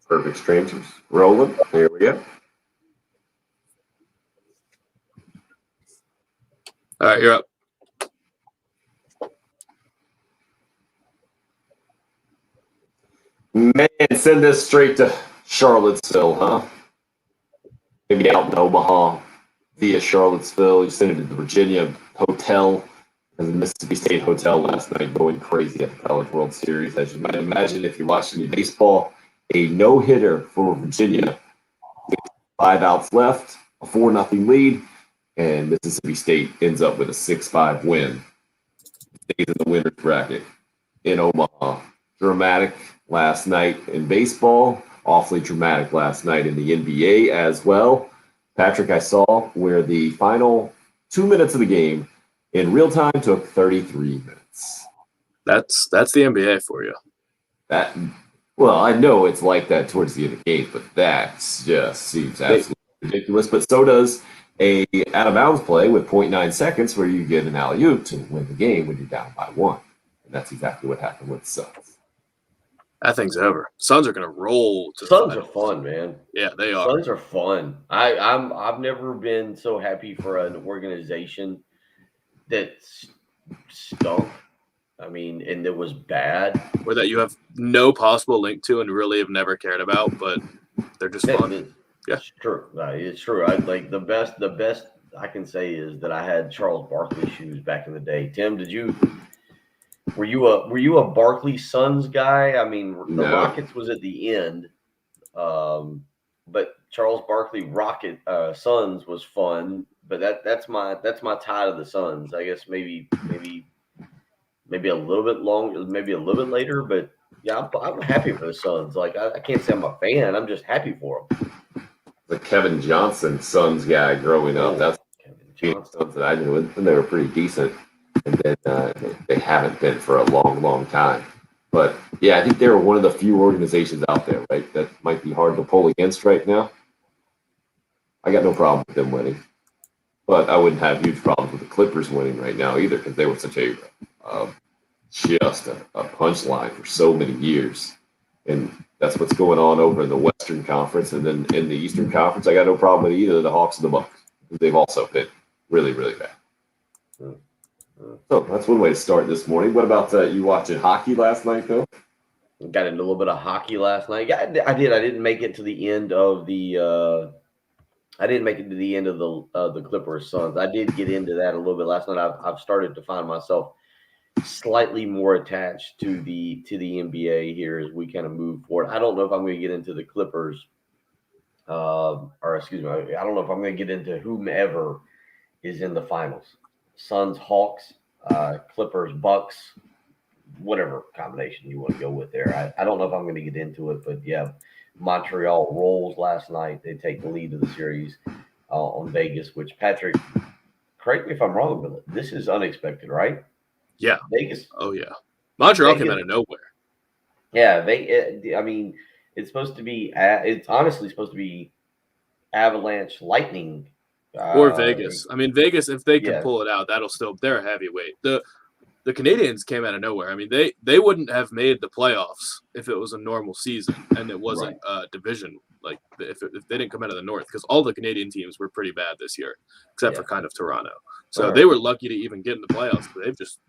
Perfect strangers. Rolling. Here we go. All right, you're up. Man, send this straight to Charlottesville, huh? Maybe out in Omaha via Charlottesville. You send it to the Virginia Hotel and the Mississippi State Hotel last night, going crazy at the College World Series. As you might imagine, if you're watching baseball, a no-hitter for Virginia with 5 outs left, a 4-0 lead, and Mississippi State ends up with a 6-5 win. Stays in the winner's bracket in Omaha. Dramatic last night in baseball, awfully dramatic last night in the NBA as well. Patrick, I saw where the final 2 minutes of the game in real time took 33 minutes. That's the NBA for you. Well, I know it's like that towards the end of the game, but that just seems absolutely ridiculous. But so does a out of bounds play with 0.9 seconds where you get an alley-oop to win the game when you're down by 1. And that's exactly what happened with the Suns. That thing's over. Suns are going to roll. Suns are fun, man. Yeah, they are. Suns are fun. I've never been so happy for an organization that stunk. I mean, and it was bad. Or that you have no possible link to and really have never cared about, but they're just fun. Yeah, it's true. It's true. I like the best I can say is that I had Charles Barkley shoes back in the day. Tim, were you a Barkley Suns guy? I mean, the Rockets was at the end, but Charles Barkley Suns was fun. But that's my tie to the Suns. I guess maybe a little bit longer, maybe a little bit later. But yeah, I'm happy for the Suns. Like I can't say I'm a fan. I'm just happy for them. The Kevin Johnson Suns guy growing up. That's something I knew, and they were pretty decent. And then they haven't been for a long, long time. But yeah, I think they were one of the few organizations out there, right, that might be hard to pull against right now. I got no problem with them winning, but I wouldn't have huge problems with the Clippers winning right now either, because they were such a just a punchline for so many years. And that's what's going on over in the Western Conference. And then in the Eastern Conference, I got no problem with either the Hawks or the Bucks. They've also been really, really bad. So that's one way to start this morning. What about you watching hockey last night, though? Got into a little bit of hockey last night. I did. I didn't make it to the end of the. I didn't make it to the end of the Clippers Suns. I did get into that a little bit last night. I've started to find myself slightly more attached to the NBA here as we kind of move forward. I don't know if I'm going to get into the Clippers, or excuse me, I don't know if I'm going to get into whomever is in the finals. Suns, Hawks, Clippers, Bucks, whatever combination you want to go with there. I don't know if I'm going to get into it, but yeah, Montreal rolls last night. They take the lead of the series on Vegas, which, Patrick, correct me if I'm wrong, but this is unexpected, right? Yeah. Vegas. Oh, yeah. Montreal came out of nowhere. Yeah, I mean, it's supposed to be, it's honestly supposed to be Avalanche Lightning. Or Vegas. I mean, Vegas, if they can pull it out, they're a heavyweight. The Canadians came out of nowhere. I mean, they wouldn't have made the playoffs if it was a normal season and it wasn't a division, like if they didn't come out of the North, because all the Canadian teams were pretty bad this year, except for kind of Toronto. So they were lucky to even get in the playoffs. But they've just,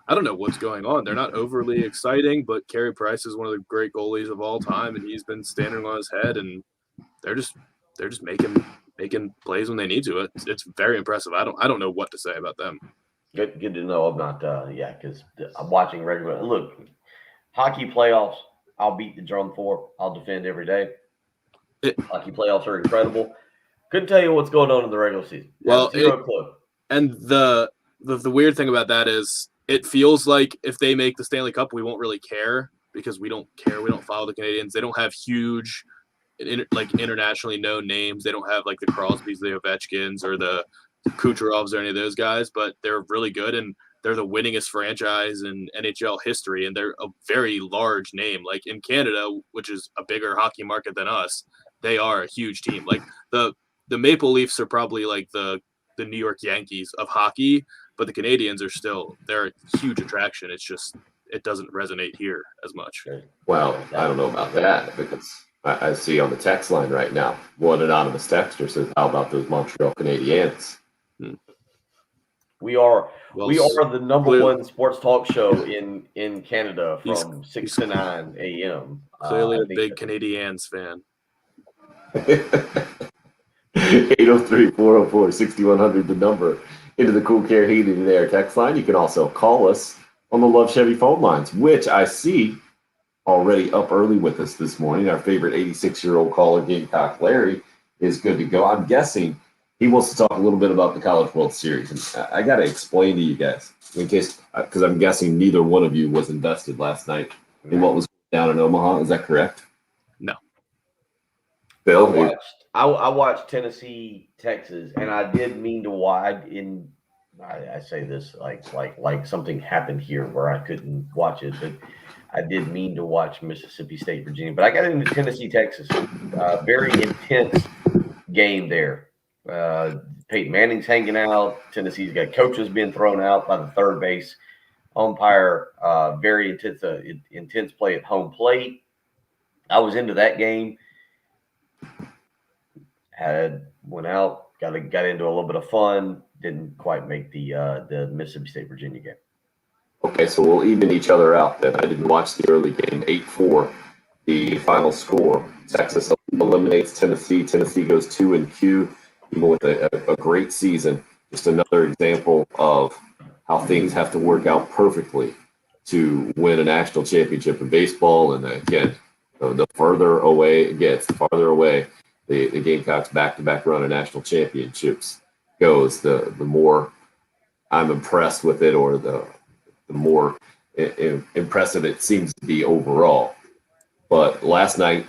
I don't know what's going on. They're not overly exciting, but Carey Price is one of the great goalies of all time, and he's been standing on his head, and they're just making plays when they need to. It's very impressive. I don't know what to say about them. Good to know. I'm not, because I'm watching regular. Look, hockey playoffs, I'll beat the drum for. I'll defend every day. Hockey playoffs are incredible. Couldn't tell you what's going on in the regular season. Well, zero clue. And the weird thing about that is it feels like if they make the Stanley Cup, we won't really care because we don't care. We don't follow the Canadians. They don't have huge, internationally known names. They don't have like the Crosbys, the Ovechkins, or the Kucherovs or any of those guys, but they're really good, and they're the winningest franchise in NHL history, and they're a very large name. Like in Canada, which is a bigger hockey market than us, they are a huge team. Like the Maple Leafs are probably like the New York Yankees of hockey, but the Canadians they're a huge attraction. It's just it doesn't resonate here as much. Well, I don't know about that because I see on the text line right now, one anonymous texter says, "How about those Montreal Canadiens?" We are the number one sports talk show in Canada from 6 to 9 a.m. Clearly a big Canadiens fan. 803-404-6100, the number into the Cool Care Heating and Air text line. You can also call us on the Love Chevy phone lines, which I see already up early with us this morning. Our favorite 86-year-old caller, Gamecock Larry, is good to go. I'm guessing he wants to talk a little bit about the College World Series. And I got to explain to you guys, in case, because I'm guessing neither one of you was invested last night in what was down in Omaha. Is that correct? No. Bill? I watched Tennessee, Texas, and I did mean to watch. I say this like something happened here where I couldn't watch it, but I did mean to watch Mississippi State, Virginia. But I got into Tennessee, Texas. Very intense game there. Peyton Manning's hanging out. Tennessee's got coaches being thrown out by the third base umpire. Very intense play at home plate. I was into that game. Went out, got into a little bit of fun. Didn't quite make the Mississippi State Virginia game. Okay, so we'll even each other out then. I didn't watch the early game, 8-4, the final score. Texas eliminates Tennessee. Tennessee goes 2-2, even with a great season. Just another example of how things have to work out perfectly to win a national championship in baseball. And again, the further away it gets, the farther away the Gamecocks back-to-back run of national championships goes, the more I'm impressed with it, or the more impressive it seems to be overall. But last night,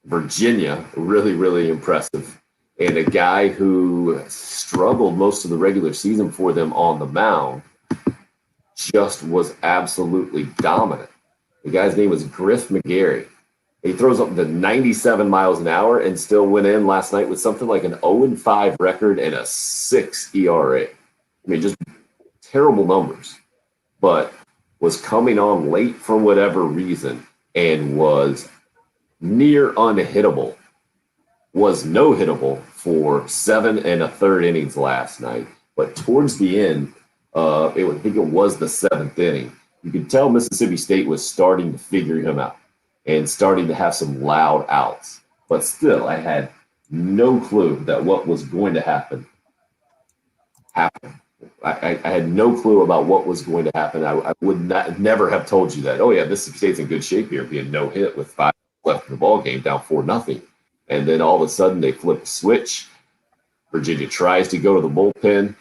Virginia, really, really impressive. And a guy who struggled most of the regular season for them on the mound just was absolutely dominant. The guy's name was Griff McGarry. He throws up to 97 miles an hour and still went in last night with something like an 0-5 record and a 6 ERA. I mean, just terrible numbers, but was coming on late for whatever reason and was near unhittable. Was no hittable for 7 1/3 innings last night, but towards the end, I think it was the 7th inning, you could tell Mississippi State was starting to figure him out and starting to have some loud outs. But still, I had no clue that what was going to happen happened. I had no clue about what was going to happen. I would never have told you that, oh yeah, Mississippi State's in good shape here, being no hit with 5 left in the ball game, down 4-0. And then all of a sudden they flip a switch. Virginia tries to go to the bullpen.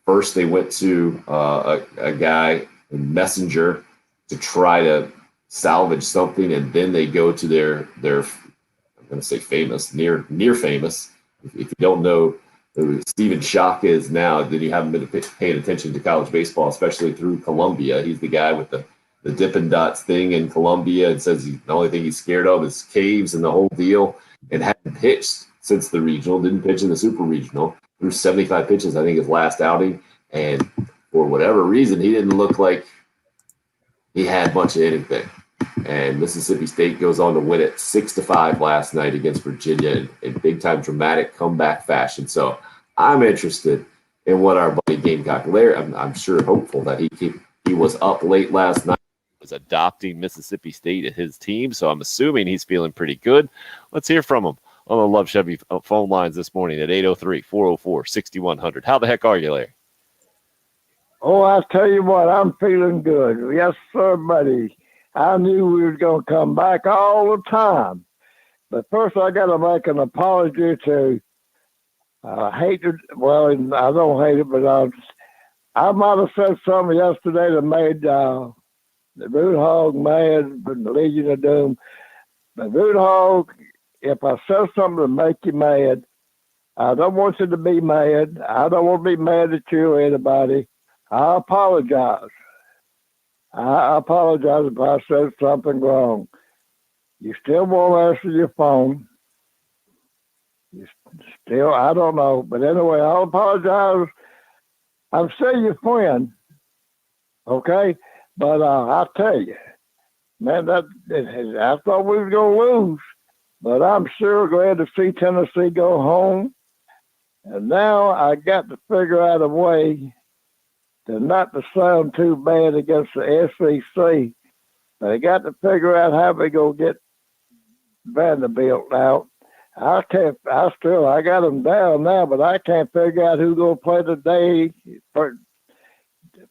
First they went to a guy, a Messenger, to try to salvage something, and then they go to their I'm going to say famous, near famous. If you don't know who Stephen Schoch is now, then you haven't been paying attention to college baseball, especially through Columbia. He's the guy with the Dippin' Dots thing in Columbia, and says the only thing he's scared of is caves and the whole deal, and hadn't pitched since the regional, didn't pitch in the super regional, threw 75 pitches, I think, his last outing, and for whatever reason, he didn't look like he had much of anything. And Mississippi State goes on to win it 6-5 last night against Virginia in big-time dramatic comeback fashion. So I'm interested in what our buddy Gamecock Larry, I'm sure hopeful that he was up late last night, was adopting Mississippi State as his team. So I'm assuming he's feeling pretty good. Let's hear from him on the Love Chevy phone lines this morning at 803-404-6100. How the heck are you, Larry? Oh, I tell you what, I'm feeling good. Yes, sir, buddy. I knew we were going to come back all the time. But first, I got to make an apology to I don't hate it, but I might have said something yesterday that made the Root Hog mad from the Legion of Doom. But Root Hog, if I said something to make you mad, I don't want you to be mad. I don't want to be mad at you or anybody. I apologize. I apologize if I said something wrong. You still won't answer your phone. You still, I don't know. But anyway, I'll apologize. I'm still your friend, okay? But I tell you, man, I thought we was gonna lose, but I'm sure glad to see Tennessee go home. And now I got to figure out a way to not to sound too bad against the SEC. But I got to figure out how we gonna get Vanderbilt out. I got them down now, but I can't figure out who's gonna play today.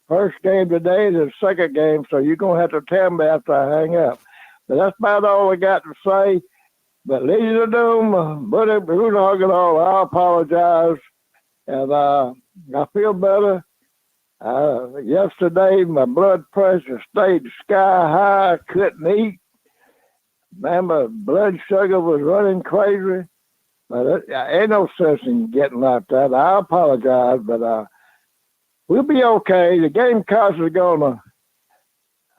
First game today, the second game. So you're gonna have to tell me after I hang up. But that's about all I got to say. But Legion of Doom, Buddy Brewdog and all, I apologize. And I feel better. Yesterday, my blood pressure stayed sky high. I couldn't eat. Man, my blood sugar was running crazy. But ain't no sense in getting like that. I apologize, but we'll be okay. The Gamecocks are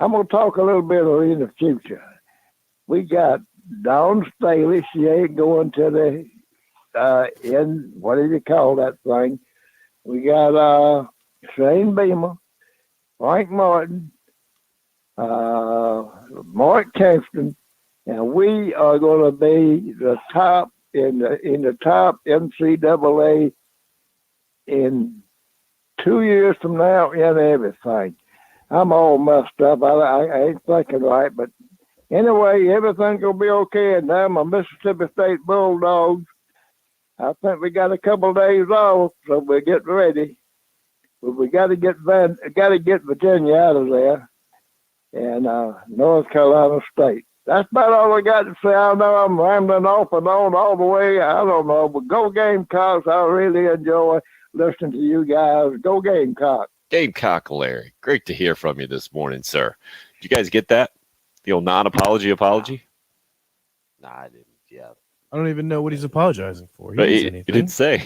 I'm going to talk a little bit in the future. We got Dawn Staley. She ain't going to the what do you call that thing? We got Shane Beamer, Frank Martin, Mark Kingston, and we are going to be the top in the top NCAA in 2 years from now in everything. I'm all messed up. I ain't thinking right, but anyway, everything's going to be okay. And now my Mississippi State Bulldogs, I think we got a couple of days off, so we're getting ready. But we got to get Virginia out of there, and North Carolina State. That's about all I got to say. I know I'm rambling off and on all the way. I don't know, but go Gamecocks. I really enjoy listening to you guys. Go Gamecocks. Gamecock Larry, great to hear from you this morning, sir. Did you guys get that? The old non-apology apology? Nah, I didn't. Yeah. I don't even know what he's apologizing for. He But didn't say he anything. didn't say.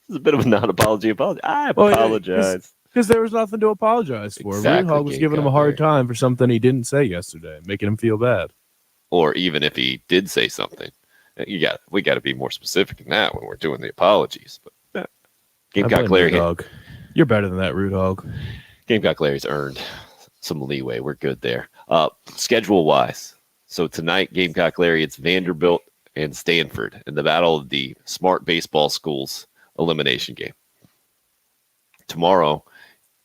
It's a bit of a non-apology apology. I apologize. Because there was nothing to apologize for. Exactly, Root Hog was giving him a hard time for something he didn't say yesterday, making him feel bad. Or even if he did say something, we got to be more specific than that when we're doing the apologies. But Gamecock Larry, you're better than that, Root Hog. Gamecock Larry's earned some leeway. We're good there. Schedule wise, so tonight Gamecock Larry, it's Vanderbilt and Stanford in the battle of the smart baseball schools elimination game. Tomorrow,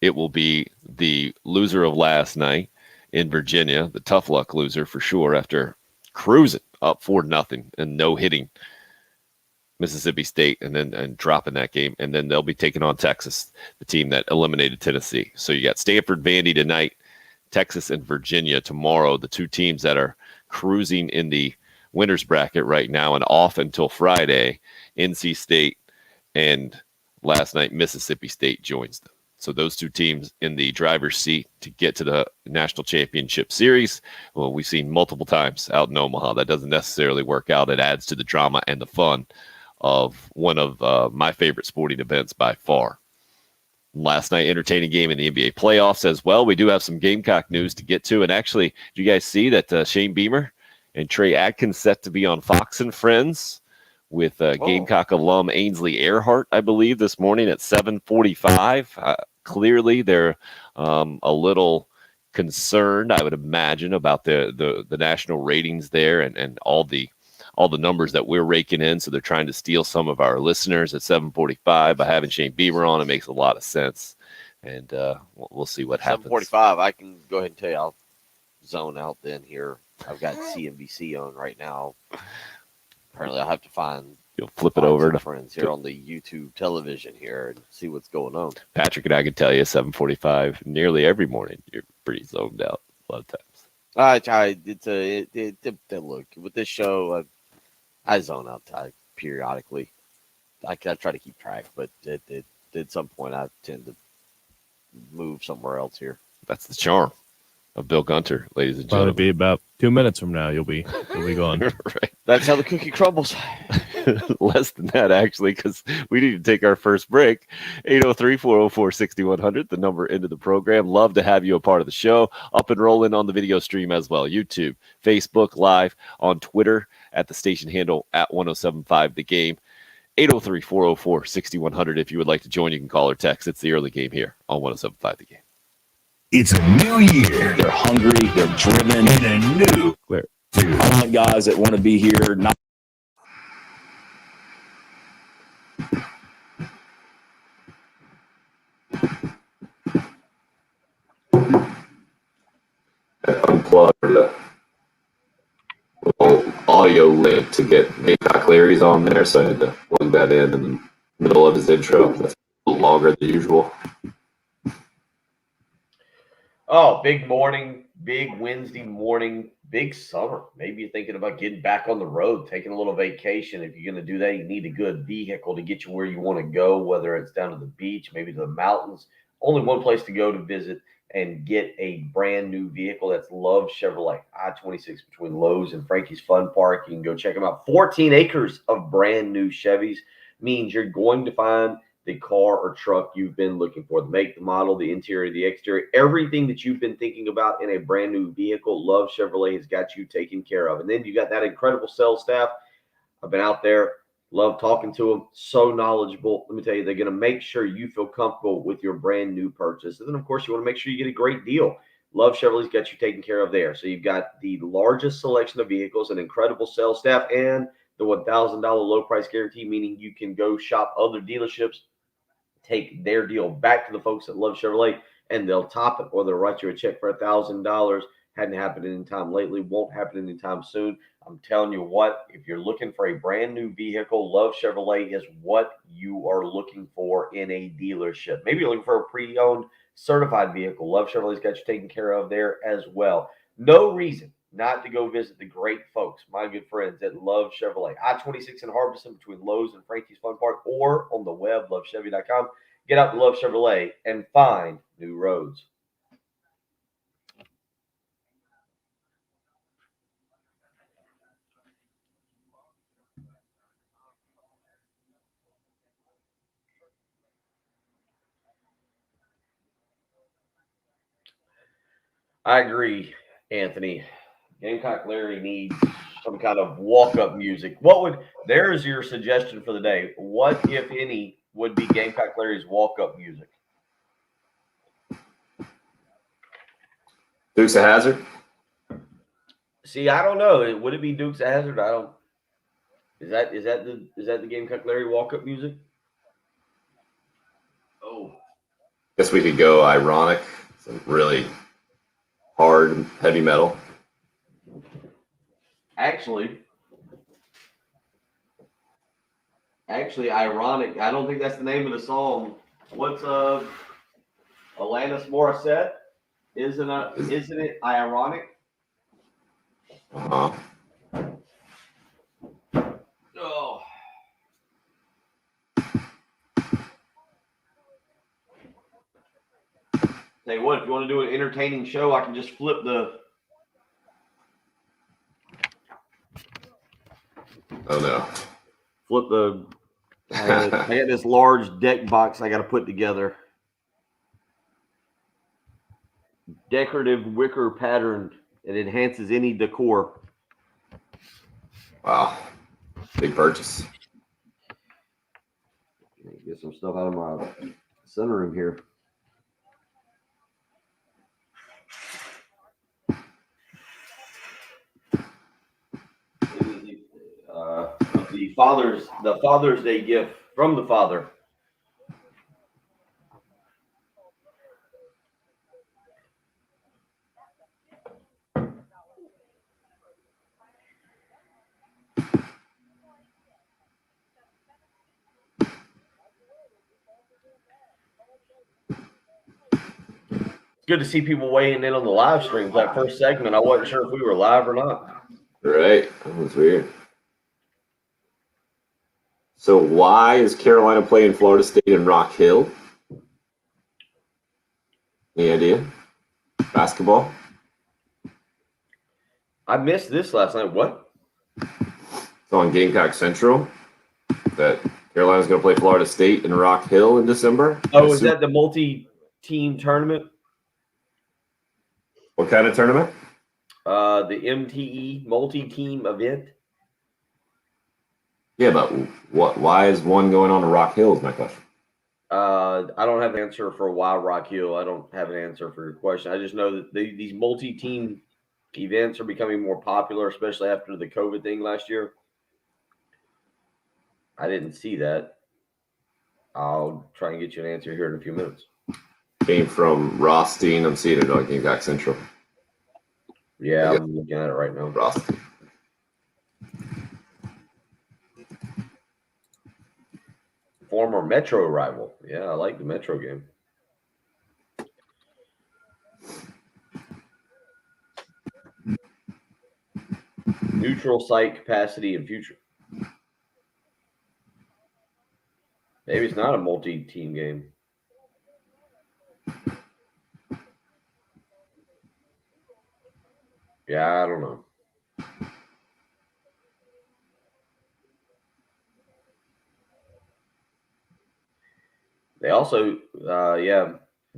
it will be the loser of last night in Virginia, the tough luck loser for sure, after cruising up 4-0 and no hitting Mississippi State and dropping that game. And then they'll be taking on Texas, the team that eliminated Tennessee. So you got Stanford, Vandy tonight, Texas and Virginia tomorrow, the two teams that are cruising in the winners bracket right now and off until Friday. NC State and last night Mississippi State joins them. So those two teams in the driver's seat to get to the National Championship Series. Well, we've seen multiple times out in Omaha. That doesn't necessarily work out. It adds to the drama and the fun of one of my favorite sporting events by far. Last night, entertaining game in the NBA playoffs as well. We do have some Gamecock news to get to. And actually, did you guys see that Shane Beamer and Trey Adkins set to be on Fox and Friends with Gamecock alum Ainsley Earhart, I believe, this morning at 7:45. Clearly, they're a little concerned, I would imagine, about the national ratings there and all the numbers that we're raking in. So they're trying to steal some of our listeners at 7:45 by having Shane Beamer on. It makes a lot of sense, and we'll see what happens. 7:45. I can go ahead and tell you, I'll zone out then here. I've got CNBC on right now. Apparently, I'll have to find. You'll flip it over to friends here on the YouTube television here and see what's going on. Patrick and I can tell you 7:45 nearly every morning. You're pretty zoned out a lot of times. Look with this show. I zone out periodically. I try to keep track, but at some point I tend to move somewhere else here. That's the charm of Bill Gunter, ladies and Probably gentlemen. be about 2 minutes from now. You'll be gone. Right. That's how the cookie crumbles. Less than that, actually, because we need to take our first break. 803-404-6100, the number into the program. Love to have you a part of the show. Up and rolling on the video stream as well. YouTube, Facebook Live, on Twitter at the station handle at 1075 The Game. 803-404-6100. If you would like to join, you can call or text. It's the early game here on 107.5 The Game. It's a new year. They're hungry, they're driven, And a new Clear. I want guys that want to be here, not Unplugged the little audio link to get Gamecock Clary's on there, so I had to plug that in the middle of his intro. That's a little longer than usual. Oh, big morning, big Wednesday morning, big summer. Maybe you're thinking about getting back on the road, taking a little vacation. If you're going to do that, you need a good vehicle to get you where you want to go, whether it's down to the beach, maybe to the mountains. Only one place to go to visit and get a brand new vehicle. That's Love Chevrolet, I-26 between Lowe's and Frankie's Fun Park. You can go check them out. 14 acres of brand new Chevys means you're going to find the car or truck you've been looking for. The make, the model, the interior, the exterior, everything that you've been thinking about in a brand new vehicle, Love Chevrolet has got you taken care of. And then you got that incredible sales staff. I've been out there, love talking to them, so knowledgeable. Let me tell you, they're going to make sure you feel comfortable with your brand new purchase. And then, of course, you want to make sure you get a great deal. Love Chevrolet's got you taken care of there. So you've got the largest selection of vehicles, an incredible sales staff, and the $1,000 low price guarantee, meaning you can go shop other dealerships, take their deal back to the folks that Love Chevrolet, and they'll top it, or they'll write you a check for $1,000. Hadn't happened anytime lately, won't happen anytime soon. I'm telling you what, if you're looking for a brand new vehicle, Love Chevrolet is what you are looking for in a dealership. Maybe you're looking for a pre-owned certified vehicle. Love Chevrolet's got you taken care of there as well. No reason not to go visit the great folks, my good friends at Love Chevrolet. I-26 in Harbison between Lowe's and Frankie's Fun Park, or on the web, lovechevy.com. Get out to Love Chevrolet and find new roads. I agree, Anthony. Gamecock Larry needs some kind of walk-up music. There's your suggestion for the day. What, if any, would be Gamecock Larry's walk-up music? Dukes of Hazzard. See, I don't know. Would it be Dukes of Hazzard? I don't. Is that the Gamecock Larry walk-up music? Oh, Guess we could go ironic. Some really hard, heavy metal. actually, ironic. I don't think that's the name of the song. What's Alanis Morissette? Isn't it ironic? Uh-huh. Oh. Tell you what, if you want to do an entertaining show, I can just flip the. Oh no. Flip the. I got this large deck box I got to put together. Decorative wicker pattern. It enhances any decor. Wow. Big purchase. Get some stuff out of my sunroom here. The Father's Day gift from the Father. It's good to see people weighing in on the live streams. That first segment, I wasn't sure if we were live or not. Right. That was weird. So why is Carolina playing Florida State in Rock Hill? Any idea? Basketball? I missed this last night. What? It's on Gamecock Central that Carolina's going to play Florida State in Rock Hill in December. Oh, is that the multi-team tournament? What kind of tournament? The MTE multi-team event. Yeah, but what? Why is one going on to Rock Hill? Is my question. I don't have an answer for why Rock Hill. I don't have an answer for your question. I just know that these multi-team events are becoming more popular, especially after the COVID thing last year. I didn't see that. I'll try and get you an answer here in a few minutes. Came from Rothstein. I'm seeing it on Gamecock Central. Yeah, I'm looking at it right now. Rothstein. Former Metro rival. Yeah, I like the Metro game. Neutral site capacity and future. Maybe it's not a multi-team game. Yeah, I don't know. They also,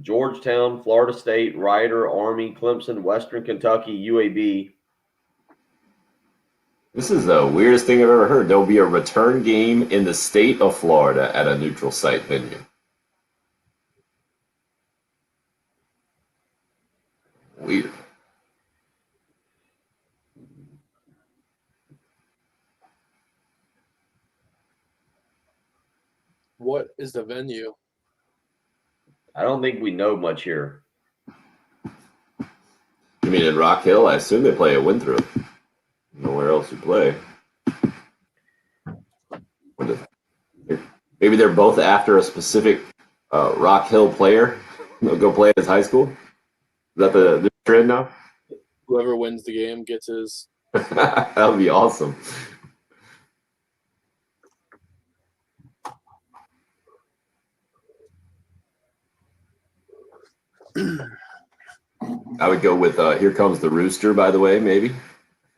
Georgetown, Florida State, Rider, Army, Clemson, Western Kentucky, UAB. This is the weirdest thing I've ever heard. There'll be a return game in the state of Florida at a neutral site venue. Weird. What is the venue? I don't think we know much here. You mean in Rock Hill? I assume they play at Winthrop. Nowhere else you play. Maybe they're both after a specific Rock Hill player. They'll go play at his high school. Is that the trend now? Whoever wins the game gets his. That would be awesome. I would go with Here Comes the Rooster, by the way, maybe.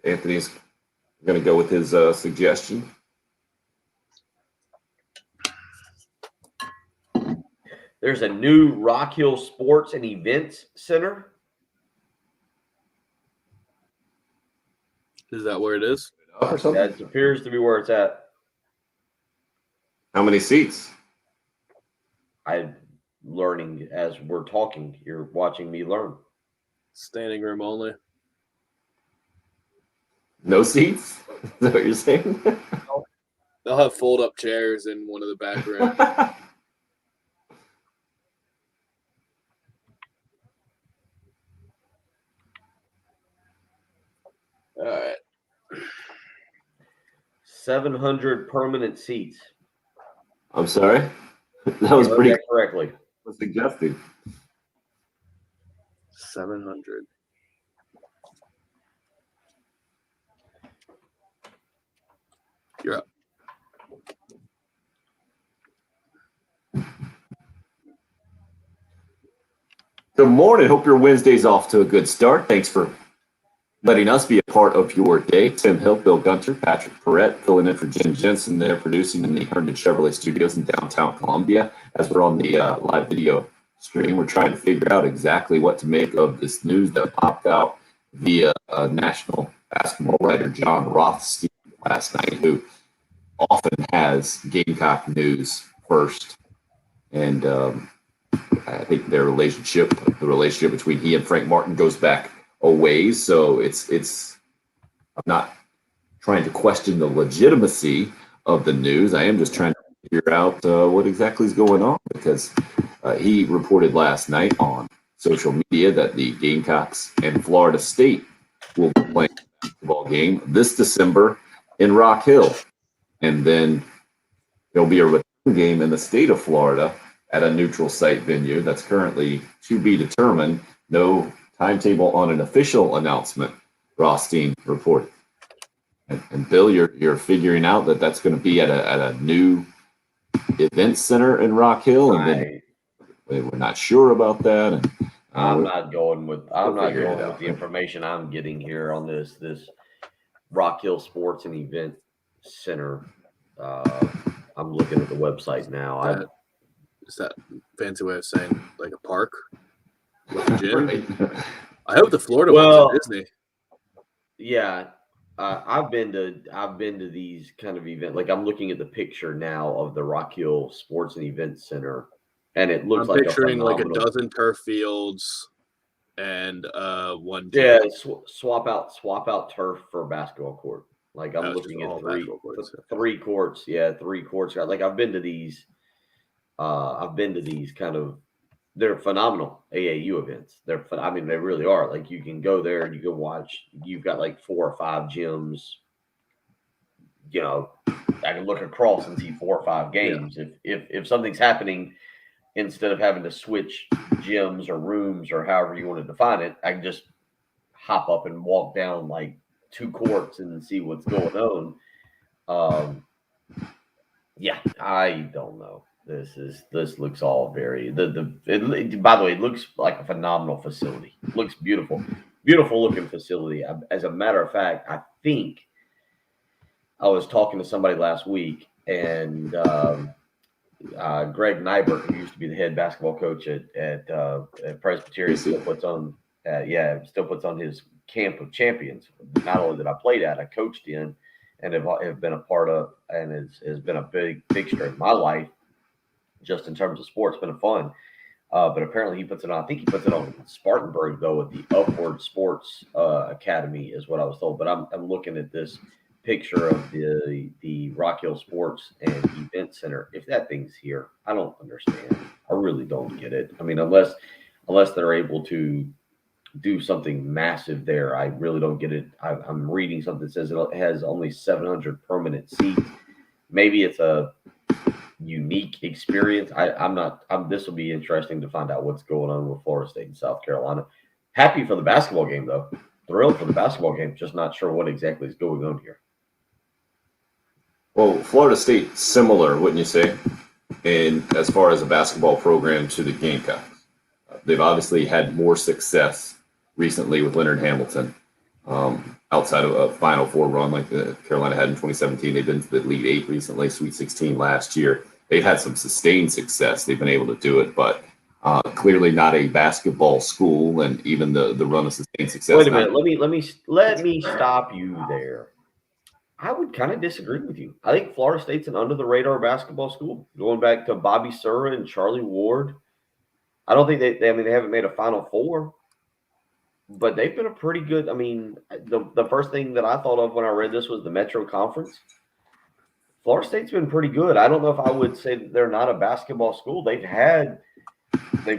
Anthony's going to go with his suggestion. There's a new Rock Hill Sports and Events Center. Is that where it is? Or something? That appears to be where it's at. How many seats? I'm learning as we're talking. You're watching me learn. Standing room only. No seats? Is that what you're saying? They'll have fold-up chairs in one of the back rooms. All right. 700 permanent seats. I'm sorry? That was You heard pretty that correctly. suggesting. 700. You're up. Good morning. Hope your Wednesday's off to a good start. Thanks for letting us be a part of your day. Tim Hill, Bill Gunter, Patrick Perrette, filling in for Jim Jensen. They're producing in the Herndon Chevrolet Studios in downtown Columbia. As we're on the live video stream, we're trying to figure out exactly what to make of this news that popped out via national basketball writer John Rothstein last night, who often has Gamecock news first. And I think the relationship between he and Frank Martin goes back a ways. So I'm not trying to question the legitimacy of the news. I am just trying to figure out what exactly is going on, because he reported last night on social media that the Gamecocks and Florida State will be playing a basketball game this December in Rock Hill. And then there'll be a return game in the state of Florida at a neutral site venue that's currently to be determined. No timetable on an official announcement, Rothstein reported. And Bill, you're figuring out that that's going to be at a new event center in Rock Hill, and then we're not sure about that. And I'm not going with the the information I'm getting here on this Rock Hill Sports and Event Center. I'm looking at the website now. Is that fancy way of saying like a park? Like a gym? Right. I hope the Florida Well, one's at Disney. Yeah, I've been to these kind of events. Like I'm looking at the picture now of the Rock Hill Sports and Events Center, and it looks I'm like picturing a like a phenomenal. dozen turf fields and one. Yeah, team. swap out turf for a basketball court. Like I'm That was just looking at all basketball courts. three courts. Yeah, 3 courts. Like I've been to these. I've been to these kind of. They're phenomenal AAU events. I mean, they really are. Like you can go there and you can watch. You've got like 4 or 5 gyms. You know, I can look across and see 4 or 5 games. Yeah. If something's happening, instead of having to switch gyms or rooms or however you want to define it, I can just hop up and walk down like 2 courts and see what's going on. Yeah, I don't know. This looks all very by the way, it looks like a phenomenal facility. It looks beautiful looking facility. As a matter of fact, I think I was talking to somebody last week, and Greg Nyberg, who used to be the head basketball coach at Presbyterian, still puts on his camp of champions. Not only that I played at, I coached in, and have been a part of, and has been a big fixture in my life. Just in terms of sports, been fun. But apparently he puts it on. I think he puts it on Spartanburg though at the Upward Sports Academy is what I was told. But I'm looking at this picture of the Rock Hill Sports and Event Center. If that thing's here, I don't understand. I really don't get it. I mean, unless they're able to do something massive there, I really don't get it. I'm reading something that says it has only 700 permanent seats. Maybe it's a unique experience. This will be interesting to find out what's going on with Florida State and South Carolina. Happy for the basketball game though. Thrilled for the basketball game. Just not sure what exactly is going on here. Well, Florida State similar, wouldn't you say? And as far as a basketball program to the Gamecocks, they've obviously had more success recently with Leonard Hamilton. Outside of a Final Four run like the Carolina had in 2017, they've been to the Elite 8 recently, Sweet 16 last year. They've had some sustained success. They've been able to do it, but clearly not a basketball school, and even the run of sustained success. Wait a minute. Let me stop you there. I would kind of disagree with you. I think Florida State's an under the radar basketball school. Going back to Bobby Sura and Charlie Ward, I don't think they haven't made a Final Four. But they've been a pretty good. I mean, the first thing that I thought of when I read this was the Metro Conference. Florida State's been pretty good. I don't know if I would say that they're not a basketball school. They've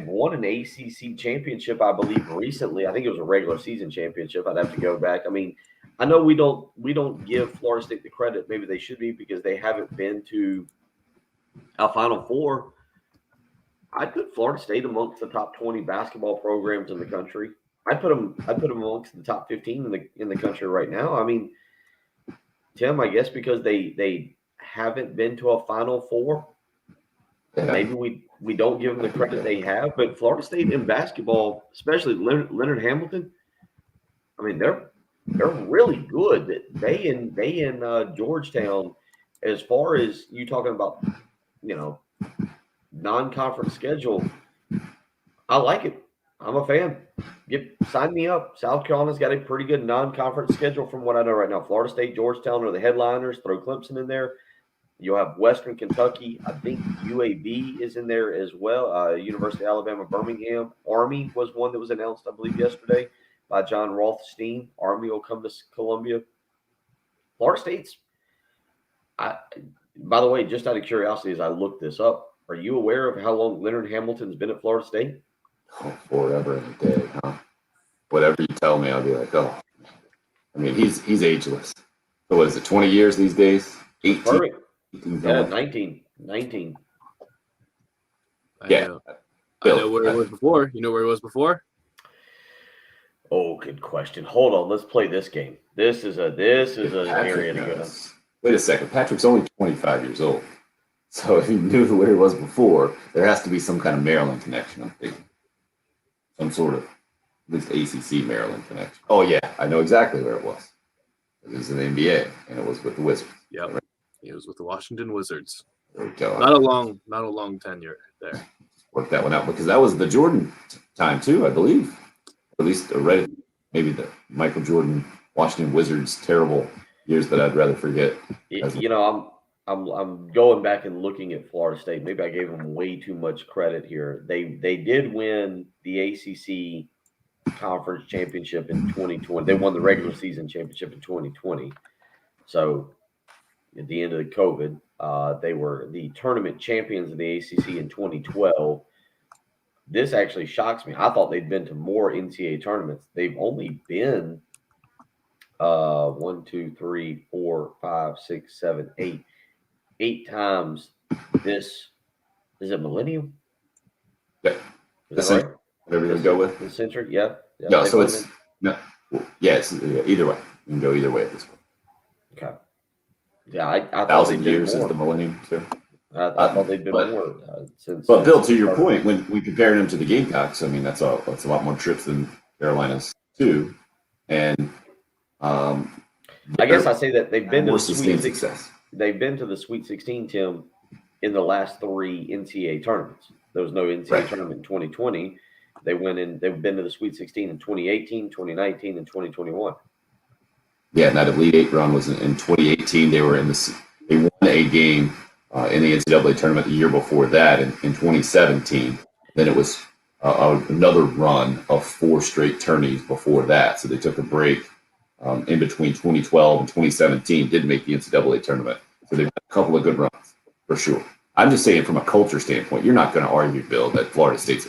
won an ACC championship, I believe, recently. I think it was a regular season championship. I'd have to go back. I mean, I know we don't give Florida State the credit maybe they should be because they haven't been to a Final Four. I'd put Florida State amongst the top 20 basketball programs in the country. I'd put them amongst the top 15 in the country right now. I mean, Tim, I guess because they haven't been to a Final Four, maybe we don't give them the credit they have. But Florida State in basketball, especially Leonard Hamilton, I mean they're really good. They in Georgetown, as far as you talking about, non-conference schedule, I like it. I'm a fan. Sign me up. South Carolina's got a pretty good non-conference schedule from what I know right now. Florida State, Georgetown are the headliners. Throw Clemson in there. You'll have Western Kentucky. I think UAB is in there as well. University of Alabama, Birmingham. Army was one that was announced, I believe, yesterday by John Rothstein. Army will come to Columbia. Florida State's by the way, just out of curiosity, as I looked this up, are you aware of how long Leonard Hamilton's been at Florida State? Oh, forever and a day, huh? Whatever you tell me, I'll be like, oh. I mean, he's ageless. So what is it, 20 years these days? 18? Perfect. 18 yeah, 19. Yeah. I know where he was before. You know where he was before? Oh, good question. Hold on. Let's play this game. This is an area to go. Wait a second. Patrick's only 25 years old. So if he knew where he was before, there has to be some kind of Maryland connection, I'm thinking. Some sort of, at least ACC Maryland connection. Oh, yeah. I know exactly where it was. It was in the NBA, and it was with the Wizards. Yep. Right? He was with the Washington Wizards. There we go. Not a long tenure there. Work that one out because that was the Jordan time too, I believe. At least maybe the Michael Jordan, Washington Wizards terrible years that I'd rather forget. I'm going back and looking at Florida State. Maybe I gave them way too much credit here. They did win the ACC conference championship in 2020. They won the regular season championship in 2020. So at the end of the COVID, they were the tournament champions of the ACC in 2012. This actually shocks me. I thought they'd been to more NCAA tournaments. They've only been 1, 2, 3, 4, 5, 6, 7, 8 times this. Is it Millennium? Yeah. Is that right? Whatever you go with. The century, yeah. No, so it's it's either way. You can go either way at this point. Okay. Yeah, I thought 1,000 they'd years been is the more. millennium too. I thought they'd been more since. But Bill, to your point, when we compared them to the Gamecocks, I mean that's a lot more trips than Carolina's too, and I guess I say that they've been to more the Sweet sustained 16. success. They've been to the Sweet 16, Tim, in the last 3 NCAA tournaments. There was no NCAA Right. tournament in 2020. They've been to the Sweet 16 in 2018, 2019, and 2021. Yeah, and that Elite Eight run was in 2018. They won a game in the NCAA tournament the year before that in 2017. Then it was another run of 4 straight tourneys before that. So they took a break in between 2012 and 2017. Didn't make the NCAA tournament. So they've had a couple of good runs for sure. I'm just saying from a culture standpoint, you're not going to argue, Bill, that Florida State's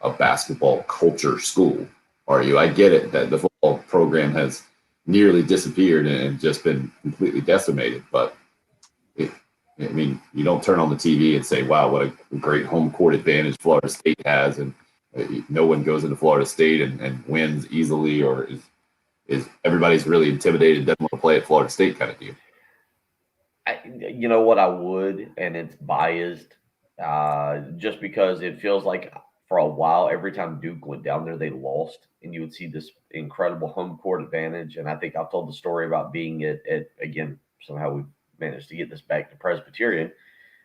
a basketball culture school, are you? I get it that the football program has nearly disappeared and just been completely decimated, but you don't turn on the TV and say, wow, what a great home court advantage Florida State has, and no one goes into Florida State and wins easily, or is everybody's really intimidated, doesn't want to play at Florida State kind of deal. You know what I would, and it's biased, just because it feels like for a while, every time Duke went down there, they lost, and you would see this incredible home court advantage. And I think I've told the story about being at again, somehow we managed to get this back to Presbyterian,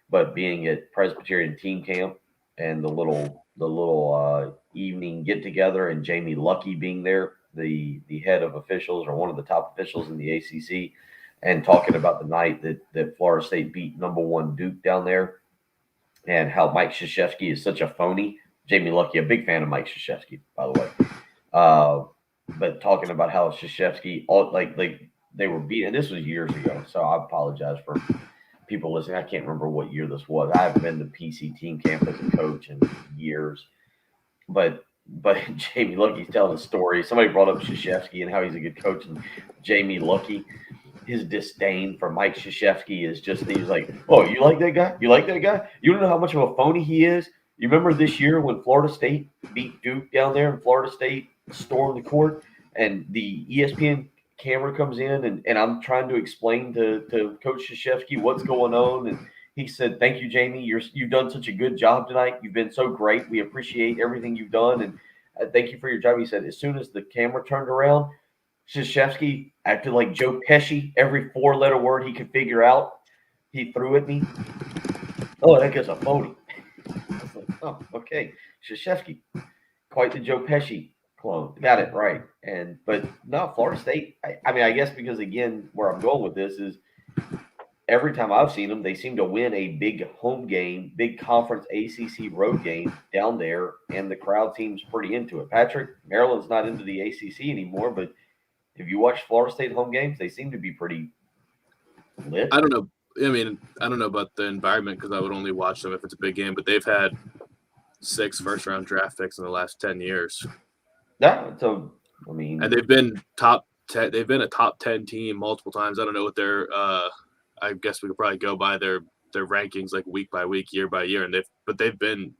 but being at Presbyterian team camp and the little evening get together, and Jamie Luckey being there, the head of officials or one of the top officials in the ACC, and talking about the night that Florida State beat #1 Duke down there, and how Mike Krzyzewski is such a phony. Jamie Luckey, a big fan of Mike Krzyzewski, by the way. But talking about how Krzyzewski, like they were beaten. This was years ago, so I apologize for people listening. I can't remember what year this was. I haven't been to PC team camp as a coach in years. But Jamie Luckey's telling a story. Somebody brought up Krzyzewski and how he's a good coach, and Jamie Luckey, his disdain for Mike Krzyzewski is just, he's like, oh, you like that guy? You like that guy? You don't know how much of a phony he is? You remember this year when Florida State beat Duke down there and Florida State stormed the court, and the ESPN camera comes in, and I'm trying to explain to Coach Krzyzewski what's going on, and he said, thank you, Jamie. You've done such a good job tonight. You've been so great. We appreciate everything you've done, and thank you for your job. He said, as soon as the camera turned around, Krzyzewski acted like Joe Pesci. Every 4-letter word he could figure out, he threw at me. Oh, that guy's a phony. I was like, oh, okay. Krzyzewski, quite the Joe Pesci clone. Got it right. But no, Florida State, I mean, I guess because, again, where I'm going with this is every time I've seen them, they seem to win a big home game, big conference ACC road game down there, and the crowd seems pretty into it. Patrick, Maryland's not into the ACC anymore, but if you watch Florida State home games, they seem to be pretty lit. I don't know. I mean, I don't know about the environment because I would only watch them if it's a big game, but they've had 6 first-round draft picks in the last 10 years. Yeah, so I mean, and they've been top 10. They've been a top 10 team multiple times. I don't know what their. I guess we could probably go by their rankings like week by week, year by year, and they've been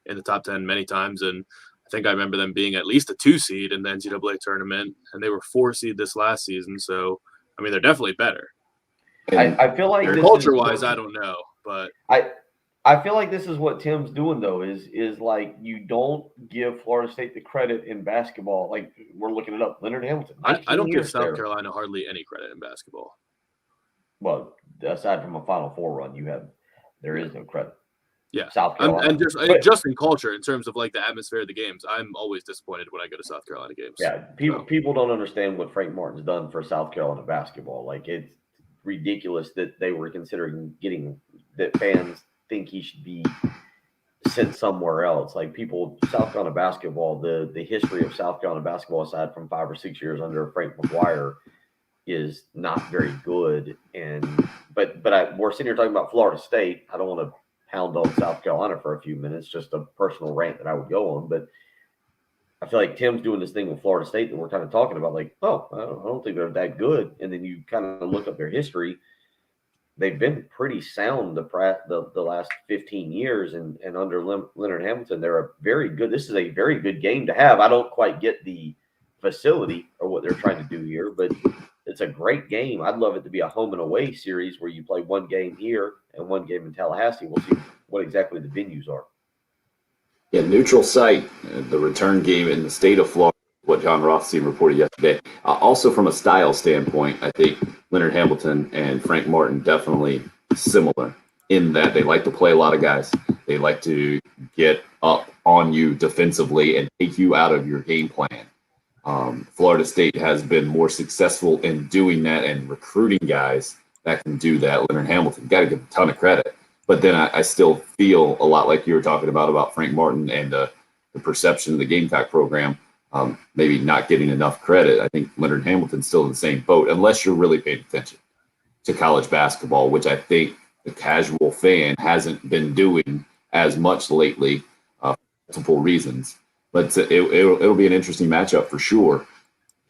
in the top 10 many times. And I think I remember them being at least a 2 seed in the NCAA tournament, and they were 4 seed this last season. So I mean, they're definitely better. I feel like culture-wise, I don't know, but I feel like this is what Tim's doing, though, is like you don't give Florida State the credit in basketball. Like, we're looking it up. Leonard Hamilton. I don't give South Carolina hardly any credit in basketball. Well, aside from a Final Four run, there is no credit. Yeah, South Carolina. and just in culture, in terms of like the atmosphere of the games, I'm always disappointed when I go to South Carolina games. Yeah, people don't understand what Frank Martin's done for South Carolina basketball. Like, it's ridiculous that they were considering getting that fans think he should be sent somewhere else. Like, South Carolina basketball, the history of South Carolina basketball, aside from 5 or 6 years under Frank McGuire, is not very good. But we're sitting here talking about Florida State. I don't want to pound on South Carolina for a few minutes, just a personal rant that I would go on. But I feel like Tim's doing this thing with Florida State that we're kind of talking about, like, oh, I don't think they're that good. And then you kind of look up their history. They've been pretty sound the last 15 years, and under Leonard Hamilton, they're a very good. This is a very good game to have. I don't quite get the facility or what they're trying to do here, but it's a great game. I'd love it to be a home and away series where you play one game here and one game in Tallahassee. We'll see what exactly the venues are. Yeah, neutral site, the return game in the state of Florida, what John Rothstein reported yesterday. Also, from a style standpoint, I think Leonard Hamilton and Frank Martin definitely similar in that they like to play a lot of guys. They like to get up on you defensively and take you out of your game plan. Florida State has been more successful in doing that and recruiting guys that can do that. Leonard Hamilton, got to give a ton of credit. But then I still feel a lot like you were talking about Frank Martin and the perception of the Gamecock program, maybe not getting enough credit. I think Leonard Hamilton's still in the same boat, unless you're really paying attention to college basketball, which I think the casual fan hasn't been doing as much lately for multiple reasons. But it'll be an interesting matchup for sure.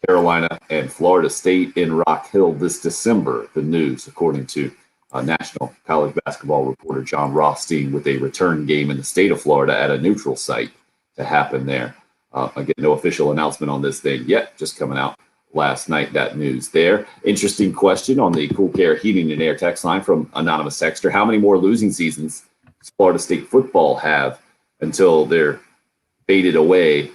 Carolina and Florida State in Rock Hill this December, the news, according to national college basketball reporter John Rothstein, with a return game in the state of Florida at a neutral site to happen there. Again, no official announcement on this thing yet, just coming out last night, that news there. Interesting question on the Cool Care Heating and Air text line from Anonymous Texter. How many more losing seasons does Florida State football have until they're faded away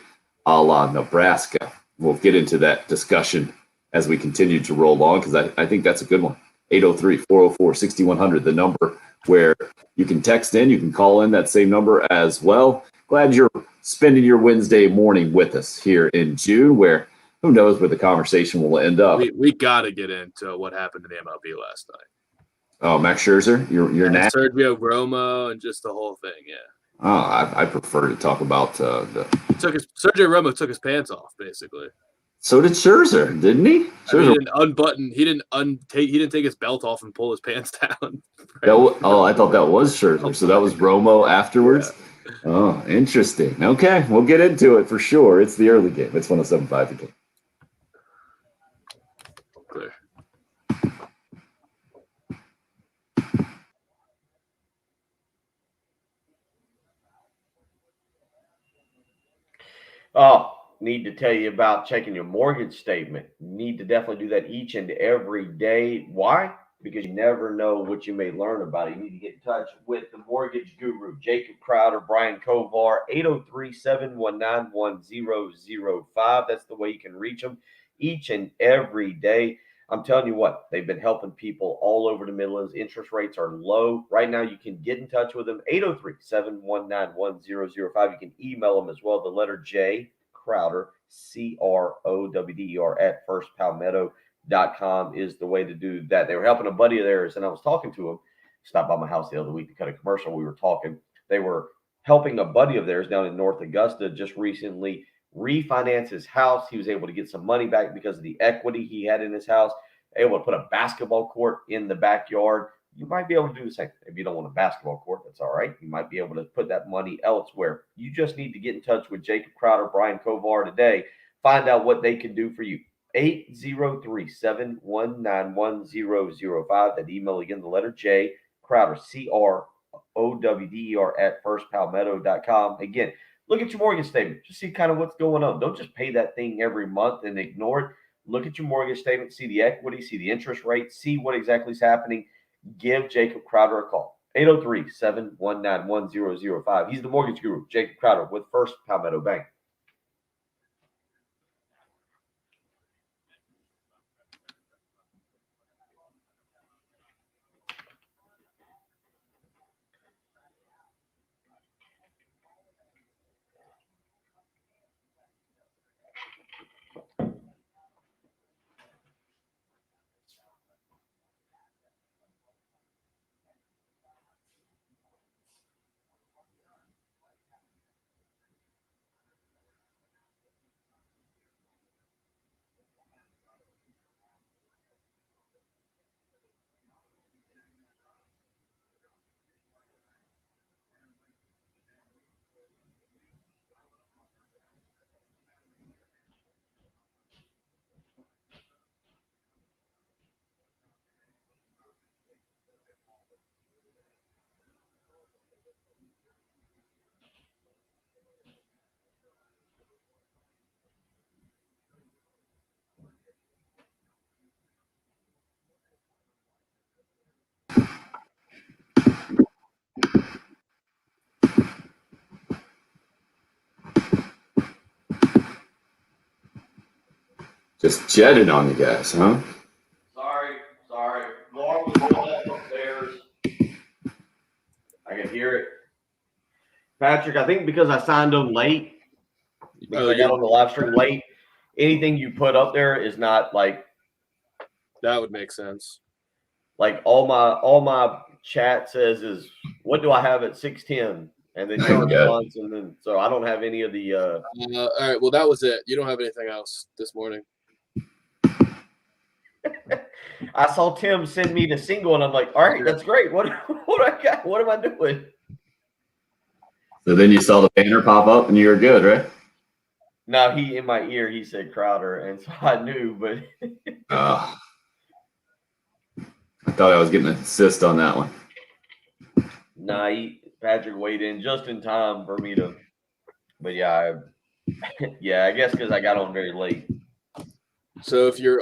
a la Nebraska? We'll get into that discussion as we continue to roll on, because I think that's a good one. 803-404-6100, the number where you can text in. You can call in that same number as well. Glad you're spending your Wednesday morning with us here in June, where who knows where the conversation will end up. We got to get into what happened in the MLB last night. Oh, Max Scherzer, you're not Sergio Romo and just the whole thing, yeah. Oh, I prefer to talk about Sergio Romo took his pants off, basically. So did Scherzer, didn't he? I mean, he didn't unbutton. He didn't take his belt off and pull his pants down. I thought that was Scherzer. So that was Romo afterwards. Yeah. Oh, interesting. Okay, we'll get into it for sure. It's the early game. It's 107.5 the game. Clear. Oh, need to tell you about checking your mortgage statement. Need to definitely do that each and every day. Why? Because you never know what you may learn about it. You need to get in touch with the mortgage guru, Jacob Crowder, Brian Kovar, 803-719-1005. That's the way you can reach them each and every day. I'm telling you what, they've been helping people all over the Midlands. Interest rates are low. Right now, you can get in touch with them, 803-719-1005. You can email them as well, the letter J, Crowder, CROWDER, at firstpalmetto.com is the way to do that. They were helping a buddy of theirs, and I was talking to him. Stopped by my house the other week to cut a commercial. We were talking. They were helping a buddy of theirs down in North Augusta just recently refinance his house. He was able to get some money back because of the equity he had in his house. Able to put a basketball court in the backyard. You might be able to do the same. If you don't want a basketball court, that's all right. You might be able to put that money elsewhere. You just need to get in touch with Jacob Crowder, Brian Kovar today. Find out what they can do for you. 803-719-1005. That email again, the letter J, Crowder, CROWDER, at firstpalmetto.com. Again, look at your mortgage statement. Just see kind of what's going on. Don't just pay that thing every month and ignore it. Look at your mortgage statement, see the equity, see the interest rate, see what exactly is happening. Give Jacob Crowder a call. 803-719-1005. He's the mortgage guru, Jacob Crowder, with First Palmetto Bank. Just jetted on you guys, huh? Sorry. Lauren was still upstairs. I can hear it. Patrick, I think because I signed them late, because I got on the live stream late, anything you put up there is not like That would make sense. like all my chat says is what do I have at 6:10? And then your response, and then so I don't have any of the All right. Well, that was it. You don't have anything else this morning. I saw Tim send me the single, and I'm like, all right, that's great. What I got? What am I doing? So then you saw the banner pop up and you were good, right? No, he in my ear he said Crowder, and so I knew, but I thought I was getting an assist on that one. nah, Patrick weighed in just in time for me to. But yeah, I guess because I got on very late. So if you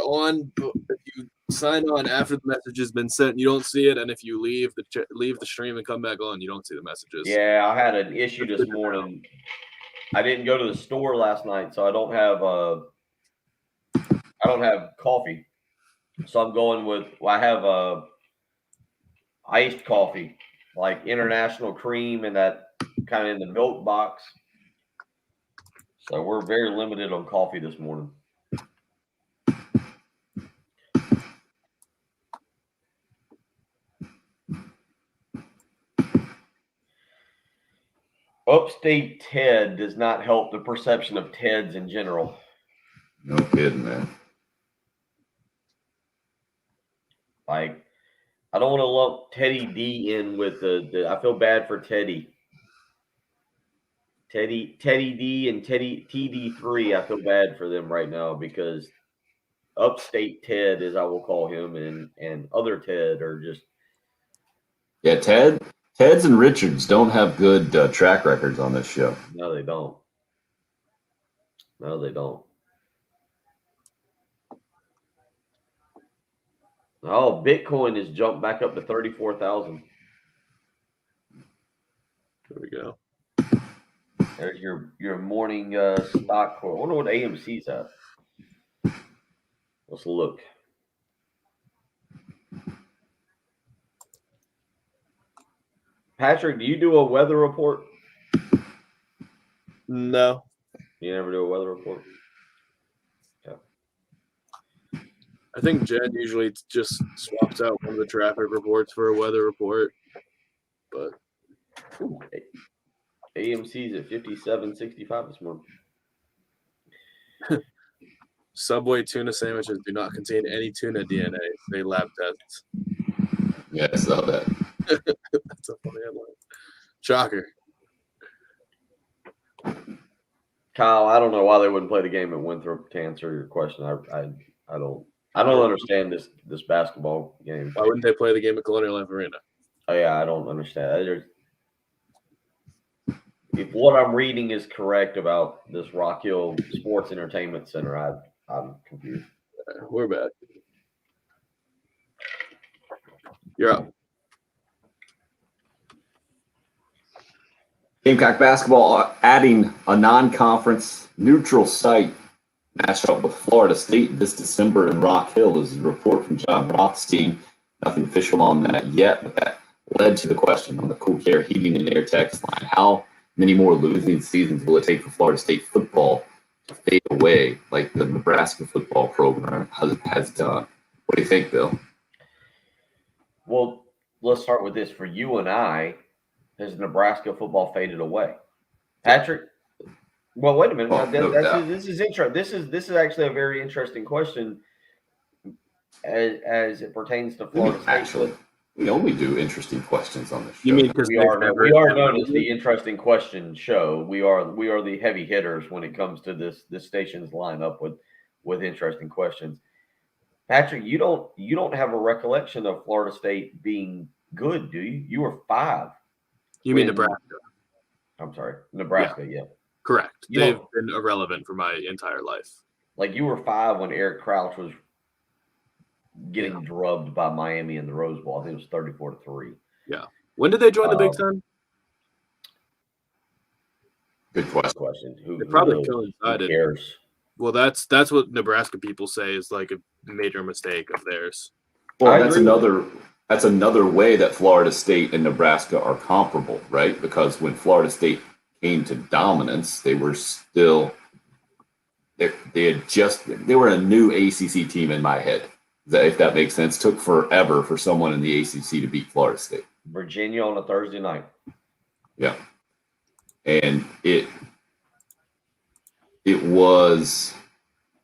sign on after the message has been sent, you don't see it, and if you leave the stream and come back on, you don't see the messages. Yeah, I had an issue this morning. I didn't go to the store last night, so I don't have coffee. So I'm going with I have iced coffee, like international cream and that kind of in the milk box. So we're very limited on coffee this morning. Upstate Ted does not help the perception of Teds in general. No kidding, man. Like, I don't want to lump Teddy D in with the I feel bad for Teddy. Teddy D and TD3, I feel bad for them right now because Upstate Ted, as I will call him, and other Ted are just. Yeah, Teds and Richards don't have good track records on this show. No, they don't. Oh, Bitcoin has jumped back up to 34,000. There we go. There's your morning stock quote. I wonder what AMC's at. Let's look. Patrick, do you do a weather report? No. You never do a weather report? Yeah. I think Jen usually just swaps out one of the traffic reports for a weather report. But AMC's at 57.65 this morning. Subway tuna sandwiches do not contain any tuna DNA. They lab tests. Yeah, I saw that. That's a funny headline. Shocker. Kyle, I don't know why they wouldn't play the game at Winthrop. To answer your question, I don't understand this basketball game. Why wouldn't they play the game at Colonial Life Arena? Oh yeah, I don't understand. If what I'm reading is correct about this Rock Hill Sports Entertainment Center, I'm confused. We're back. You're up. Gamecock basketball adding a non-conference neutral site matchup with Florida State this December in Rock Hill. This is a report from John Rothstein. Nothing official on that yet, but that led to the question on the Cool Care Heating and Air text line. How many more losing seasons will it take for Florida State football to fade away like the Nebraska football program has done? What do you think, Bill? Well, let's start with this. For you and I, has Nebraska football faded away? Patrick? Well, wait a minute. This is interesting. This is actually a very interesting question as it pertains to Florida State. Actually, we only do interesting questions on this show. You mean because we are known as the interesting question show. We are the heavy hitters when it comes to this station's lineup with interesting questions. Patrick, you don't have a recollection of Florida State being good, do you? You were 5. You mean Nebraska? I'm sorry, Nebraska. Yeah. Correct. They've been irrelevant for my entire life. Like you were 5 when Eric Crouch was getting drubbed by Miami in the Rose Bowl. I think it was 34-3. Yeah. When did they join the Big Ten? Good question. Who probably knows? coincided Who cares? Well, that's what Nebraska people say is like a major mistake of theirs. Well, I that's agree with another way that Florida State and Nebraska are comparable, right? Because when Florida State came to dominance, they were still they were a new ACC team in my head. If that makes sense, took forever for someone in the ACC to beat Florida State. Virginia on a Thursday night. Yeah, and it was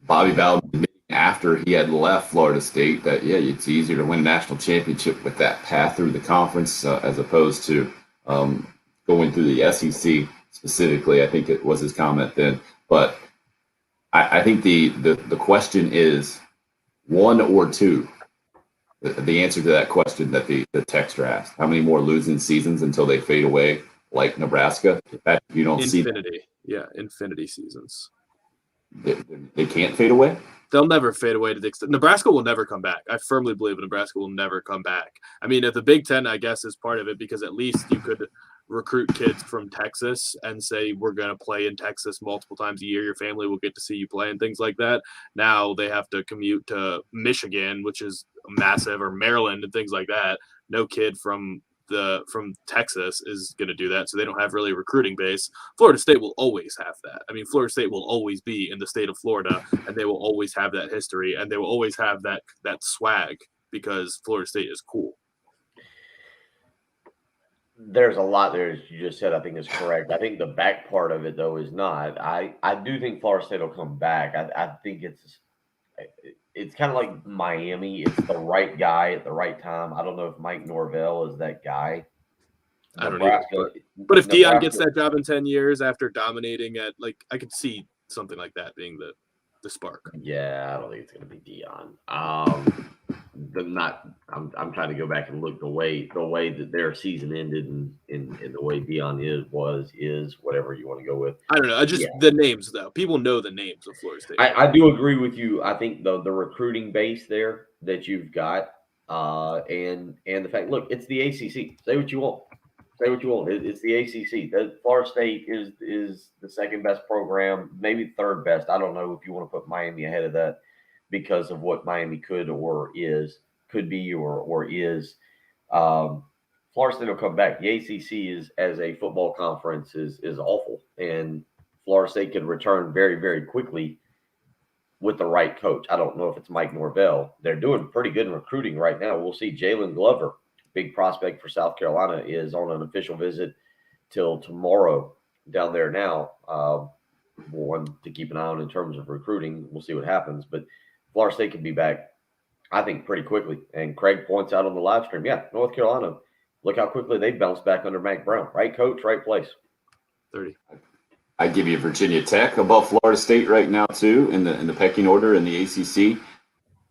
Bobby Bowden admitting after he had left Florida State that it's easier to win a national championship with that path through the conference as opposed to going through the SEC specifically. I think it was his comment then, but I think the question is one or two. The answer to that question that the texter asked: how many more losing seasons until they fade away, like Nebraska? That you don't Infinity. Infinity seasons. They can't fade away. They'll never fade away to the extent. Nebraska will never come back. I firmly believe Nebraska will never come back. I mean, if the Big Ten, I guess, is part of it because at least you could recruit kids from Texas and say we're going to play in Texas multiple times a year. Your family will get to see you play and things like that. Now they have to commute to Michigan, which is massive, or Maryland and things like that. No kid from Texas is going to do that, so they don't have really a recruiting base. Florida State will always have that. I mean, Florida State will always be in the state of Florida, and they will always have that history, and they will always have that swag because Florida State is cool. There's a lot there, as you just said, I think is correct. I think the back part of it, though, is not. I do think Florida State will come back. I think it's kind of like Miami. It's the right guy at the right time. I don't know if Mike Norvell is that guy. I don't know. But if Deion gets that job in 10 years after dominating at, like, I could see something like that being the spark. Yeah, I don't think it's going to be Deion. I'm trying to go back and look the way that their season ended and the way Deion is whatever you want to go with. I don't know. The names though. People know the names of Florida State. I do agree with you. I think the recruiting base there that you've got, and the fact, look, it's the ACC. Say what you want. It's the ACC. Florida State is the second best program, maybe third best. I don't know if you want to put Miami ahead of that because of what Miami could be. Florida State will come back. The ACC is, as a football conference, is awful, and Florida State could return very, very quickly with the right coach. I don't know if it's Mike Norvell. They're doing pretty good in recruiting right now. We'll see. Jalen Glover, big prospect for South Carolina, is on an official visit till tomorrow down there now. One to keep an eye on in terms of recruiting. We'll see what happens, but Florida State could be back, I think, pretty quickly. And Craig points out on the live stream, North Carolina, look how quickly they bounced back under Mack Brown. Right coach, right place. 30. I give you Virginia Tech above Florida State right now too in the pecking order in the ACC.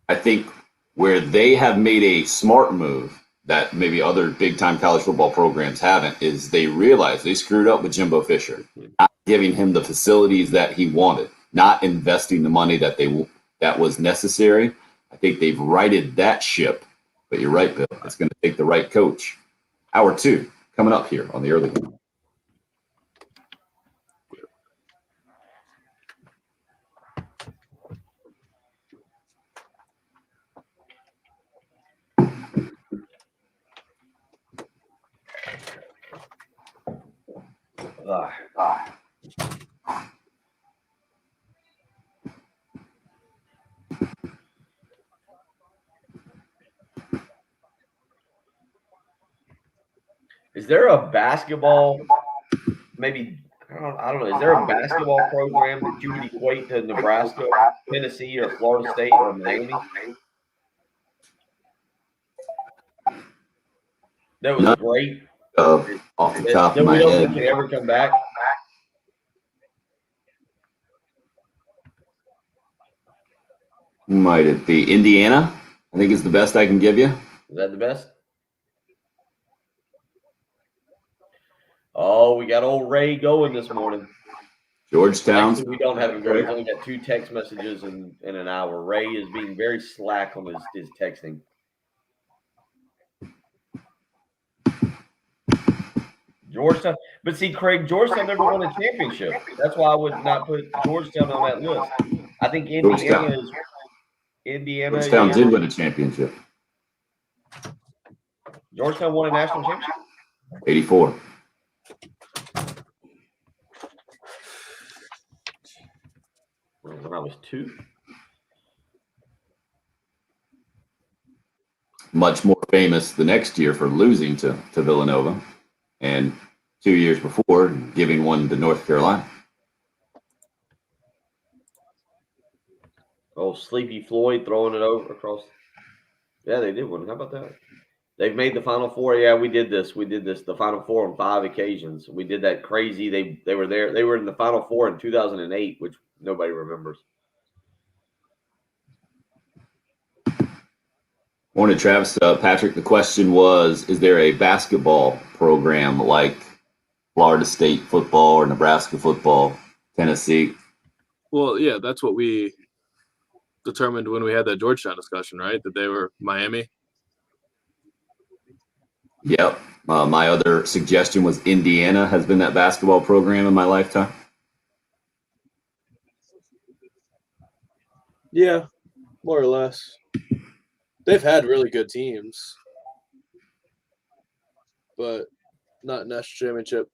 I think where they have made a smart move that maybe other big-time college football programs haven't is they realize they screwed up with Jimbo Fisher, not giving him the facilities that he wanted, not investing the money that was necessary. I think they've righted that ship. But you're right, Bill. It's going to take the right coach. Hour 2 coming up here on the early one. Is there a basketball, maybe, I don't know, is there a basketball program that you would equate to Nebraska, Tennessee, or Florida State, or Miami? That was great. Off the top of my we don't head. think can ever come back. Might it be Indiana? I think is the best I can give you. Is that the best? Oh, we got old Ray going this morning. Georgetown. Actually, we don't have him going. He's only got 2 text messages in an hour. Ray is being very slack on his texting. Georgetown. But see, Craig, Georgetown never won a championship. That's why I would not put Georgetown on that list. I think Georgetown. Indiana. Georgetown did win a championship. Georgetown won a national championship. 84. When I was 2. Much more famous the next year for losing to Villanova, and 2 years before giving one to North Carolina. Oh, Sleepy Floyd throwing it over across. Yeah, they did one. How about that? They've made the Final Four. Yeah, we did this. The Final Four on 5 occasions. We did that crazy. They were there. They were in the Final Four in 2008, which nobody remembers. Morning, Travis. Patrick, the question was, is there a basketball program like Florida State football or Nebraska football, Tennessee? Well, yeah, that's what we determined when we had that Georgetown discussion, right? That they were Miami. Yep. My other suggestion was Indiana has been that basketball program in my lifetime. Yeah, more or less. They've had really good teams, but not national championship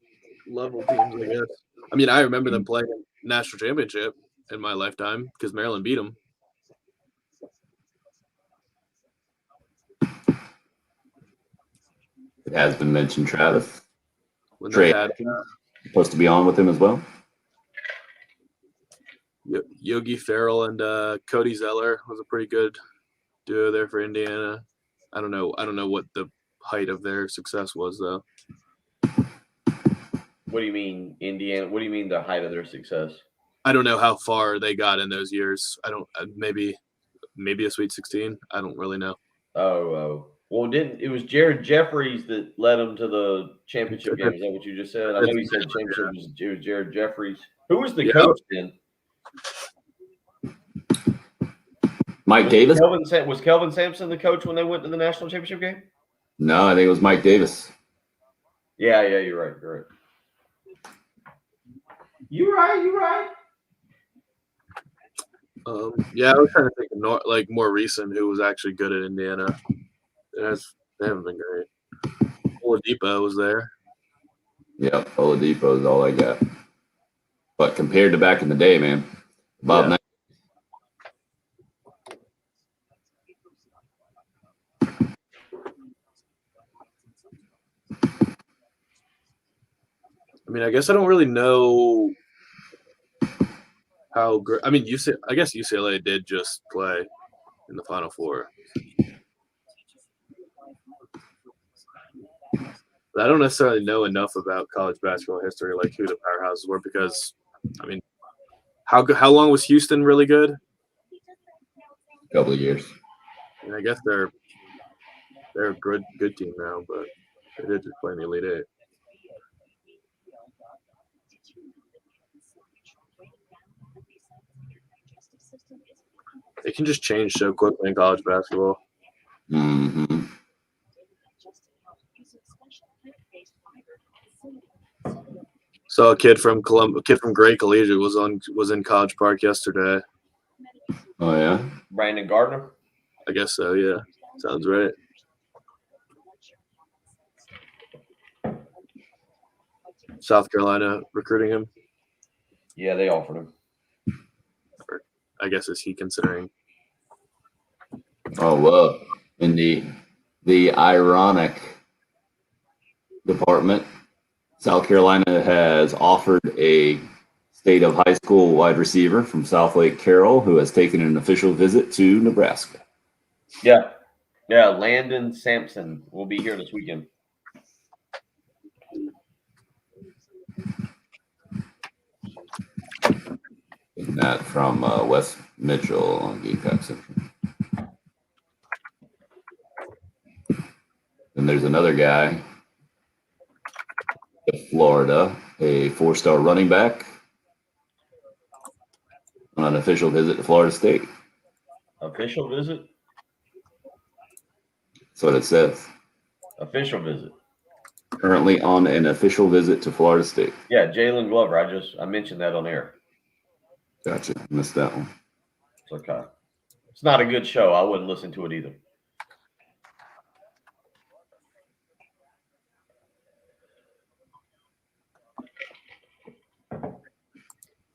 level teams, I guess. I mean, I remember them playing national championship in my lifetime because Maryland beat them. It has been mentioned, Travis. When Trey they had supposed to be on with him as well. Yogi Ferrell and Cody Zeller was a pretty good duo there for Indiana. I don't know what the height of their success was though. What do you mean, Indiana? What do you mean the height of their success? I don't know how far they got in those years. I don't maybe a Sweet 16. I don't really know. Oh. Well, it was Jared Jeffries that led them to the championship game? Is that what you just said? I know you said championship was Jared Jeffries. Who was the coach then? Mike Davis? Was Kelvin Sampson the coach when they went to the national championship game? No, I think it was Mike Davis. Yeah, you're right. You're right. Yeah, I was trying to think of more recent who was actually good at Indiana. They haven't been great. Oladipo was there. Yep, Oladipo is all I got. But compared to back in the day, man, Bob Knight. I mean, I guess I don't really know how great. I mean, I guess UCLA did just play in the Final Four. But I don't necessarily know enough about college basketball history, like who the powerhouses were, because, I mean, how long was Houston really good? A couple of years. And I guess they're a good team now, but they did just play in the Elite Eight. It can just change so quickly in college basketball. Mm-hmm. Saw a kid from Gray Collegiate was in College Park yesterday. Oh yeah, Brandon Gardner. I guess so. Yeah, sounds right. South Carolina recruiting him. Yeah, they offered him. Or, I guess is he considering? Oh well, in the ironic department, South Carolina has offered a state of high school wide receiver from South Lake Carroll who has taken an official visit to Nebraska. Yeah, Landon Sampson will be here this weekend. And that from West Mitchell on Gamecock Central. Then there's another guy, Florida, a 4-star running back, on an official visit to Florida State. Official visit? That's what it says. Official visit. Currently on an official visit to Florida State. Yeah, Jalen Glover. I mentioned that on air. Gotcha. Missed that one. It's okay. It's not a good show. I wouldn't listen to it either.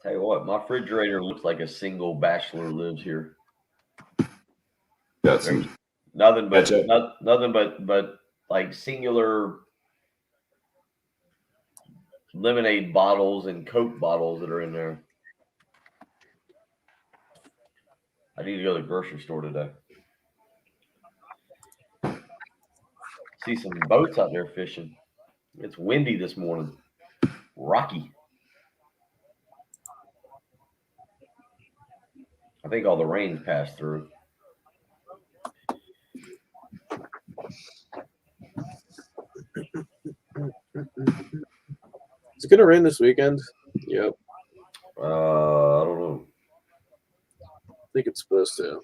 Tell you what, my refrigerator looks like a single bachelor lives here. Got some Nothing but Ketchup. nothing but like singular lemonade bottles and Coke bottles that are in there. I need to go to the grocery store today. See some boats out there fishing. It's windy this morning. Rocky. I think all the rain's passed through. It's gonna rain this weekend. Yep. I don't know. I think it's supposed to.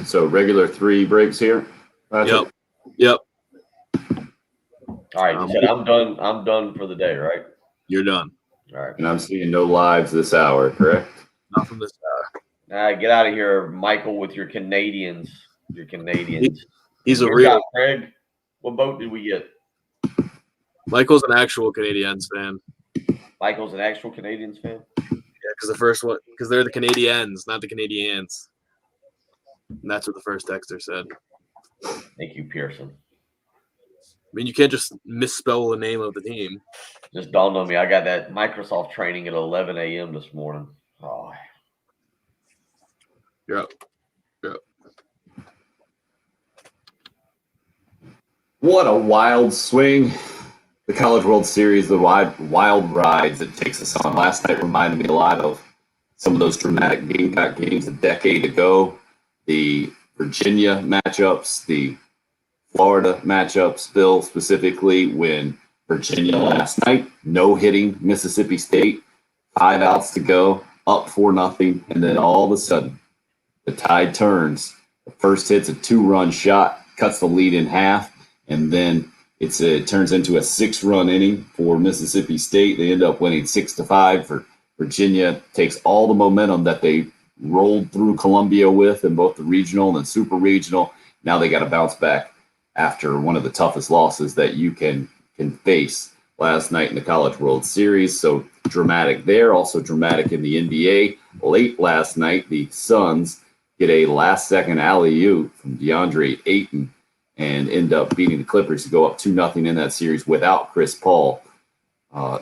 So regular 3 breaks here. Yep. Yep. All right, you said I'm done. I'm done for the day, right? You're done. All right. And I'm seeing no lives this hour, correct? Not from this hour. Get out of here, Michael, with your Canadians. Your Canadians. He's a Good real. job, Craig. What boat did we get? Michael's an actual Canadiens fan. Michael's an actual Canadians fan. Yeah, because the first one, because they're the Canadiens, not the Canadians. And that's what the first texter said. Thank you, Pearson. I mean, you can't just misspell the name of the team. Just dawned on me. I got that Microsoft training at 11 a.m. this morning. Oh, You're up. You're up. What a wild swing. The College World Series, the wild rides it takes us on. Last night reminded me a lot of some of those dramatic Gamecock games a decade ago. The Virginia matchups, the Florida matchups, Bill, specifically when Virginia last night, no hitting Mississippi State, 5 outs to go, up 4-0, and then all of a sudden the tide turns. The first hit's a 2-run shot, cuts the lead in half, and then it turns into a 6-run inning for Mississippi State. They end up winning 6-5. For Virginia, takes all the momentum that they rolled through Columbia with in both the regional and super regional. Now they got to bounce back after one of the toughest losses that you can face last night in the College World Series. So dramatic there, also dramatic in the NBA. Late last night, the Suns get a last-second alley-oop from DeAndre Ayton and end up beating the Clippers to go up 2-0 in that series without Chris Paul.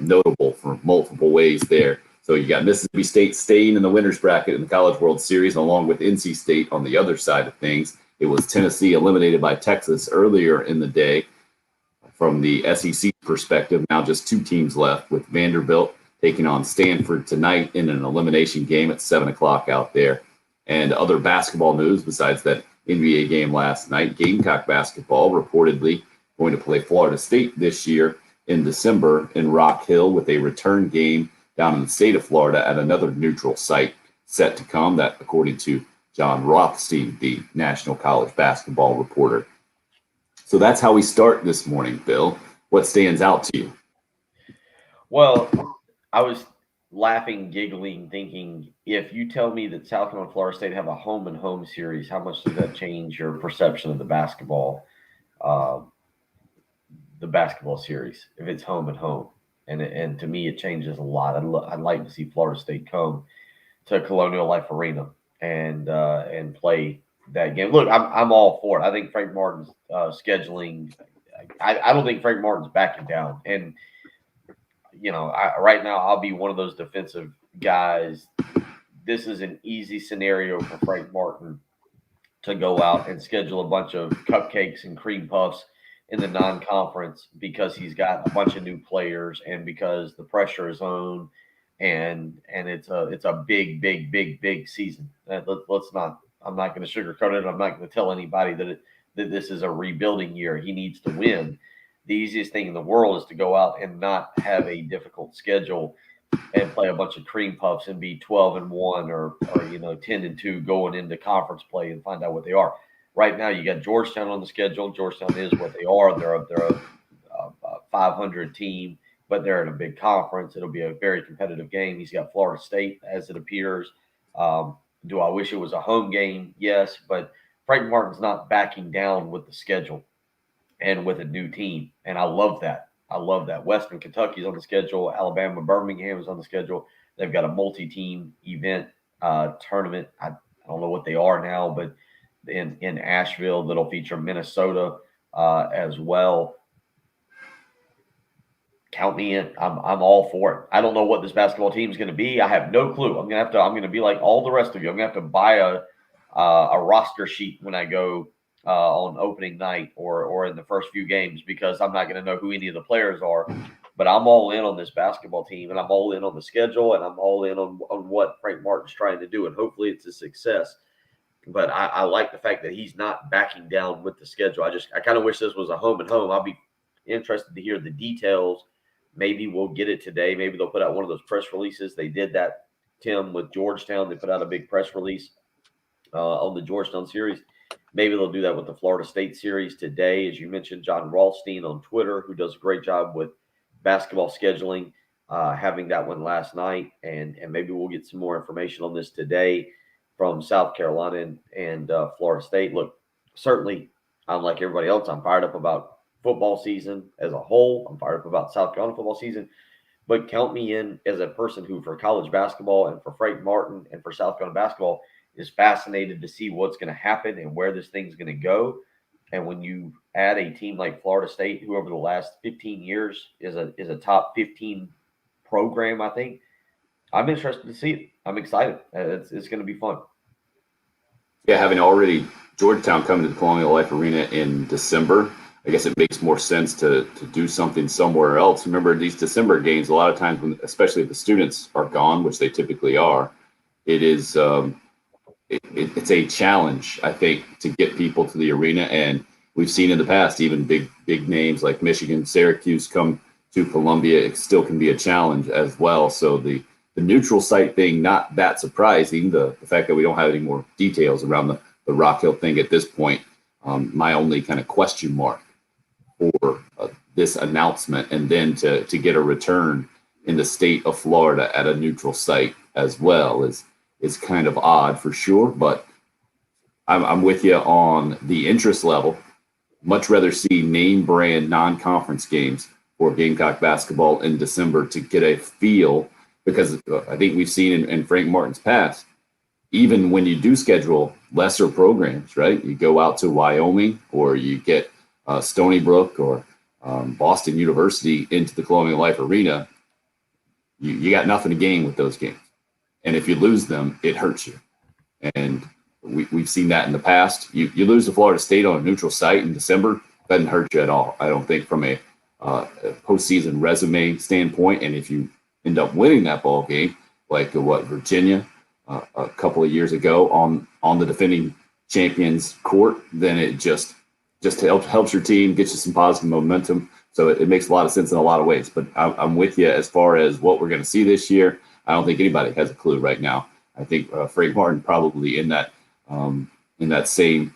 Notable for multiple ways there. So you got Mississippi State staying in the winner's bracket in the College World Series, along with NC State on the other side of things. It was Tennessee eliminated by Texas earlier in the day. From the SEC perspective, now just 2 teams left, with Vanderbilt taking on Stanford tonight in an elimination game at 7 o'clock out there. And other basketball news besides that NBA game last night, Gamecock basketball reportedly going to play Florida State this year in December in Rock Hill, with a return game down in the state of Florida at another neutral site set to come. That, according to John Rothstein, the national college basketball reporter. So that's how we start this morning, Bill. What stands out to you? well, I was laughing, giggling, thinking, if you tell me that South Carolina and Florida State have a home and home series, how much does that change your perception of the basketball series if it's home and home? And to me, it changes a lot. I'd like to see Florida State come to Colonial Life Arena and play that game. Look, I'm all for it. I think Frank Martin's scheduling. I don't think Frank Martin's backing down. And right now I'll be one of those defensive guys. This is an easy scenario for Frank Martin to go out and schedule a bunch of cupcakes and cream puffs in the non-conference because he's got a bunch of new players and because the pressure is on and it's a big season. Let's not. I'm not going to sugarcoat it. I'm not going to tell anybody that this is a rebuilding year. He needs to win. The easiest thing in the world is to go out and not have a difficult schedule and play a bunch of cream puffs and be 12-1 or 10-2 going into conference play and find out what they are. Right now, you got Georgetown on the schedule. Georgetown is what they are. They're a 500 team, but they're in a big conference. It'll be a very competitive game. He's got Florida State, as it appears. Do I wish it was a home game? Yes, but Frank Martin's not backing down with the schedule and with a new team, and I love that. Western Kentucky's on the schedule. Alabama, Birmingham is on the schedule. They've got a multi-team event tournament. I don't know what they are now, but in Asheville that'll feature Minnesota as well. Count me in. I'm all for it. I don't know what this basketball team is going to be. I have no clue. I'm going to be like all the rest of you. I'm going to have to buy a roster sheet when I go on opening night or in the first few games, because I'm not going to know who any of the players are. But I'm all in on this basketball team, and I'm all in on the schedule, and I'm all in on what Frank Martin's trying to do, and hopefully it's a success. But I like the fact that he's not backing down with the schedule. I kind of wish this was a home and home. I'll be interested to hear the details. Maybe we'll get it today. Maybe they'll put out one of those press releases. They did that, Tim, with Georgetown. They put out a big press release on the Georgetown series. Maybe they'll do that with the Florida State series today. As you mentioned, John Rothstein on Twitter, who does a great job with basketball scheduling, having that one last night. And maybe we'll get some more information on this today from South Carolina and Florida State. Look, certainly, unlike everybody else, I'm fired up about football season as a whole. I'm fired up about South Carolina football season. But count me in as a person who, for college basketball and for Frank Martin and for South Carolina basketball, is fascinated to see what's going to happen and where this thing's going to go. And when you add a team like Florida State, who over the last 15 years is a top 15 program, I think, I'm interested to see it. I'm excited. It's going to be fun. Yeah, having already Georgetown coming to the Colonial Life Arena in December, I guess it makes more sense to do something somewhere else. Remember, these December games, a lot of times, when, especially if the students are gone, which they typically are, it is it's a challenge, I think, to get people to the arena. And we've seen in the past, even big names like Michigan, Syracuse come to Columbia. It still can be a challenge as well. So the neutral site thing, not that surprising. The fact that we don't have any more details around the Rock Hill thing at this point, my only kind of question mark for this announcement, and then to get a return in the state of Florida at a neutral site as well is kind of odd for sure. But I'm with you on the interest level. Much rather see name brand non-conference games for Gamecock basketball in December to get a feel, because I think we've seen in Frank Martin's past, even when you do schedule lesser programs, right? You go out to Wyoming, or you get Stony Brook or Boston University into the Colonial Life Arena, you got nothing to gain with those games. And if you lose them, it hurts you. And we've seen that in the past. You lose to Florida State on a neutral site in December, doesn't hurt you at all, I don't think, from a postseason resume standpoint. And if you end up winning that ball game, like Virginia a couple of years ago on the defending champions court, then it just helps your team, gets you some positive momentum. So it makes a lot of sense in a lot of ways. But I'm with you as far as what we're going to see this year. I don't think anybody has a clue right now. I think Frank Martin probably in that same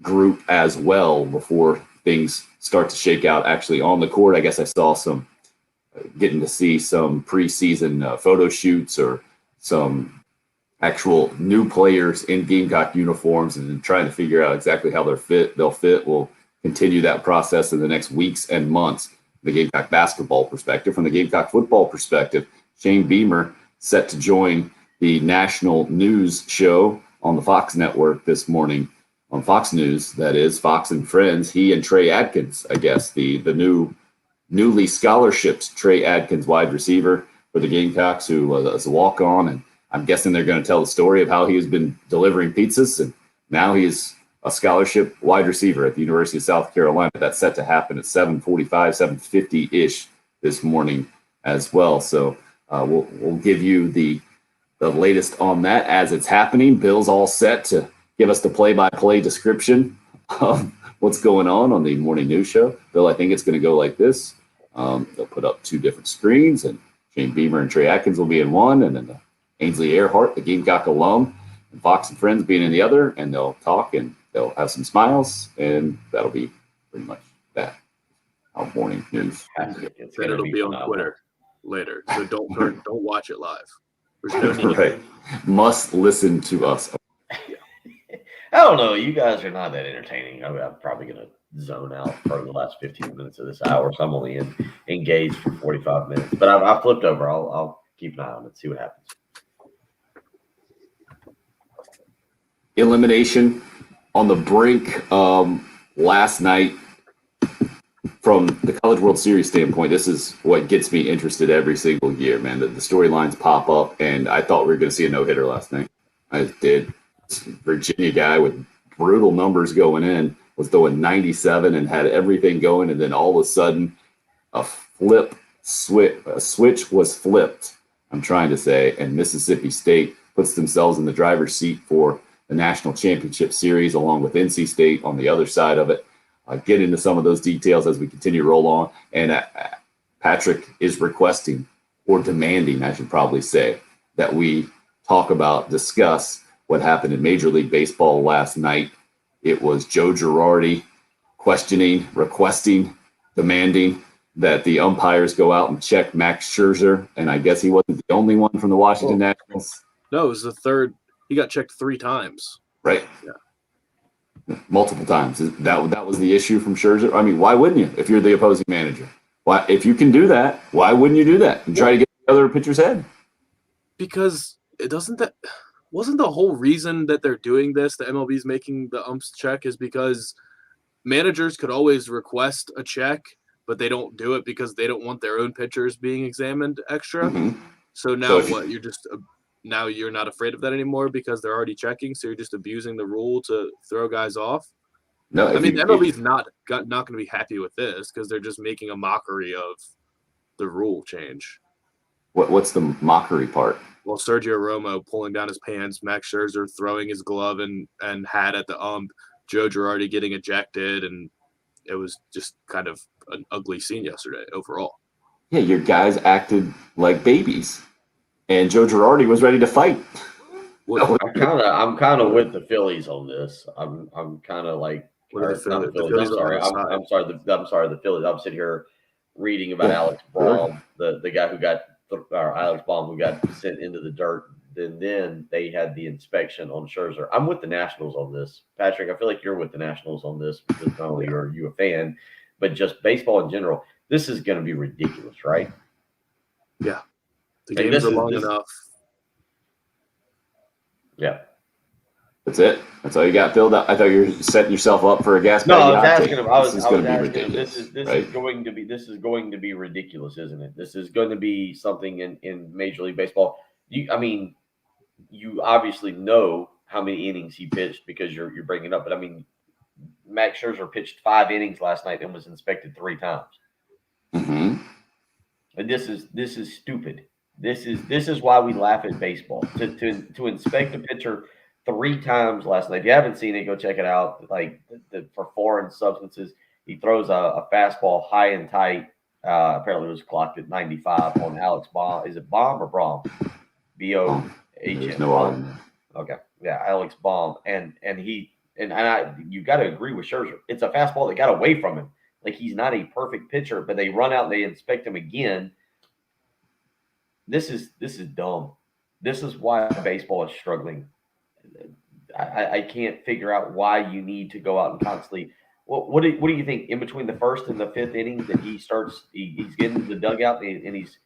group as well before things start to shake out actually on the court. I guess I saw some getting to see some preseason photo shoots or some actual new players in Gamecock uniforms, and trying to figure out exactly how they'll fit. We'll continue that process in the next weeks and months. The Gamecock basketball perspective. From the Gamecock football perspective, Shane Beamer set to join the national news show on the Fox network this morning, on Fox News, that is, Fox and Friends. He and Trey Adkins, I guess, the newly scholarshiped Trey Adkins, wide receiver for the Gamecocks, who was a walk-on, and I'm guessing they're going to tell the story of how he has been delivering pizzas, and now he is a scholarship wide receiver at the University of South Carolina. That's set to happen at 7:45, 7:50-ish this morning as well. So We'll give you the latest on that as it's happening. Bill's all set to give us the play-by-play description of what's going on the morning news show. Bill, I think it's going to go like this. They'll put up two different screens, and Shane Beamer and Trey Atkins will be in one, and then Ainsley Earhart, the Gamecock alum, and Fox and Friends being in the other, and they'll talk, and they'll have some smiles, and that'll be pretty much that. Our morning news. And it'll be on Twitter later, so don't watch it live. There's no need. Right. Must listen to us. I don't know. You guys are not that entertaining. I'm probably going to zone out for the last 15 minutes of this hour, so I'm only engaged for 45 minutes. But I flipped over. I'll keep an eye on it, see what happens. Elimination on the brink last night. From the College World Series standpoint, this is what gets me interested every single year, man. The storylines pop up, and I thought we were going to see a no-hitter last night. I did. Virginia guy with brutal numbers going in was throwing 97 and had everything going, and then all of a sudden a switch was flipped, I'm trying to say, and Mississippi State puts themselves in the driver's seat for the National Championship Series along with NC State on the other side of it. Get into some of those details as we continue to roll on. And Patrick is requesting, or demanding, I should probably say, that we discuss what happened in Major League Baseball last night. It was Joe Girardi questioning, requesting, demanding that the umpires go out and check Max Scherzer. And I guess he wasn't the only one from the Washington Nationals. No, it was the third. He got checked 3 times. Right. Yeah. Multiple times. That was the issue from Scherzer. I mean, why wouldn't you if you're the opposing manager? Why, if you can do that, why wouldn't you do that and try to get the other pitcher's head? Because wasn't the whole reason that they're doing this, the MLB's making the umps check, is because managers could always request a check, but they don't do it because they don't want their own pitchers being examined extra. Mm-hmm. So now now you're not afraid of that anymore because they're already checking, so you're just abusing the rule to throw guys off? No, I mean, MLB's not going to be happy with this because they're just making a mockery of the rule change. What's the mockery part? Well, Sergio Romo pulling down his pants, Max Scherzer throwing his glove and hat at the ump, Joe Girardi getting ejected, and it was just kind of an ugly scene yesterday overall. Yeah, your guys acted like babies, and Joe Girardi was ready to fight. I'm kind of with the Phillies on this. I'm kind of like, what are the Phillies? I'm sorry. The Phillies. I'm sitting here reading about Alex Baum, the guy who got Alex Baum, who got sent into the dirt. Then they had the inspection on Scherzer. I'm with the Nationals on this, Patrick. I feel like you're with the Nationals on this because not only are you a fan, but just baseball in general. This is going to be ridiculous, right? Yeah, the games are long enough. Yeah. That's it. That's all you got filled up. I thought you were setting yourself up for a gas. No, I was asking him. This is going to be ridiculous. This is going to be ridiculous, isn't it? This is going to be something in Major League Baseball. You obviously know how many innings he pitched because you're bringing it up. But I mean, Max Scherzer pitched 5 innings last night and was inspected 3 times. Mm-hmm. And this is stupid. This is why we laugh at baseball. To inspect a pitcher 3 times last night. If you haven't seen it, go check it out. Like for foreign substances, he throws a fastball high and tight. Apparently, it was clocked at 95 on Alex Baum. Is it Baum or Braum? B-O-H-M. There's no R. Okay, yeah, Alex Baum, and you got to agree with Scherzer. It's a fastball that got away from him. Like, he's not a perfect pitcher, but they run out and they inspect him again. This is dumb. This is why baseball is struggling. I can't figure out why you need to go out and constantly. What do you think in between the first and the 5th inning that he starts? He's getting to the dugout and he's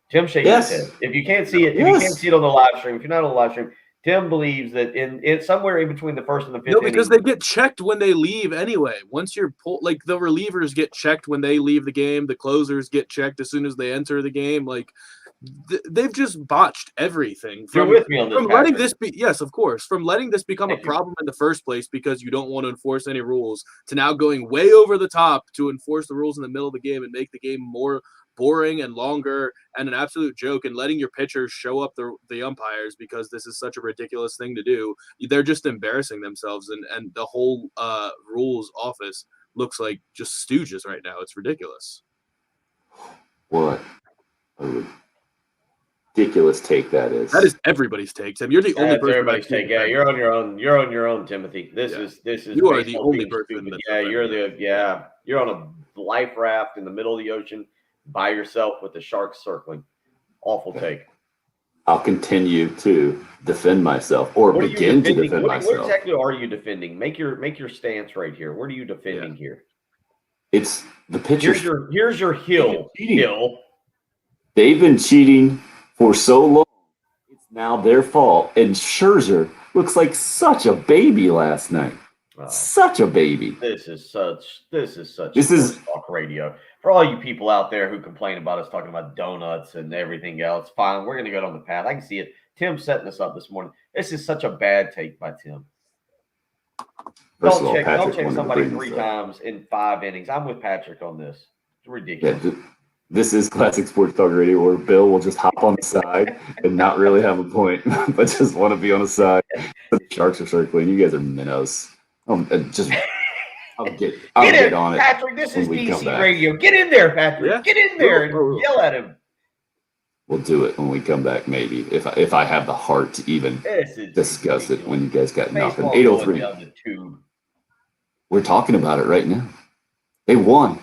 Tim shaking his head. If you can't see it, if you can't see it on the live stream, if you're not on the live stream, Tim believes that in somewhere in between the first and the 5th. No, because they get checked when they leave anyway. Once you're like the relievers get checked when they leave the game, the closers get checked as soon as they enter the game. Like they've just botched everything. You're with me on this. From letting this be, yes, of course, from letting this become a problem in the first place because you don't want to enforce any rules to now going way over the top to enforce the rules in the middle of the game and make the game more boring and longer and an absolute joke, and letting your pitchers show up the umpires because this is such a ridiculous thing to do. They're just embarrassing themselves, and the whole rules office looks like just stooges right now. It's ridiculous. What a ridiculous take that is. That is everybody's take, Tim. You're the only That's person. everybody's take. Yeah, you're on your own. You're on your own, Timothy. This is You are the baseball only being person stupid. that's Yeah, you're on a life raft in the middle of the ocean by yourself with the sharks circling. Awful take. I'll continue to defend myself or What are you begin to defending? defend What myself. exactly are you defending? Make your stance right here. What are you defending here? It's the pitchers. Here's your hill. Hill. They've been cheating for so long. It's now their fault. And Scherzer looks like such a baby last night. Such a baby. This is such talk radio. For all you people out there who complain about us talking about donuts and everything else, fine. We're gonna go down the path. I can see it. Tim's setting us up this morning. This is such a bad take by Tim. Don't check somebody 3 times in 5 innings. I'm with Patrick on this. It's ridiculous. Yeah, this is classic sports talk radio where Bill will just hop on the side and not really have a point, but just want to be on the side. The Sharks are circling. You guys are minnows. I'll get on it. Patrick, this is when we come DC back. radio. Get in there, Patrick. Yeah. Get in there and yell at him. We'll do it when we come back, maybe. If I have the heart to even discuss it when you guys got nothing. Baseball 803. going down the tube. We're talking about it right now. They won.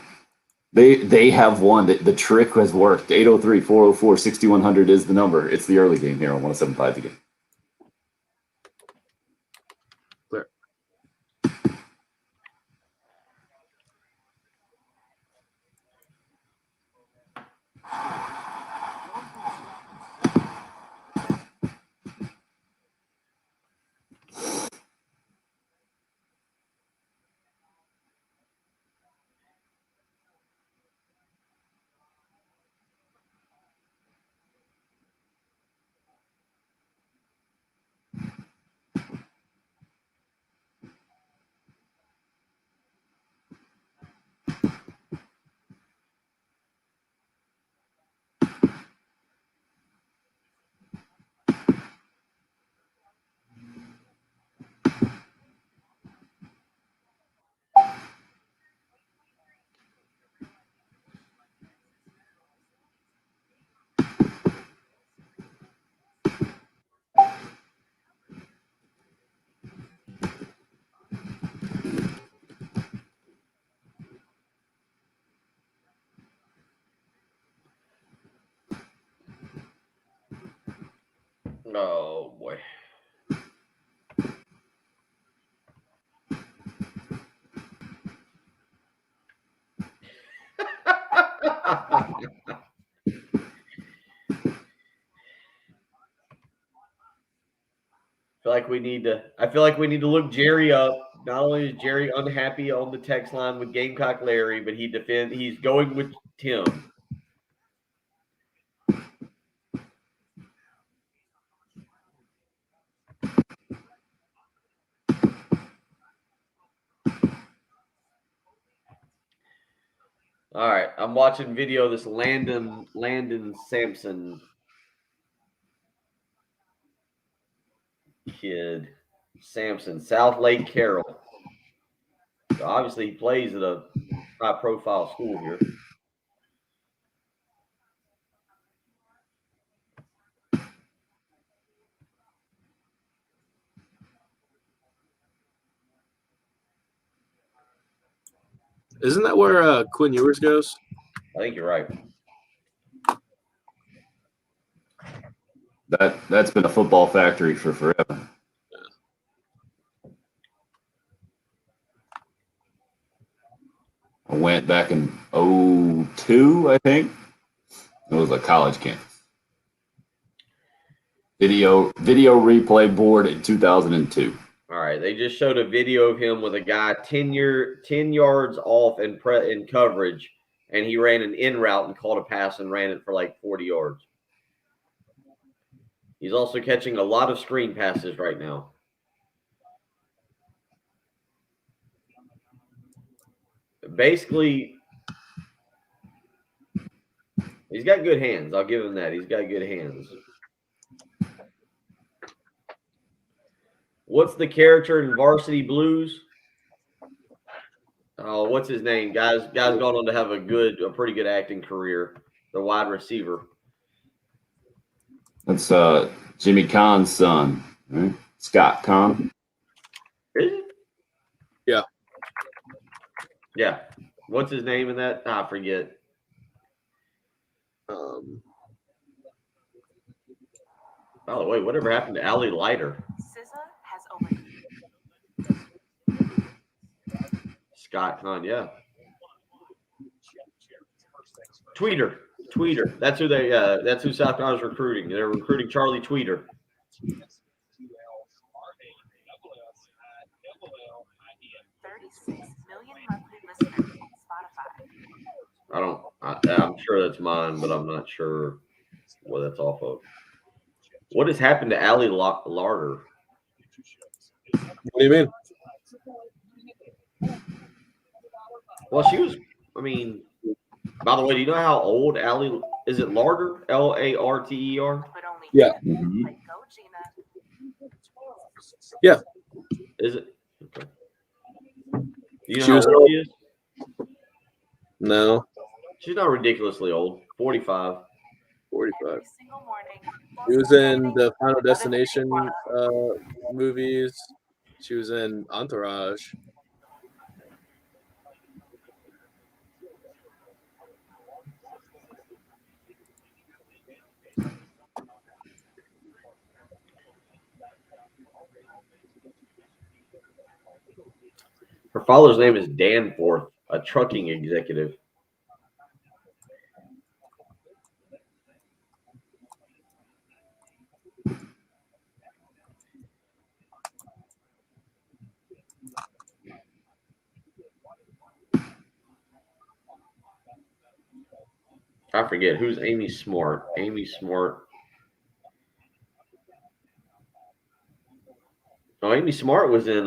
They have won. The trick has worked. 803-404-6100 is the number. It's the early game here on 107.5 The Game. Clear. Oh boy. I feel like we need to look Jerry up. Not only is Jerry unhappy on the text line with Gamecock Larry, but he's going with Tim. All right, I'm watching video of this Landon Sampson kid. Sampson, South Lake Carroll. So obviously he plays at a high-profile school here. Isn't that where Quinn Ewers goes? I think you're right. That's been a football factory for forever. I went back in 2002, I think. It was a college campus. Video replay board in 2002. All right, they just showed a video of him with a guy 10 yards off in coverage, and he ran an in route and caught a pass and ran it for like 40 yards. He's also catching a lot of screen passes right now. Basically, He's got good hands. I'll give him that. He's got good hands. What's the character in Varsity Blues? Oh, what's his name? Guy's gone on to have a pretty good acting career. The wide receiver. That's Jimmy Kahn's son, right? Scott Kahn. Is it? Yeah. Yeah. What's his name in that? I forget. By the way, whatever happened to Ali Leiter? Scott Kahn, yeah. Tweeter. That's who South Carolina's recruiting. They're recruiting Charlie Tweeter. I'm sure that's mine, but I'm not sure what that's off of. What has happened to Ali Larder? What do you mean? Well, she was. I mean, by the way, do you know how old Ali is? It Larder? Larter? Yeah. Mm-hmm. Yeah. Is it? Okay. Do you know She how was old she is? No. She's not ridiculously old. 45. 45. She was in the Final Destination movies. She was in Entourage. Her father's name is Danforth, a trucking executive. I forget who's Amy Smart. Amy Smart. Oh, Amy Smart was in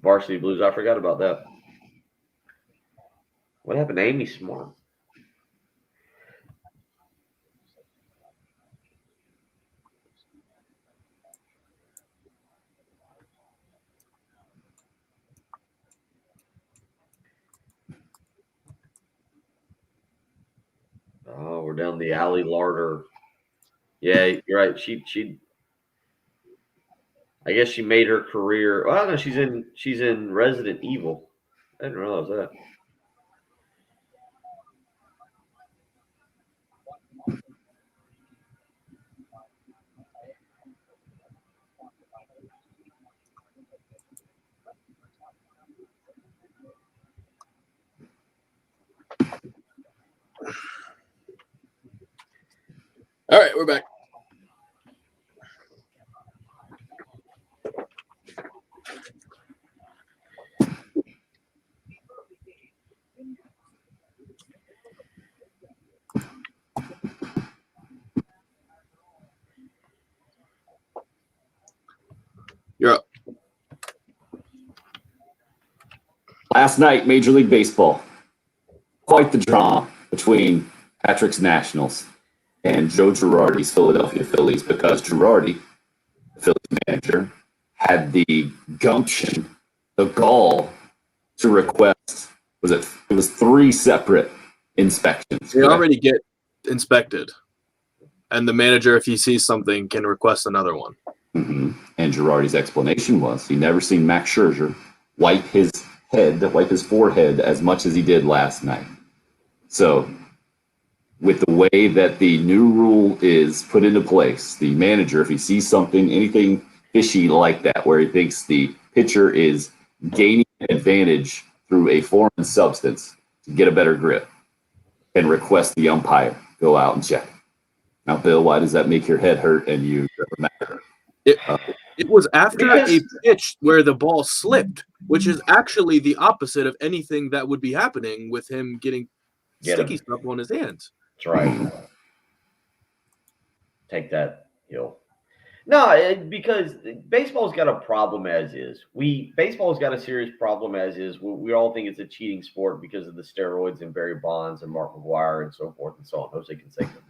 Varsity Blues. I forgot about that. What happened to Amy Smart? Oh, we're down the Ali Larder. Yeah, you're right. She I guess she made her career. Oh no, she's in Resident Evil. I didn't realize that. All right, we're back. You're up. Last night, Major League Baseball. Quite the drama between Patrick's Nationals and Joe Girardi's Philadelphia Phillies, because Girardi, the Phillies manager, had the gumption, the gall to request, it was 3 separate inspections. They already get inspected. And the manager, if he sees something, can request another one. Mm-hmm. And Girardi's explanation was he never seen Max Scherzer wipe his forehead as much as he did last night. So, with the way that the new rule is put into place, the manager, if he sees something, anything fishy like that, where he thinks the pitcher is gaining an advantage through a foreign substance to get a better grip, can request the umpire go out and check. Now, Bill, why does that make your head hurt and you matter? It was after a pitch where the ball slipped, which is actually the opposite of anything that would be happening with him getting sticky stuff on his hands. That's right. Take that, Hill. No, because baseball's got a problem as is. Baseball's got a serious problem as is. We all think it's a cheating sport because of the steroids and Barry Bonds and Mark McGwire and so forth and so on. Jose Canseco.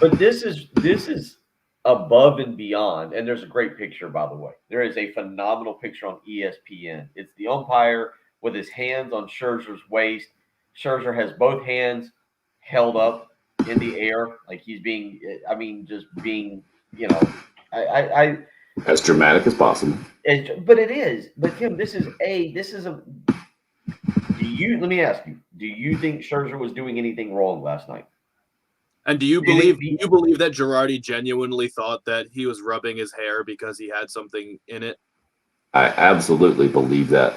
But this is above and beyond. And there's a great picture, by the way. There is a phenomenal picture on ESPN. It's the umpire with his hands on Scherzer's waist. Scherzer has both hands held up in the air, like he's being. I mean, just being. I as dramatic as possible. But it is. But Tim, let me ask you, do you think Scherzer was doing anything wrong last night? And do you believe that Girardi genuinely thought that he was rubbing his hair because he had something in it? I absolutely believe that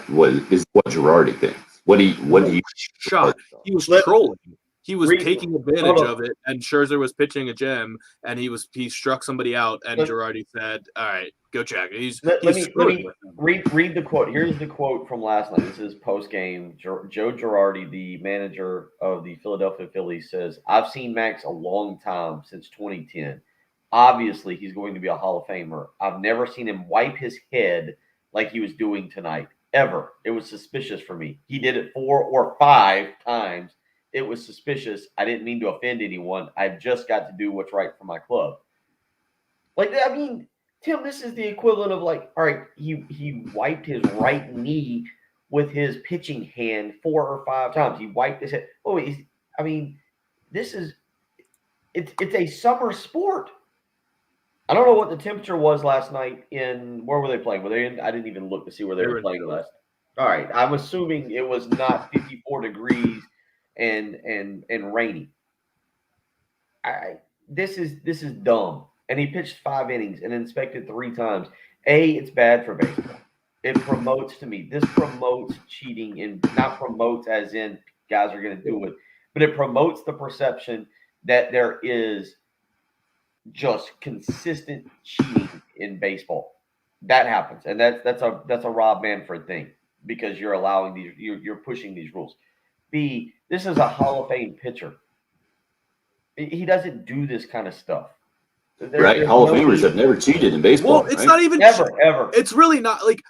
is what Girardi thinks. What do you shot? He was trolling. He was taking advantage of it, and Scherzer was pitching a gem, and he struck somebody out, and Girardi said, "All right, go check." Let me read the quote. Here's the quote from last night. This is post game. Joe Girardi, the manager of the Philadelphia Phillies, says, "I've seen Max a long time, since 2010. Obviously, he's going to be a Hall of Famer. I've never seen him wipe his head like he was doing tonight, ever. It was suspicious for me. He did it 4 or 5 times. It was suspicious. I didn't mean to offend anyone. I've just got to do what's right for my club." Like, I mean, Tim, this is the equivalent of like, all right, he wiped his right knee with his pitching hand 4 or 5 times. He wiped his head. It's a summer sport. I don't know what the temperature was last night where were they playing? Were they in? I didn't even look to see where they were playing last. All right. I'm assuming it was not 54 degrees and rainy. This is dumb. And he pitched 5 innings and inspected 3 times. It's bad for baseball. It promotes this promotes cheating, and not promotes as in guys are going to do it, but it promotes the perception that there is just consistent cheating in baseball. That happens, and that's a Rob Manfred thing, because you're allowing these, you're pushing these rules. This is a Hall of Fame pitcher. He doesn't do this kind of stuff. Right, Hall of Famers have never cheated in baseball. Well, it's not even ever. It's really not. Like,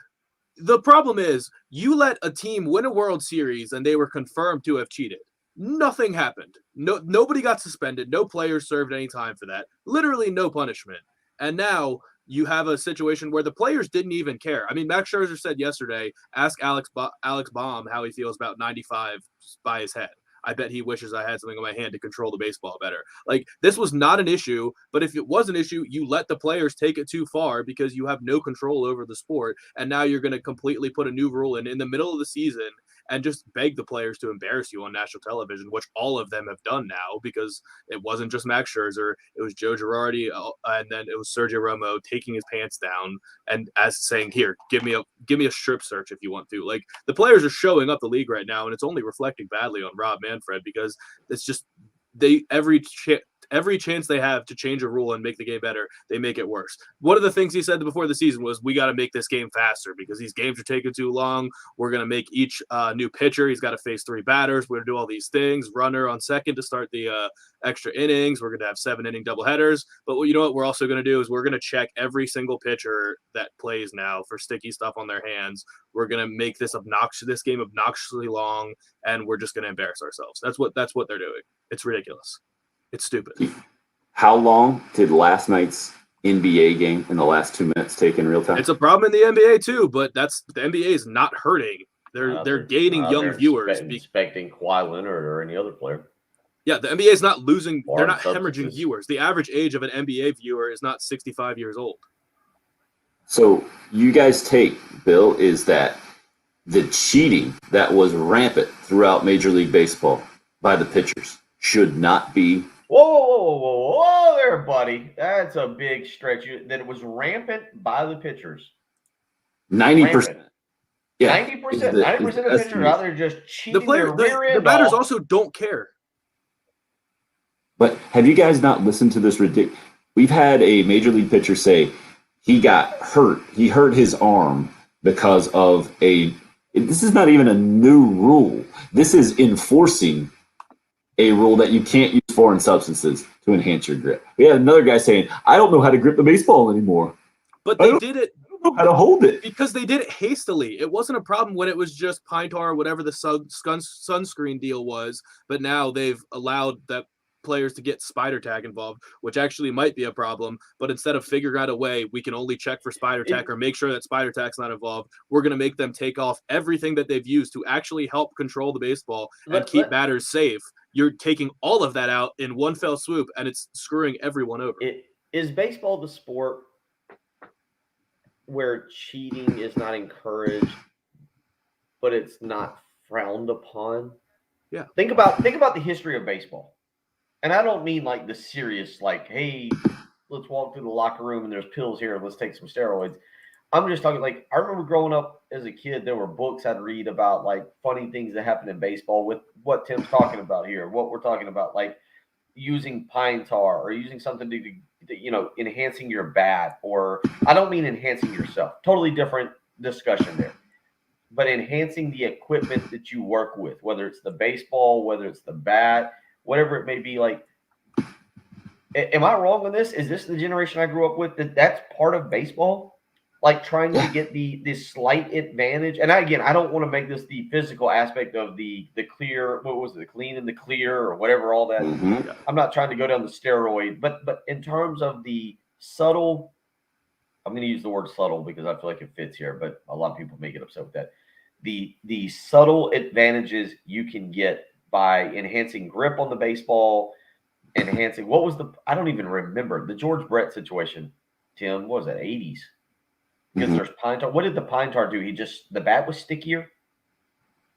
the problem is you let a team win a World Series and they were confirmed to have cheated. Nothing happened. Nobody got suspended. No players served any time for that. Literally no punishment. And now you have a situation where the players didn't even care. I mean, Max Scherzer said yesterday, ask Alex Baum how he feels about 95 by his head. I bet he wishes I had something in my hand to control the baseball better. Like, this was not an issue, but if it was an issue, you let the players take it too far because you have no control over the sport. And now you're going to completely put a new rule in the middle of the season and just beg the players to embarrass you on national television, which all of them have done now, because it wasn't just Max Scherzer. It was Joe Girardi, and then it was Sergio Romo taking his pants down and saying, "Here, give me a strip search if you want to." Like, the players are showing up the league right now, and it's only reflecting badly on Rob Manfred, because it's just every chance they have to change a rule and make the game better, they make it worse. One of the things he said before the season was, we got to make this game faster because these games are taking too long. We're going to make each new pitcher, he's got to face 3 batters. We're going to do all these things. Runner on second to start the extra innings. We're going to have 7-inning doubleheaders. But you know what we're also going to do is we're going to check every single pitcher that plays now for sticky stuff on their hands. We're going to make this game obnoxiously long, and we're just going to embarrass ourselves. That's what they're doing. It's ridiculous. It's stupid. How long did last night's NBA game in the last 2 minutes take in real time? It's a problem in the NBA too, but the NBA is not hurting. They're gaining young viewers. Expecting Kawhi Leonard or any other player. Yeah, the NBA is not losing. They're not hemorrhaging viewers. The average age of an NBA viewer is not 65 years old. So you guys take, Bill, is that the cheating that was rampant throughout Major League Baseball by the pitchers should not be. Whoa there, buddy. That's a big stretch. That it was rampant by the pitchers. 90%. Yeah. 90% of pitchers are out there just cheating. The batters also don't care. But have you guys not listened to this ridiculous? We've had a Major League pitcher say he got hurt. He hurt his arm because of this is not even a new rule. This is enforcing a rule that you can't use foreign substances. to enhance your grip. We had another guy saying, I don't know how to grip the baseball anymore. But they did it I don't know how to hold it. because they did it hastily. It wasn't a problem when it was just pine tar or whatever the sunscreen deal was. But now they've allowed that players to get spider tack involved, which actually might be a problem. But instead of figuring out a way, we can only check for spider tack or make sure that spider tack's not involved. We're going to make them take off everything that they've used to actually help control the baseball and keep batters safe. You're taking all of that out in one fell swoop, and it's screwing everyone over. Is baseball the sport where cheating is not encouraged, but it's not frowned upon? Yeah. Think about the history of baseball. And I don't mean like the serious, like, hey, let's walk through the locker room and there's pills here, let's take some steroids. I'm just talking like, I remember growing up as a kid, there were books I'd read about like funny things that happen in baseball with what Tim's talking about here, what we're talking about, like using pine tar or using something to enhancing your bat, or I don't mean enhancing yourself, totally different discussion there, but enhancing the equipment that you work with, whether it's the baseball, whether it's the bat, whatever it may be. Like, am I wrong on this? Is this the generation I grew up with that's part of baseball? Like trying to get this slight advantage. And I don't want to make this the physical aspect of the clear, what was it, the clean and the clear or whatever, all that. Mm-hmm. I'm not trying to go down the steroid, but in terms of the subtle, I'm going to use the word subtle because I feel like it fits here, but a lot of people may get upset with that. The subtle advantages you can get by enhancing grip on the baseball, enhancing, I don't even remember the George Brett situation, Tim, what was that, 80s? Because there's pine tar. What did the pine tar do? The bat was stickier?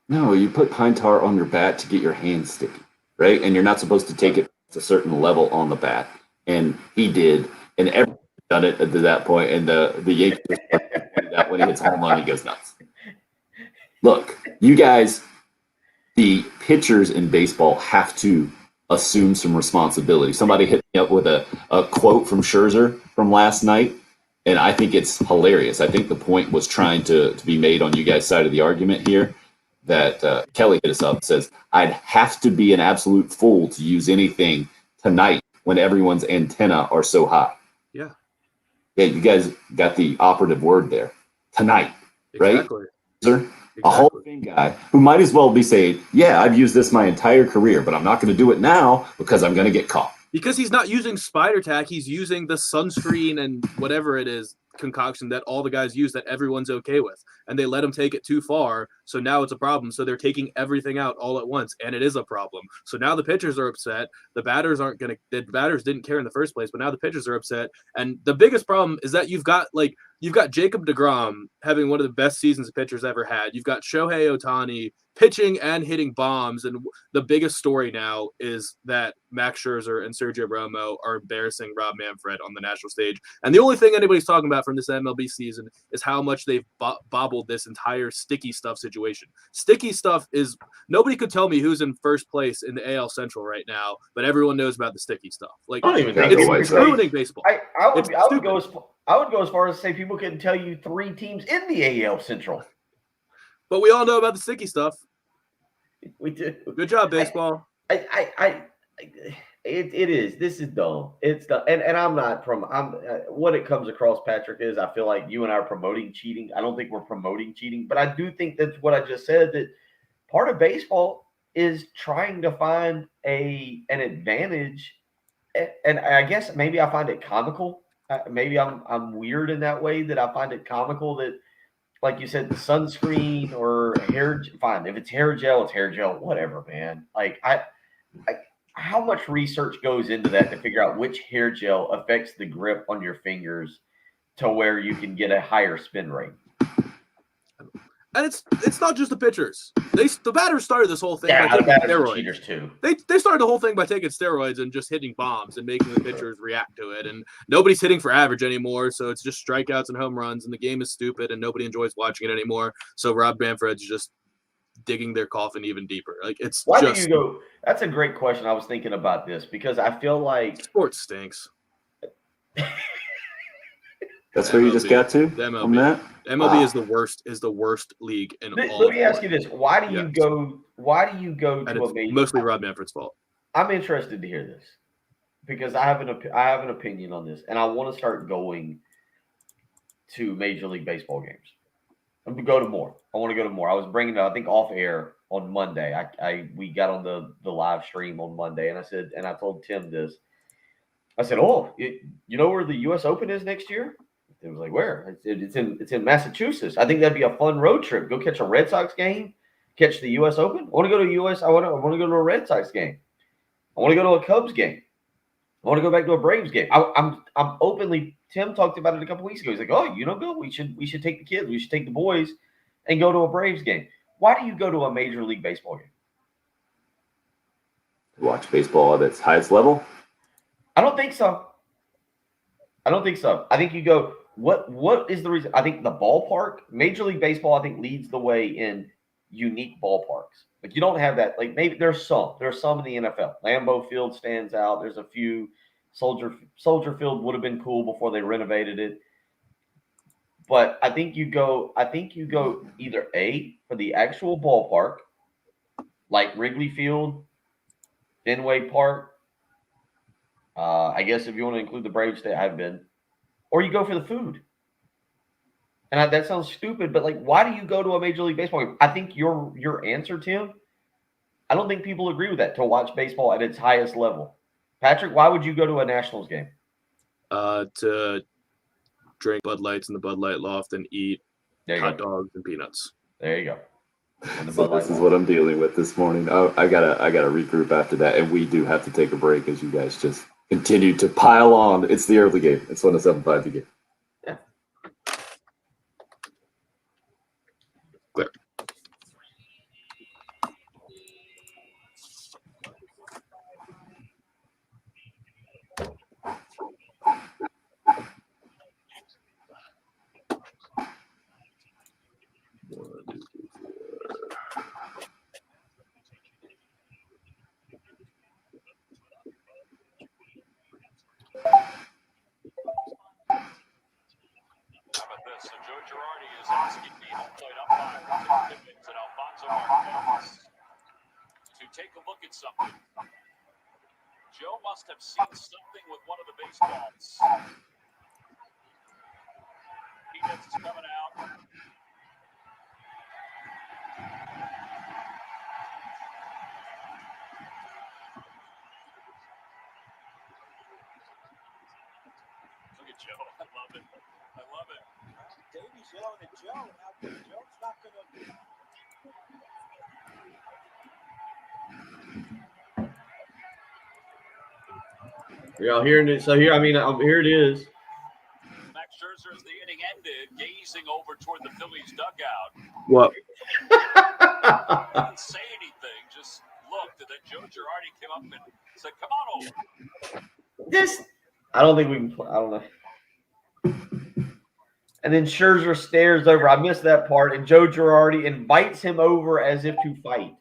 No, you put pine tar on your bat to get your hands sticky, right? And you're not supposed to take it to a certain level on the bat. And he did, and everyone's done it to that point. And the Yankees that when he hits home run, he goes nuts. Look, you guys, the pitchers in baseball have to assume some responsibility. Somebody hit me up with a quote from Scherzer from last night, and I think it's hilarious. I think the point was trying to be made on you guys' side of the argument here, that Kelly hit us up and says, I'd have to be an absolute fool to use anything tonight when everyone's antenna are so high. Yeah. Yeah, you guys got the operative word there. Tonight, right? Exactly. Sir? A Hall of Fame guy who might as well be saying, yeah, I've used this my entire career, but I'm not going to do it now because I'm going to get caught. Because he's not using spider tack, he's using the sunscreen and whatever it is concoction that all the guys use that everyone's okay with, and they let him take it too far, so now it's a problem. So they're taking everything out all at once, and it is a problem. So now the pitchers are upset. The batters didn't care in the first place, but now the pitchers are upset. And the biggest problem is that you've got Jacob deGrom having one of the best seasons a pitcher's ever had. You've got Shohei Ohtani pitching and hitting bombs, and the biggest story now is that Max Scherzer and Sergio Romo are embarrassing Rob Manfred on the national stage. And the only thing anybody's talking about from this MLB season is how much they've bobbled this entire sticky stuff situation. Sticky stuff is, nobody could tell me who's in first place in the AL Central right now, but everyone knows about the sticky stuff. Like, I don't even think it's ruining baseball. I would go as far as to say people couldn't tell you 3 teams in the AL Central. But we all know about the sticky stuff. We do. Good job, baseball. It is. This is dumb. It's dumb. And I'm not what it comes across, Patrick, is I feel like you and I are promoting cheating. I don't think we're promoting cheating, but I do think that's what I just said, that part of baseball is trying to find an advantage. And I guess maybe I find it comical. Maybe I'm weird in that way, that I find it comical that, like you said, the sunscreen or hair, fine. If it's hair gel, it's hair gel, whatever, man. Like how much research goes into that to figure out which hair gel affects the grip on your fingers to where you can get a higher spin rate? And it's not just the pitchers. The batters started this whole thing by the taking batters are steroids. cheaters too. They started the whole thing by taking steroids and just hitting bombs and making the pitchers react to it. And nobody's hitting for average anymore, so it's just strikeouts and home runs, and the game is stupid, and nobody enjoys watching it anymore. So Rob Manfred's just digging their coffin even deeper. Like, it's Why just, do you go? That's a great question. I was thinking about this because I feel like sports stinks. That's where you just got to The MLB. on that? MLB is the worst league in all. Let me ask you this: Why do you Yes. go? Why do you go And to a it's major? mostly Rob Manfred's fault. I'm interested to hear this. because I have an opinion on this, and I want to start going to Major League Baseball games. I'm gonna go to more. I want to go to more. I was bringing it, I think, off air on Monday. We got on the live stream on Monday, and I told Tim this. I said, "Oh, you know where the U.S. Open is next year?" It was like, "Where?" It's in Massachusetts. I think that'd be a fun road trip. Go catch a Red Sox game, catch the U.S. Open. I want to go to U.S. I want to go to a Red Sox game. I want to go to a Cubs game. I want to go back to a Braves game. I'm openly. Tim talked about it a couple weeks ago. He's like, "Oh, Bill, we should take the kids. We should take the boys and go to a Braves game." Why do you go to a Major League Baseball game? Watch baseball at its highest level? I don't think so. I think you go. What is the reason? I think the ballpark, Major League Baseball, I think leads the way in unique ballparks. Like you don't have that. Like maybe there's some in the NFL. Lambeau Field stands out. There's a few. Soldier Field would have been cool before they renovated it. But I think you go either A, for the actual ballpark, like Wrigley Field, Fenway Park. I guess if you want to include the Braves, they have been, or you go for the food. And that sounds stupid, but like, why do you go to a Major League Baseball game? I think your answer, Tim. I don't think people agree with that, to watch baseball at its highest level. Patrick, why would you go to a Nationals game? To drink Bud Lights in the Bud Light Loft and eat hot dogs and peanuts. There you go. So this is what I'm dealing with this morning. I gotta regroup after that, and we do have to take a break as you guys just continue to pile on. It's the early game. It's 107.5 again. Yeah. Clear. Joe Girardi is asking the home plate umpire, Tim Tippins and Alfonso Martinez, to take a look at something. Joe must have seen something with one of the baseballs. Peanuts is coming out. Look at Joe. I love it. Davey's yelling at Joe. Now, Joe's not going to. Y'all hearing it? So here it is. Max Scherzer, as the inning ended, gazing over toward the Phillies dugout. What? Didn't say anything, just looked, and then Joe Girardi came up and said, "Come on over." I don't think we can play. I don't know. And then Scherzer stares over. I missed that part. And Joe Girardi invites him over as if to fight.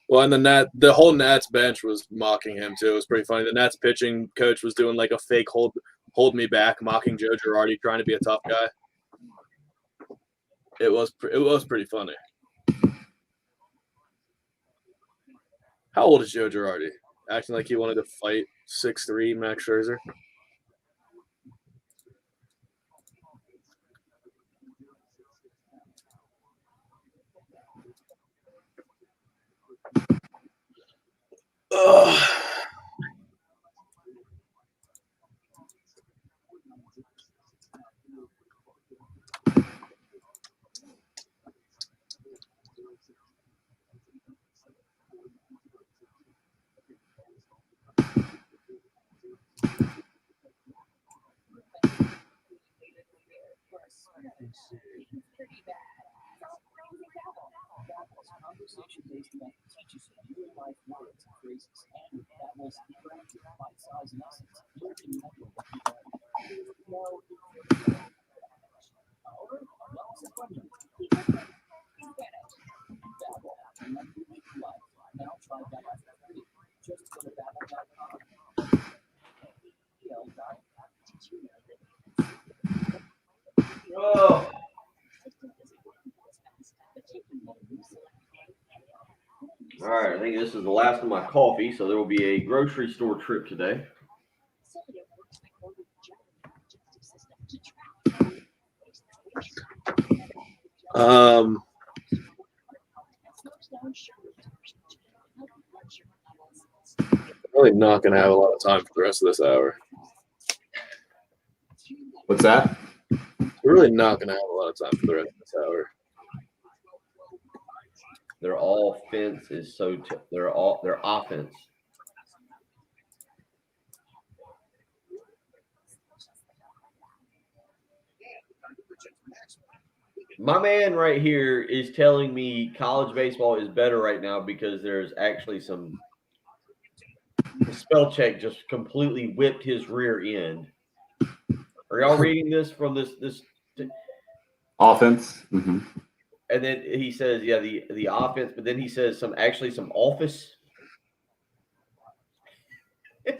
Well, and the whole Nats bench was mocking him too. It was pretty funny. The Nats pitching coach was doing like a fake hold me back, mocking Joe Girardi, trying to be a tough guy. It was pretty funny. How old is Joe Girardi? Acting like he wanted to fight 6'3" Max Scherzer. Ugh. Conversation based event teaches you real life words and phrases and that will interactive bite-sized lessons you can remember what you learned. However, well, it's a question. Babbel, remember to make life. Now try Babbel for free. Just go to Babbel.com. Oh. All right, I think this is the last of my coffee, so there will be a grocery store trip today. Really not going to have a lot of time for the rest of this hour. What's that? We're really not going to have a lot of time for the rest of this hour. Their offense is their offense. My man right here is telling me college baseball is better right now because there's actually some spell check just completely whipped his rear end. Are y'all reading this from this Offense. Mm-hmm. And then he says, yeah, the offense, but then he says some office. I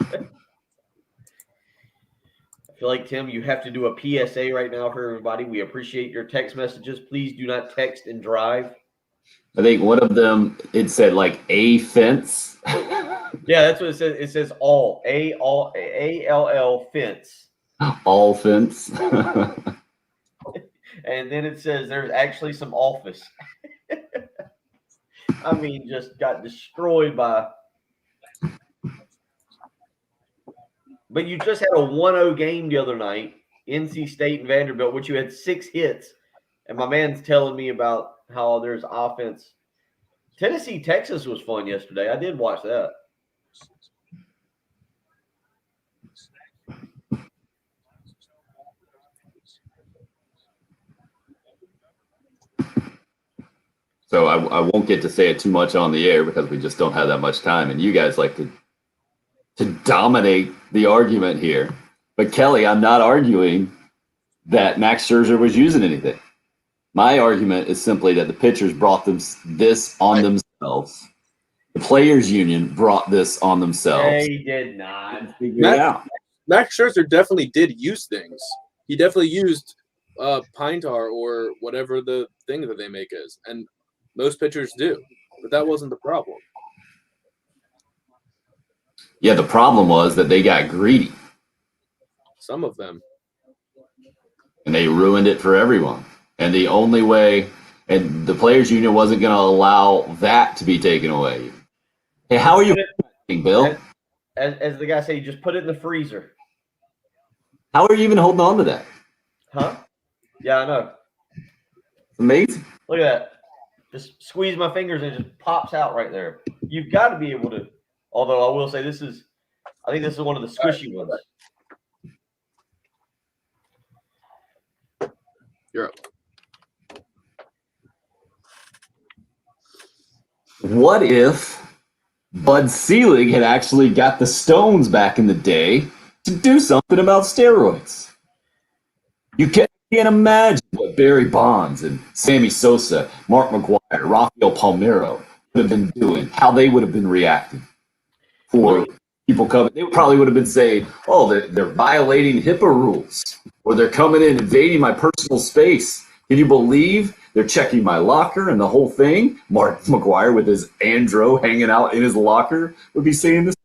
feel like, Tim, you have to do a PSA right now for everybody. We appreciate your text messages. Please do not text and drive. I think one of them, it said like a fence. Yeah, that's what it says. It says all A-L-L fence. All fence. And then it says there's actually some office. I mean, just got destroyed by. But you just had a 1-0 game the other night, NC State and Vanderbilt, which you had 6 hits. And my man's telling me about how there's offense. Tennessee, Texas was fun yesterday. I did watch that. So I won't get to say it too much on the air because we just don't have that much time. And you guys like to dominate the argument here. But Kelly, I'm not arguing that Max Scherzer was using anything. My argument is simply that the pitchers brought this on themselves. The players' union brought this on themselves. They did not. Figure it out. Max Scherzer definitely did use things. He definitely used pine tar or whatever the thing that they make is. And most pitchers do. But that wasn't the problem. Yeah, the problem was that they got greedy. Some of them. And they ruined it for everyone. And the only way, and the players' union wasn't going to allow that to be taken away. Hey, how are you, Bill? As the guy said, you just put it in the freezer. How are you even holding on to that? Huh? Yeah, I know. It's amazing. Look at that. Just squeeze my fingers and it just pops out right there. You've got to be able to. Although I will say I think this is one of the squishy ones. You're up. What if Bud Selig had actually got the Stones back in the day to do something about steroids? You can't imagine what Barry Bonds and Sammy Sosa, Mark McGwire, Rafael Palmeiro would have been doing, how they would have been reacting. For people coming, they probably would have been saying, oh, they're violating HIPAA rules, or they're coming in invading my personal space. Can you believe they're checking my locker and the whole thing? Mark McGwire with his Andro hanging out in his locker would be saying this.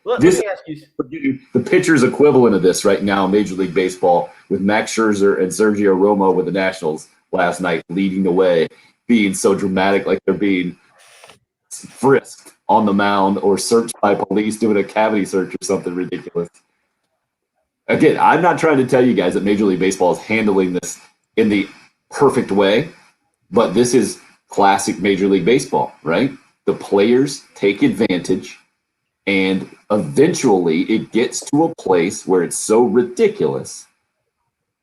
Let me ask you. The pitcher's equivalent of this right now in Major League Baseball with Max Scherzer and Sergio Romo with the Nationals last night leading the way, being so dramatic like they're being frisked on the mound or searched by police doing a cavity search or something ridiculous. Again, I'm not trying to tell you guys that Major League Baseball is handling this in the perfect way, but this is classic Major League Baseball, right? The players take advantage, and eventually it gets to a place where it's so ridiculous,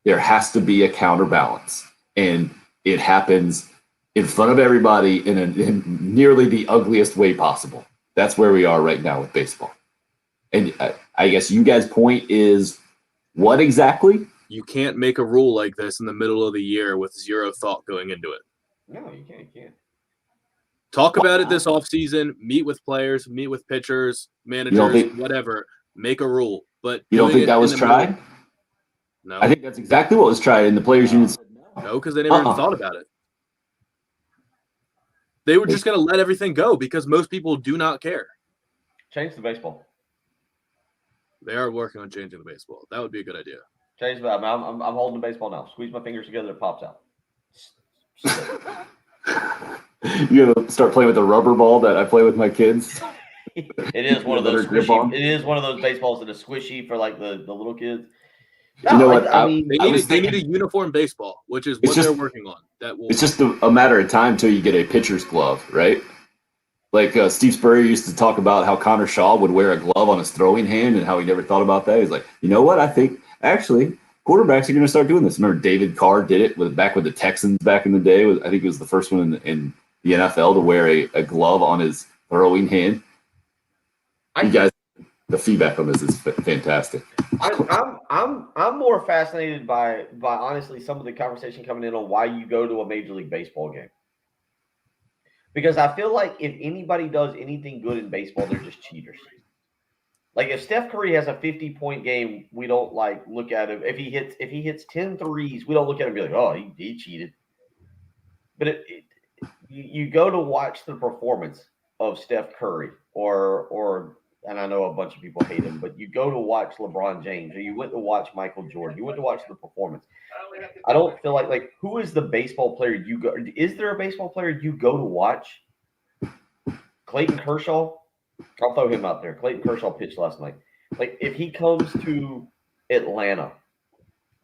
there has to be a counterbalance. And it happens in front of everybody in nearly the ugliest way possible. That's where we are right now with baseball. And I guess you guys' point is what exactly? You can't make a rule like this in the middle of the year with zero thought going into it. No, you can't. Talk about it this offseason. Meet with players, meet with pitchers, managers, whatever. Make a rule. But you don't think that was tried? No. I think that's exactly what was tried, and the players union said no. No, because they never even thought about it. They were just going to let everything go because most people do not care. Change the baseball. They are working on changing the baseball. That would be a good idea. Change the I'm holding the baseball now. Squeeze my fingers together, it pops out. You gonna start playing with the rubber ball that I play with my kids? It is one of those Better grip on. squishy. It is one of those baseballs that is squishy for like the little kids. You know what? I mean, They need a uniform baseball, which is what they're working on. It's just a matter of time till you get a pitcher's glove, right? Like Steve Spurrier used to talk about how Connor Shaw would wear a glove on his throwing hand and how he never thought about that. He's like, you know what? I think actually quarterbacks are going to start doing this. Remember David Carr did it back with the Texans back in the day. I think it was the first one in the NFL to wear a glove on his throwing hand. You guys, the feedback on this is fantastic. I'm more fascinated by honestly some of the conversation coming in on why you go to a Major League Baseball game. Because I feel like if anybody does anything good in baseball, they're just cheaters. Like if Steph Curry has a 50-point game, we don't like look at him. If he hits 10 threes, we don't look at him and be like, oh, he cheated. But you go to watch the performance of Steph Curry or and I know a bunch of people hate him, but you go to watch LeBron James or you went to watch Michael Jordan. You went to watch the performance. I don't feel like who is the baseball player you go? Is there a baseball player you go to watch? Clayton Kershaw? I'll throw him out there. Clayton Kershaw pitched last night. Like if he comes to Atlanta,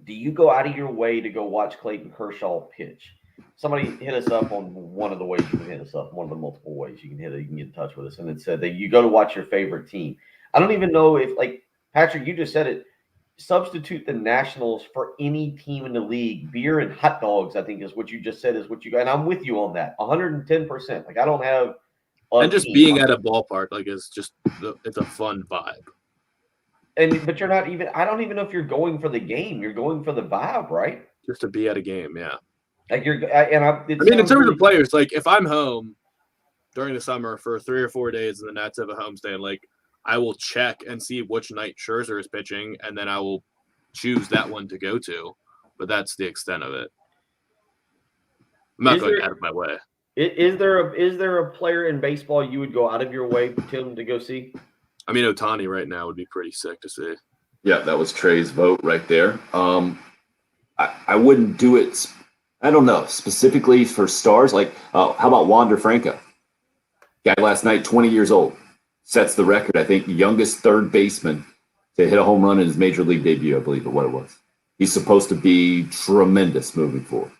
do you go out of your way to go watch Clayton Kershaw pitch? Somebody hit us up on one of the ways you can hit us up, one of the multiple ways you can get in touch with us. And it said that you go to watch your favorite team. I don't even know if, like, Patrick, you just said it, substitute the Nationals for any team in the league. Beer and hot dogs, I think is what you just said is what you got. And I'm with you on that, 110%. Like, I don't have and just being at a ballpark, like, it's a fun vibe. But you're not even – I don't even know if you're going for the game. You're going for the vibe, right? Just to be at a game, yeah. Like in terms of players, like if I'm home during the summer for 3 or 4 days and the Nats have a homestand, like I will check and see which night Scherzer is pitching, and then I will choose that one to go to. But that's the extent of it. I'm not going out of my way. Is there a player in baseball you would go out of your way, Tim, to go see? I mean, Ohtani right now would be pretty sick to see. Yeah, that was Trey's vote right there. I wouldn't do it. I don't know, specifically for stars. Like, how about Wander Franco? Guy last night, 20 years old, sets the record. I think youngest third baseman to hit a home run in his major league debut, I believe, or what it was. He's supposed to be tremendous moving forward.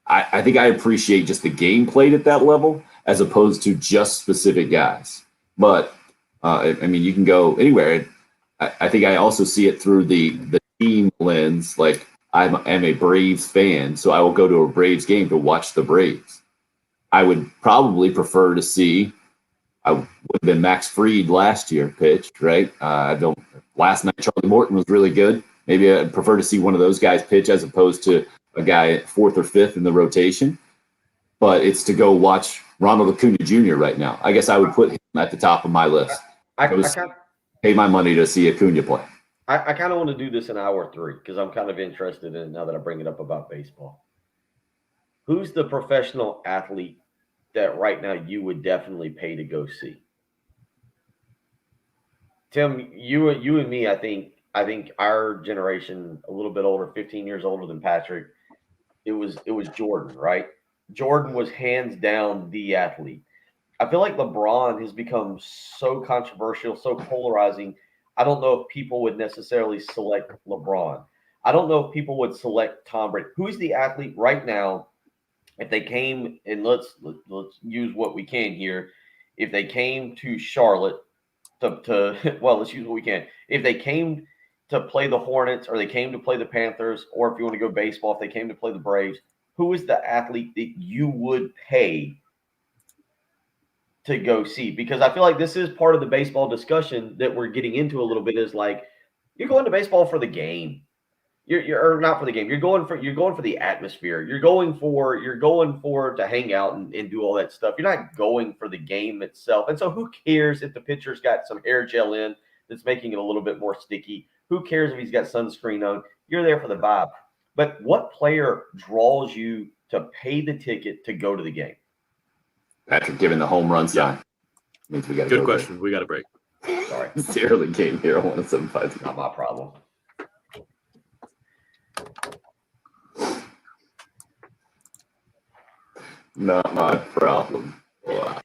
I think I appreciate just the game played at that level as opposed to just specific guys. But, I mean, you can go anywhere. I think I also see it through the team lens, like, I'm a Braves fan, so I will go to a Braves game to watch the Braves. I would probably prefer to see. I would have been Max Fried last year pitch, right? Last night Charlie Morton was really good. Maybe I'd prefer to see one of those guys pitch as opposed to a guy at 4th or 5th in the rotation. But it's to go watch Ronald Acuna Jr. right now. I guess I would put him at the top of my list. I pay my money to see Acuna play. I kind of want to do this in hour 3 because I'm kind of interested in it now that I bring it up about baseball. Who's the professional athlete that right now you would definitely pay to go see? Tim, you and me, I think our generation, a little bit older, 15 years older than Patrick, it was Jordan, right? Jordan was hands down the athlete. I feel like LeBron has become so controversial, so polarizing. I don't know if people would necessarily select LeBron. I don't know if people would select Tom Brady. Who's the athlete right now? If they came, and let's use what we can here. If they came to Charlotte let's use what we can. If they came to play the Hornets or they came to play the Panthers, or if you want to go baseball, if they came to play the Braves, who is the athlete that you would pay to go see? Because I feel like this is part of the baseball discussion that we're getting into a little bit, is like, you're going to baseball for the game. You're not for the game. You're going for the atmosphere. You're going for to hang out and do all that stuff. You're not going for the game itself. And so who cares if the pitcher's got some hair gel in that's making it a little bit more sticky? Who cares if he's got sunscreen on? You're there for the vibe. But what player draws you to pay the ticket to go to the game? Patrick giving the home run sign. Means we got good question. We got a break. Sorry. It's the early game here on 107.5. Not my problem. Not my problem. Wow.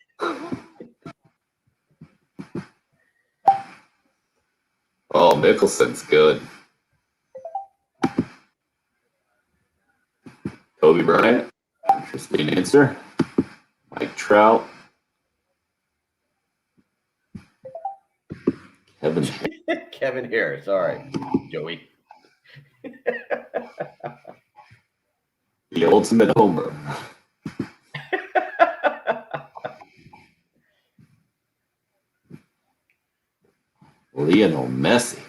Oh, Mickelson's good. Kobe Bryant. Interesting answer. Mike Trout. Kevin. Kevin Harris. All right, Joey. The ultimate homer. Lionel Messi.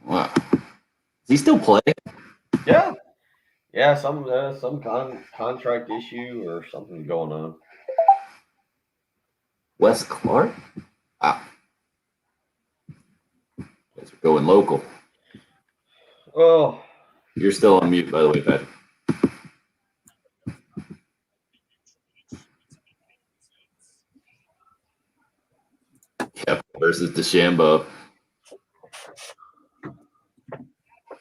Wow. Does he still play? Yeah. Yeah, some contract issue or something going on. Wes Clark? Wow. Guys are going local. Oh, You're still on mute, by the way, Patrick. Yep, versus DeChambeau.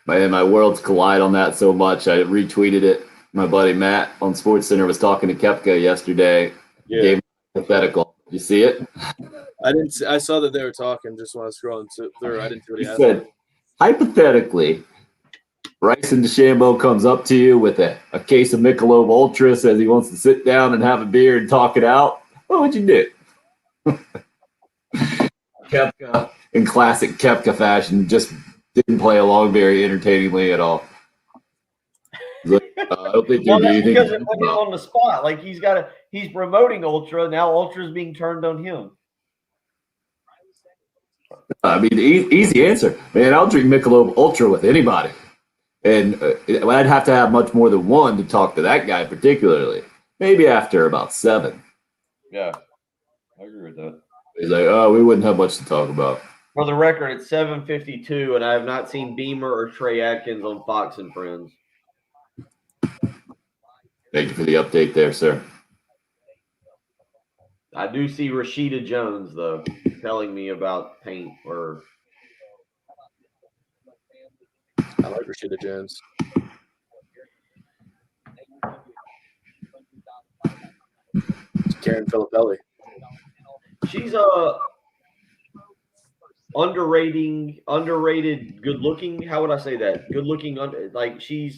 Man, my worlds collide on that so much. I retweeted it. My buddy Matt on SportsCenter was talking to Koepka yesterday. Yeah. Gave him a hypothetical. You see it? I didn't. I saw that they were talking. Just when I was scrolling through, I didn't see what He he asked. said, hypothetically, Bryson DeChambeau comes up to you with a case of Michelob Ultra, says he wants to sit down and have a beer and talk it out. What would you do? Koepka, in classic Koepka fashion, just didn't play along very entertainingly at all. Like, I don't think well, there'd be that's anything because to it think put him about. on the spot. Like he's promoting Ultra now. Ultra's being turned on him. I mean, easy answer, man. I'll drink Michelob Ultra with anybody, and I'd have to have much more than one to talk to that guy particularly. Maybe after about 7. Yeah, I agree with that. He's like, oh, we wouldn't have much to talk about. For the record, it's 7:52, and I have not seen Beamer or Trey Atkins on Fox and Friends. Thank you for the update there, sir. I do see Rashida Jones though telling me about paint or. I like Rashida Jones. Karen Filippelli. She's underrated, good looking. How would I say that? Good looking, like she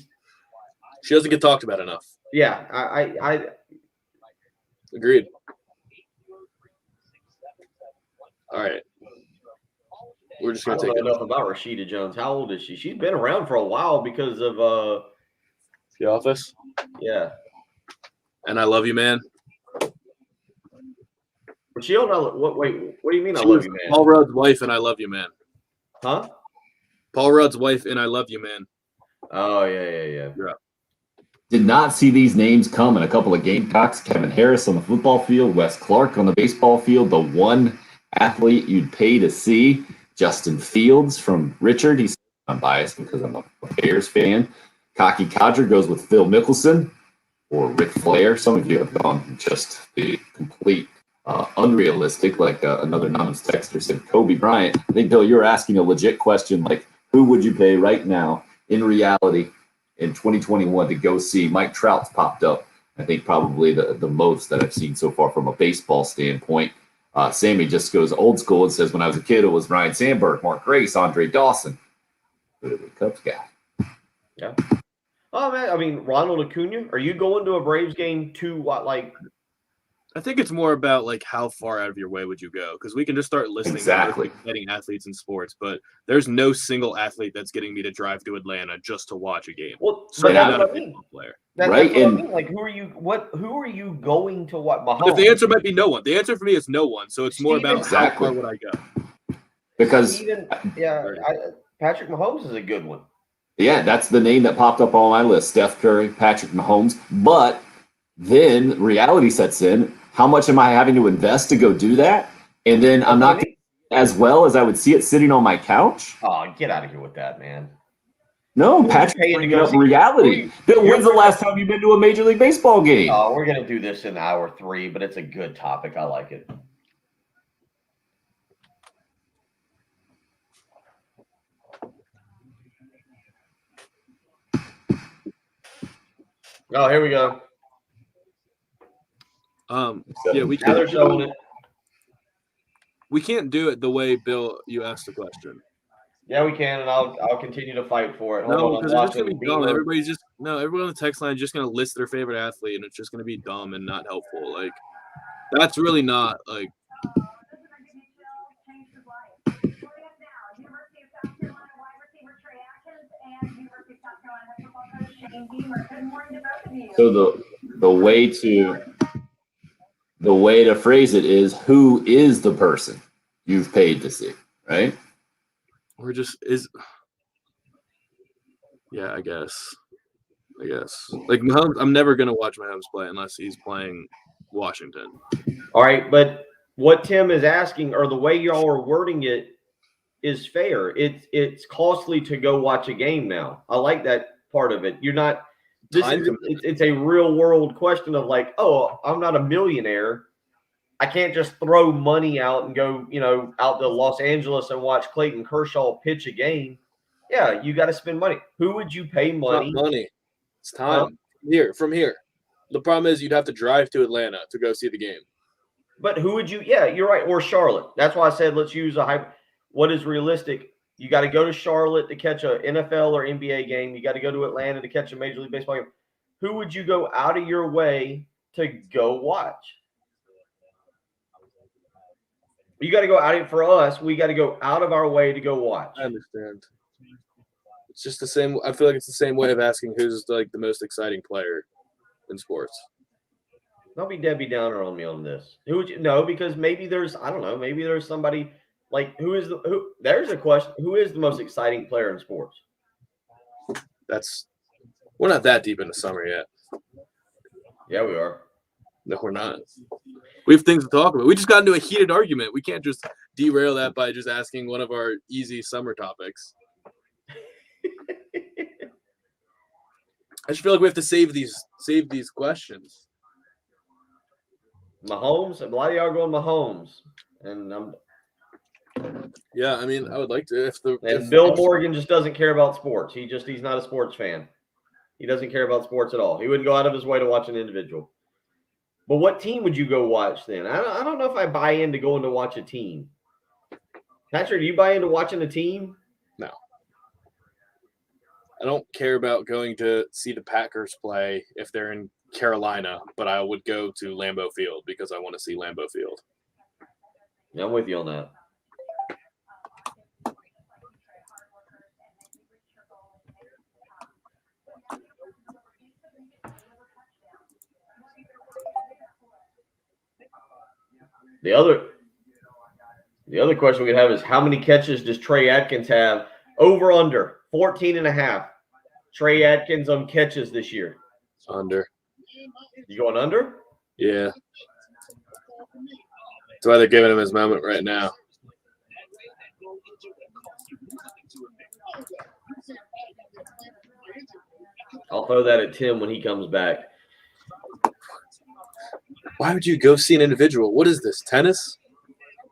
doesn't get talked about enough. Yeah, I Agreed. All right. We're just I gonna don't take know it. enough about Rashida Jones. How old is she? She's been around for a while because of The Office. yeah. And I Love You, Man. But she don't know what. Wait, what do you mean? I She love was you, man. Paul Rudd's wife in I Love You, Man. Huh? Paul Rudd's wife in I Love You, Man. Oh yeah. Did not see these names come in a couple of Gamecocks. Kevin Harris on the football field, Wes Clark on the baseball field. The one athlete you'd pay to see, Justin Fields from Richard. I'm biased because I'm a Bears fan. Cocky Codger goes with Phil Mickelson or Ric Flair. Some of you have gone just the complete unrealistic, like another anonymous texter said, Kobe Bryant. I think, Bill, you're asking a legit question, like who would you pay right now in reality in 2021 to go see? Mike Trout's popped up. I think probably the most that I've seen so far from a baseball standpoint. Sammy just goes old school and says, when I was a kid, it was Ryan Sandberg, Mark Grace, Andre Dawson. But the Cubs guy. Yeah. Oh man, I mean Ronald Acuna. Are you going to a Braves game to what? Like, I think it's more about like how far out of your way would you go? Because we can just start listing Exactly. getting athletes in sports, but there's no single athlete that's getting me to drive to Atlanta just to watch a game. well, Certainly that's not what a I mean. baseball player. Right, That's what and- I mean. Like, who are you? Who are you going to? What? But Mahomes? the answer might be no one. The answer for me is no one. So it's more about Exactly. how far would I go. Because Patrick Mahomes is a good one. yeah, that's the name that popped up on my list. Steph Curry, Patrick Mahomes. But then reality sets in. How much am I having to invest to go do that? And then I'm not as well as I would see it sitting on my couch. Oh, get out of here with that, man. No, Who are you Patrick's paying to bringing go up see- reality. Bill, when's the last time you've been to a Major League Baseball game? Oh, we're gonna do this in hour 3, but it's a good topic. I like it. Oh, here we go. Yeah, we Now they're can't. showing it. We can't do it the way Bill. You asked the question. Yeah, we can, and I'll continue to fight for it. Hold No, on, I'm because it's just gonna watching be dumb. Beamer. Everyone on the text line is just gonna list their favorite athlete, and it's just gonna be dumb and not helpful. Like, that's really not like. So the way to phrase it is, who is the person you've paid to see, right? Or just is. Yeah, I guess. Like Mahomes, I'm never gonna watch Mahomes play unless he's playing Washington. All right, but what Tim is asking, or the way y'all are wording it, is fair. It's costly to go watch a game now. I like that part of it. You're not. It's a real world question of like, oh, I'm not a millionaire. I can't just throw money out and go, out to Los Angeles and watch Clayton Kershaw pitch a game. Yeah, you got to spend money. Who would you pay money? It's not money. It's time. From here. The problem is you'd have to drive to Atlanta to go see the game. But who would you? Yeah, you're right. Or Charlotte. That's why I said let's use a hype. What is realistic? You got to go to Charlotte to catch a NFL or NBA game. You got to go to Atlanta to catch a Major League Baseball game. Who would you go out of your way to go watch? You got to go out for us. We got to go out of our way to go watch. I understand. It's just the same. I feel like it's the same way of asking who's like the most exciting player in sports. Don't be Debbie Downer on me on this. Who would you? No, because maybe there's, I don't know, maybe there's somebody like who. There's a question. Who is the most exciting player in sports? We're not that deep into summer yet. Yeah, we are. No, we're not. We have things to talk about. We just got into a heated argument. We can't just derail that by just asking one of our easy summer topics. I just feel like we have to save these questions. Mahomes, a lot of y'all are going Mahomes, and yeah, I mean, I would like to. If Bill Morgan just doesn't care about sports. He's not a sports fan. He doesn't care about sports at all. He wouldn't go out of his way to watch an individual. But what team would you go watch then? I don't know if I buy into going to watch a team. Patrick, do you buy into watching a team? No. I don't care about going to see the Packers play if they're in Carolina, but I would go to Lambeau Field because I want to see Lambeau Field. Yeah, I'm with you on that. The other question we could have is how many catches does Trey Atkins have? Over under 14.5. Trey Atkins on catches this year. Under. You going under? Yeah. That's why they're giving him his moment right now. I'll throw that at Tim when he comes back. Why would you go see an individual? What is this, tennis?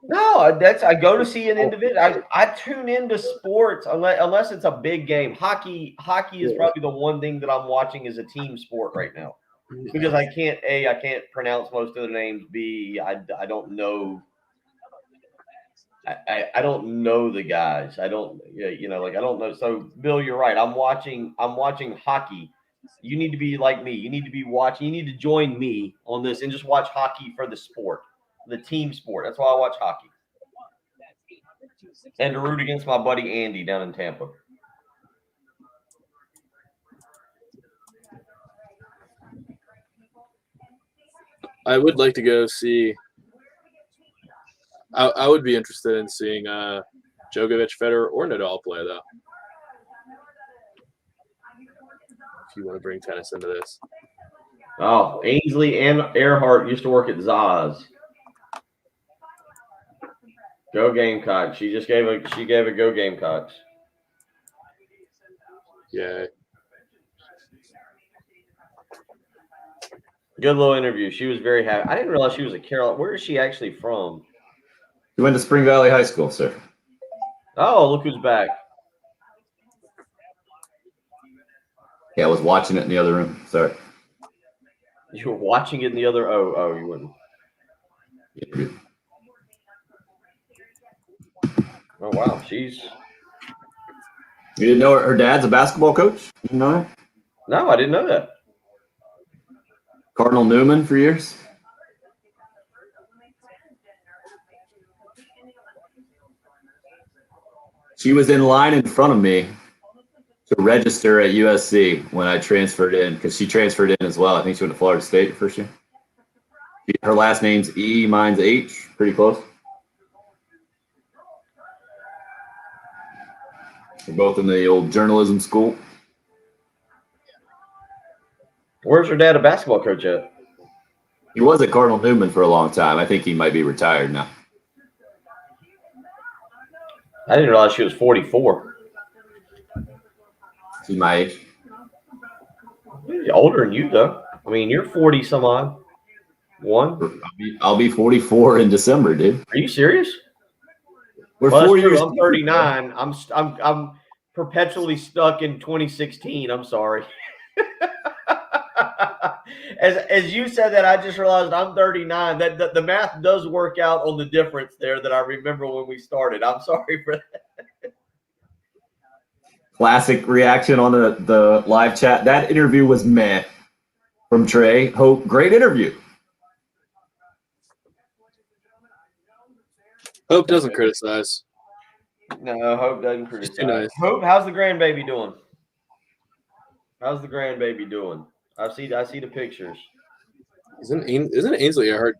No, I go to see an individual. I tune into sports unless it's a big game. Hockey is probably the one thing that I'm watching as a team sport right now. Because I can't pronounce most of the names. B, I don't know. I don't know the guys. I don't I don't know. So Bill, you're right. I'm watching hockey. You need to be like me. You need to be watching. You need to join me on this and just watch hockey for the sport, the team sport. That's why I watch hockey. And to root against my buddy Andy down in Tampa. I would like to go see. I would be interested in seeing Djokovic, Federer, or Nadal play, though. If you want to bring tennis into this. Oh, Ainsley and Earhart used to work at Zaz. Go Gamecocks. She gave a go Gamecocks. Yeah. Good little interview. She was very happy. I didn't realize she was a Carolina. Where is she actually from? You went to Spring Valley High School, sir. Oh, look who's back. Yeah, I was watching it in the other room. Sorry. You were watching it in the other. Oh, you wouldn't. Oh wow, she's. You didn't know her dad's a basketball coach? You didn't know that? No, I didn't know that. Cardinal Newman for years. She was in line in front of me to register at USC when I transferred in, because she transferred in as well. I think she went to Florida State the first year. Her last name's E, mine's H. Pretty close. We're both in the old journalism school. Where's her dad a basketball coach at? He was at Cardinal Newman for a long time. I think he might be retired now. I didn't realize she was 44. She's my age. Older than you, though. I mean, you're 40 some odd. One. I'll be 44 in December, dude. Are you serious? We're Well, 4 years. I'm 39. I'm perpetually stuck in 2016. I'm sorry. As you said that, I just realized I'm 39. That the math does work out on the difference there that I remember when we started. I'm sorry for that. Classic reaction on the live chat. That interview was meh from Trey. Hope, great interview. Hope doesn't criticize. No, Hope doesn't criticize. Too nice. Hope, how's the grandbaby doing? How's the grandbaby doing? I see the pictures. Isn't Ainsley Earhart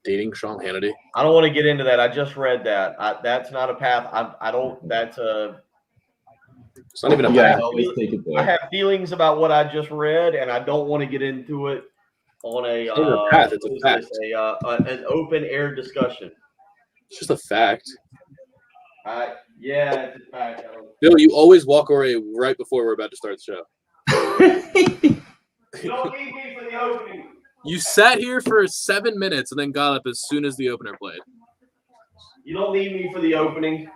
dating Sean Hannity? I don't want to get into that. I just read that. That's not a path. I don't. That's a. It's not even a Yeah, path. always take it I there. have feelings about what I just read, and I don't want to get into it on a It's not a path, it's a what is fact. this, an open air discussion. It's just a fact. Yeah, it's a fact. Bill, you always walk away right before we're about to start the show. You don't need me for the opening. You sat here for 7 minutes and then got up as soon as the opener played. You don't need me for the opening.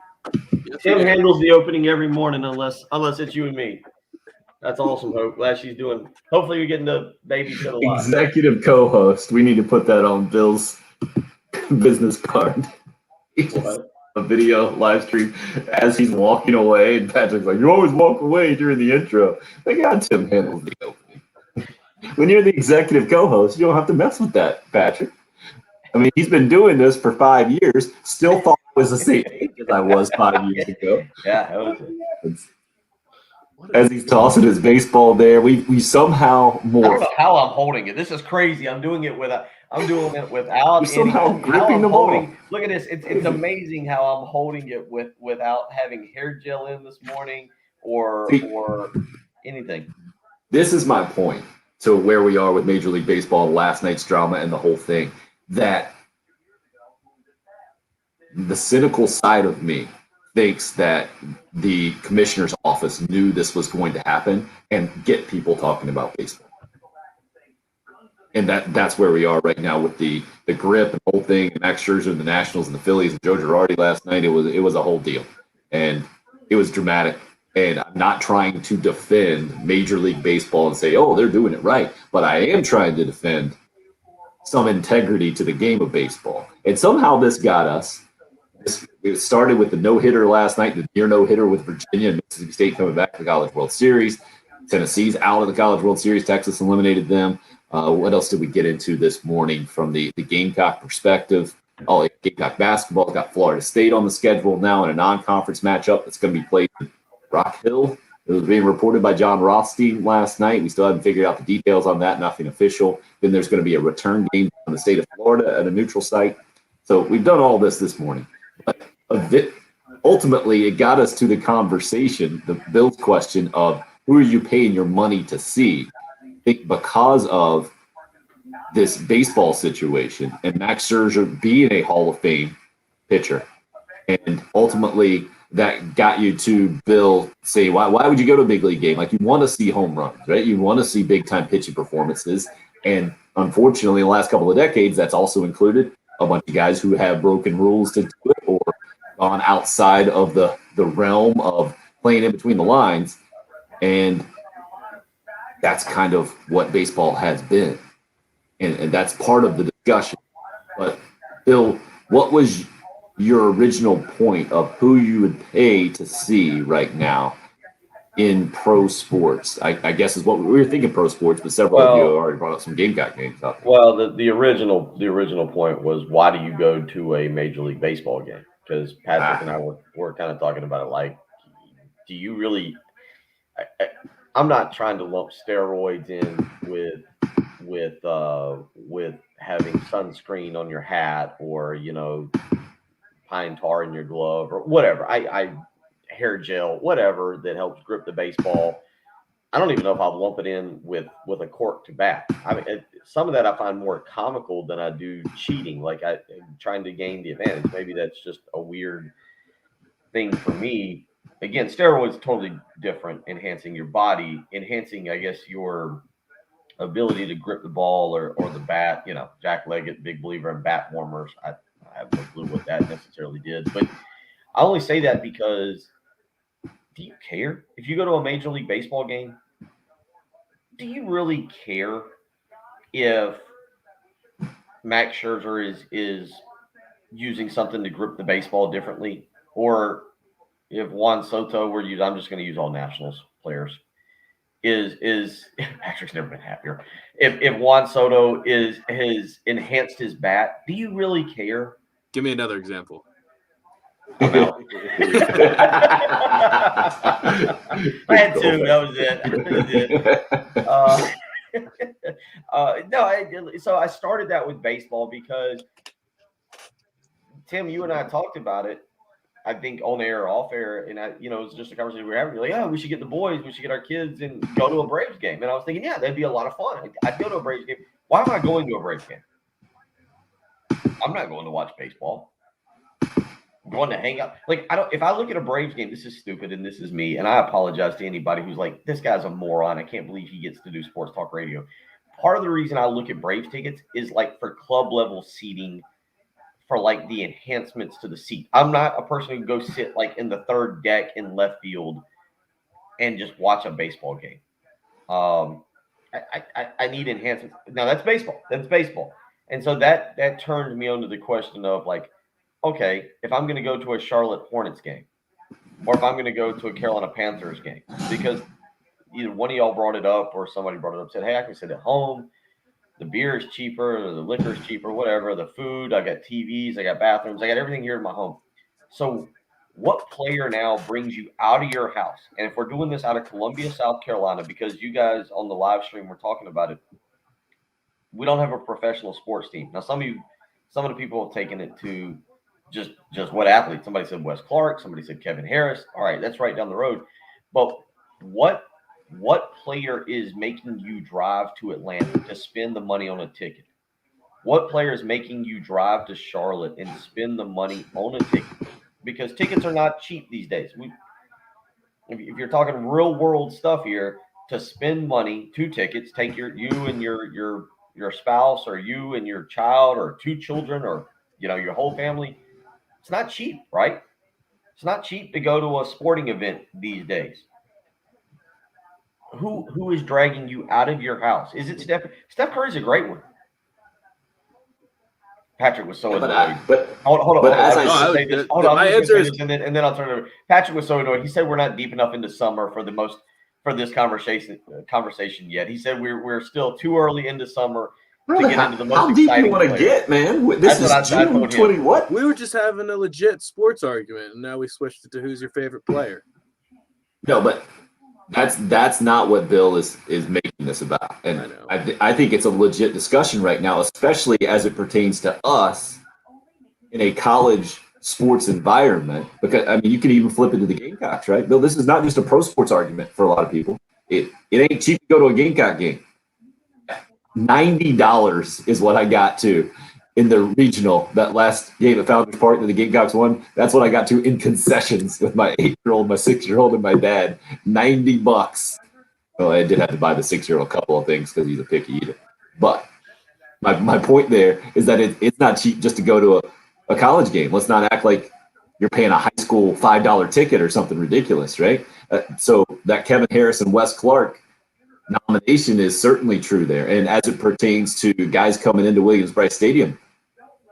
Yes, Tim you did. handles the opening every morning, unless it's you and me. That's awesome, Hope. Glad she's doing. Hopefully, you're getting to babysit a lot. Executive co-host. We need to put that on Bill's business card. A video live stream as he's walking away, and Patrick's like, "You always walk away during the intro." Like, yeah, Tim handles the opening. When you're the executive co-host, you don't have to mess with that, Patrick. I mean, he's been doing this for 5 years. Still thought I was the same age as I was 5 years ago. Yeah. As he's tossing his baseball there, we somehow I don't morphed. know how I'm holding it. This is crazy. I'm doing it without. You're somehow how gripping I'm the ball. holding. Look at this. It's amazing how I'm holding it without having hair gel in this morning or anything. This is my point to where we are with Major League Baseball, last night's drama, and the whole thing. That the cynical side of me thinks that the commissioner's office knew this was going to happen and get people talking about baseball. And that's where we are right now with the grip and the whole thing, and Max Scherzer and the Nationals and the Phillies and Joe Girardi last night. It was a whole deal, and it was dramatic. And I'm not trying to defend Major League Baseball and say, oh, they're doing it right, but I am trying to defend some integrity to the game of baseball. And somehow this got us. It started with the no-hitter last night, the near no-hitter with Virginia and Mississippi State coming back to the College World Series. Tennessee's out of the College World Series. Texas eliminated them. What else did we get into this morning from the Gamecock perspective? Oh, Gamecock basketball got Florida State on the schedule now in a non-conference matchup that's going to be played in Rock Hill. It was being reported by John Rothstein last night. We still haven't figured out the details on that, nothing official. Then there's going to be a return game in the state of Florida at a neutral site. So we've done all this morning. But ultimately, it got us to the conversation, the Bill's question of who are you paying your money to see? I think because of this baseball situation and Max Scherzer being a Hall of Fame pitcher, and ultimately that got you to Bill say, why would you go to a big league game? Like, you want to see home runs, right? You want to see big time pitching performances. And unfortunately, in the last couple of decades, that's also included a bunch of guys who have broken rules to do it or gone outside of the realm of playing in between the lines. And that's kind of what baseball has been. and that's part of the discussion. But Bill, what was your original point of who you would pay to see right now in pro sports? I guess is what we were thinking, pro sports, but several of you already brought up some Gamecock names up. Well, the original point was, why do you go to a Major League Baseball game? Because Patrick and I were kind of talking about it. Like, do you really? I'm not trying to lump steroids in with having sunscreen on your hat, or pine tar in your glove, or whatever. I hair gel, whatever that helps grip the baseball. I don't even know if I'll lump it in with a cork to bat. I mean, some of that I find more comical than I do cheating. Like I'm trying to gain the advantage. Maybe that's just a weird thing for me. Again, steroids totally different, enhancing your body, enhancing, I guess, your ability to grip the ball or the bat. Jack Leggett, big believer in bat warmers. I have no clue what that necessarily did, but I only say that because, do you care if you go to a Major League Baseball game? Do you really care if Max Scherzer is using something to grip the baseball differently, or if Juan Soto I'm just going to use all Nationals players, is Patrick's never been happier. If Juan Soto has enhanced his bat, do you really care? Give me another example. I had two. That was it. So I started that with baseball because, Tim, you and I talked about it, I think on air or off air, and it was just a conversation we were having. You're like, we should get the boys, we should get our kids and go to a Braves game. And I was thinking, that'd be a lot of fun. I'd go to a Braves game. Why am I going to a Braves game? I'm not going to watch baseball. I'm going to hang out. Like, if I look at a Braves game, this is stupid and this is me, and I apologize to anybody who's like, this guy's a moron. I can't believe he gets to do sports talk radio. Part of the reason I look at Braves tickets is like for club level seating, for like the enhancements to the seat. I'm not a person who goes sit like in the third deck in left field and just watch a baseball game. I need enhancements. Now that's baseball. That's baseball. And so that turned me onto the question of like, okay, if I'm going to go to a Charlotte Hornets game, or if I'm going to go to a Carolina Panthers game, because either one of y'all brought it up or somebody brought it up, said, hey, I can sit at home. The beer is cheaper, or the liquor is cheaper, whatever. The food, I got TVs, I got bathrooms, I got everything here in my home. So what player now brings you out of your house? And if we're doing this out of Columbia, South Carolina, because you guys on the live stream were talking about it, we don't have a professional sports team. Now, some of the people have taken it to just what athlete. Somebody said Wes Clark. Somebody said Kevin Harris. All right, that's right down the road. But what player is making you drive to Atlanta to spend the money on a ticket? What player is making you drive to Charlotte and spend the money on a ticket? Because tickets are not cheap these days. If you're talking real world stuff here, to spend money, 2 tickets, take you and your spouse, or you and your child, or 2 children, or your whole family. It's not cheap, right? It's not cheap to go to a sporting event these days. Who is dragging you out of your house? Is it Steph? Steph Curry's a great one. Patrick was so annoyed. Hold on. My answer is, and then I'll turn it over. Patrick was so annoyed. He said we're not deep enough into summer for this conversation yet. He said we're still too early into summer. Brother, how deep you want to get, man? This is June 20. What? We were just having a legit sports argument, and now we switched it to who's your favorite player. No, but that's not what Bill is making this about, and I think it's a legit discussion right now, especially as it pertains to us in a college sports environment. Because you can even flip it to the Gamecocks, right? Bill, this is not just a pro sports argument for a lot of people. It ain't cheap to go to a Gamecock game. $90 is what I got to in the regional, that last game at Founders Park that the Gamecocks won. That's what I got to in concessions with my 8-year-old, my 6-year-old, and my dad. $90. Well, I did have to buy the 6-year-old a couple of things because he's a picky eater. But my point there is that it's not cheap just to go to a college game. Let's not act like you're paying a high school $5 ticket or something ridiculous, right? So that Kevin Harris and Wes Clark, nomination is certainly true there. And as it pertains to guys coming into Williams-Brice Stadium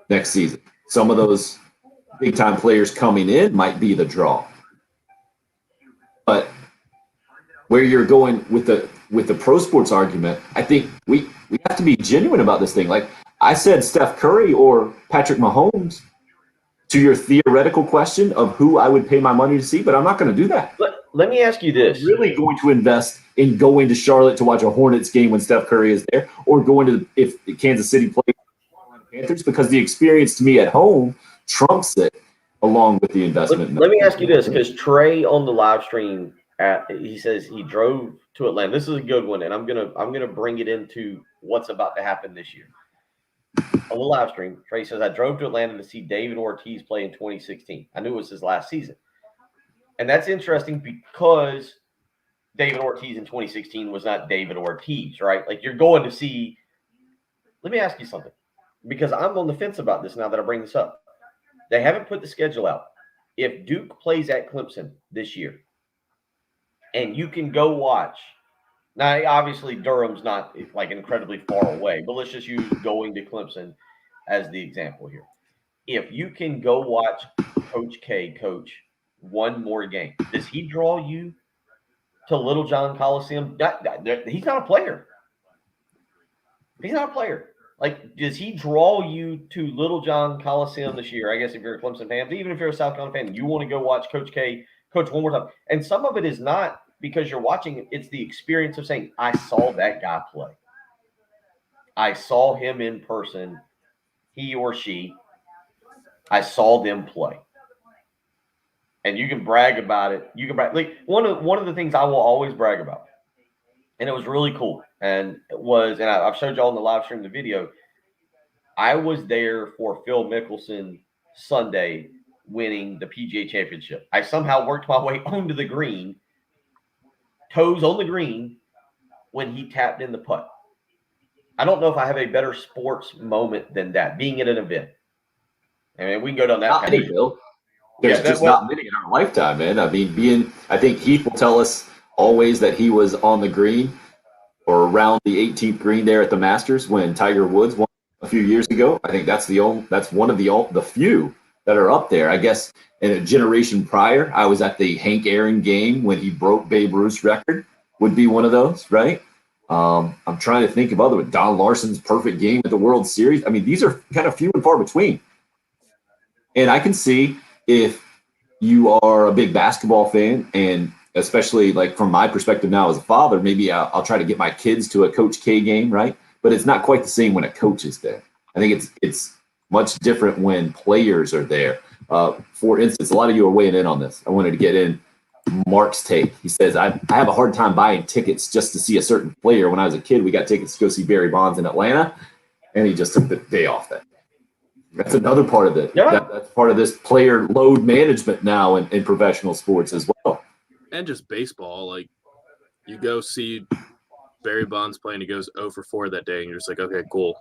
next season, some of those big-time players coming in might be the draw. But where you're going with the pro sports argument, I think we have to be genuine about this thing. Like I said, Steph Curry or Patrick Mahomes to your theoretical question of who I would pay my money to see, but I'm not going to do that. Let me ask you this. I'm really going to invest in going to Charlotte to watch a Hornets game when Steph Curry is there, or going to if Kansas City plays the Panthers, because the experience to me at home trumps it along with the investment. Let me ask you this, because Trey on the live stream, he says he drove to Atlanta. This is a good one, and I'm gonna bring it into what's about to happen this year. On the live stream, Trey says, I drove to Atlanta to see David Ortiz play in 2016. I knew it was his last season. And that's interesting because David Ortiz in 2016 was not David Ortiz, right? Like you're going to see – let me ask you something, because I'm on the fence about this now that I bring this up. They haven't put the schedule out. If Duke plays at Clemson this year and you can go watch – now, obviously, Durham's not like incredibly far away, but let's just use going to Clemson as the example here. If you can go watch Coach K coach one more game, does he draw you to Little John Coliseum? He's not a player. He's not a player. Like, does he draw you to Little John Coliseum this year? I guess if you're a Clemson fan, but even if you're a South Carolina fan, you want to go watch Coach K coach one more time. And some of it is not because you're watching it, it's the experience of saying, I saw that guy play. I saw him in person, he or she. I saw them play. And you can brag about it. You can brag. Like one of the things I will always brag about, and it was really cool, and I've showed y'all in the live stream the video. I was there for Phil Mickelson Sunday winning the PGA Championship. I somehow worked my way onto the green, toes on the green, when he tapped in the putt. I don't know if I have a better sports moment than that, being at an event. I mean, we can go down that. Not many, Bill. There's just not many in our lifetime, man. I mean, I think Heath will tell us always that he was on the green or around the 18th green there at the Masters when Tiger Woods won a few years ago. I think that's one of the few that are up there. I guess in a generation prior, I was at the Hank Aaron game when he broke Babe Ruth's record, would be one of those, right? I'm trying to think of other ones. Don Larson's perfect game at the World Series. I mean, these are kind of few and far between. And I can see if you are a big basketball fan, and especially like from my perspective now as a father, maybe I'll try to get my kids to a Coach K game, right? But it's not quite the same when a coach is there. I think it's much different when players are there. For instance, a lot of you are weighing in on this. I wanted to get in Mark's take. He says, I have a hard time buying tickets just to see a certain player. When I was a kid, we got tickets to go see Barry Bonds in Atlanta, and he just took the day off that. That's another part of it. Yeah. That's part of this player load management now in professional sports as well. And just baseball. Like, you go see Barry Bonds playing, he goes 0 for 4 that day, and you're just like, okay, cool.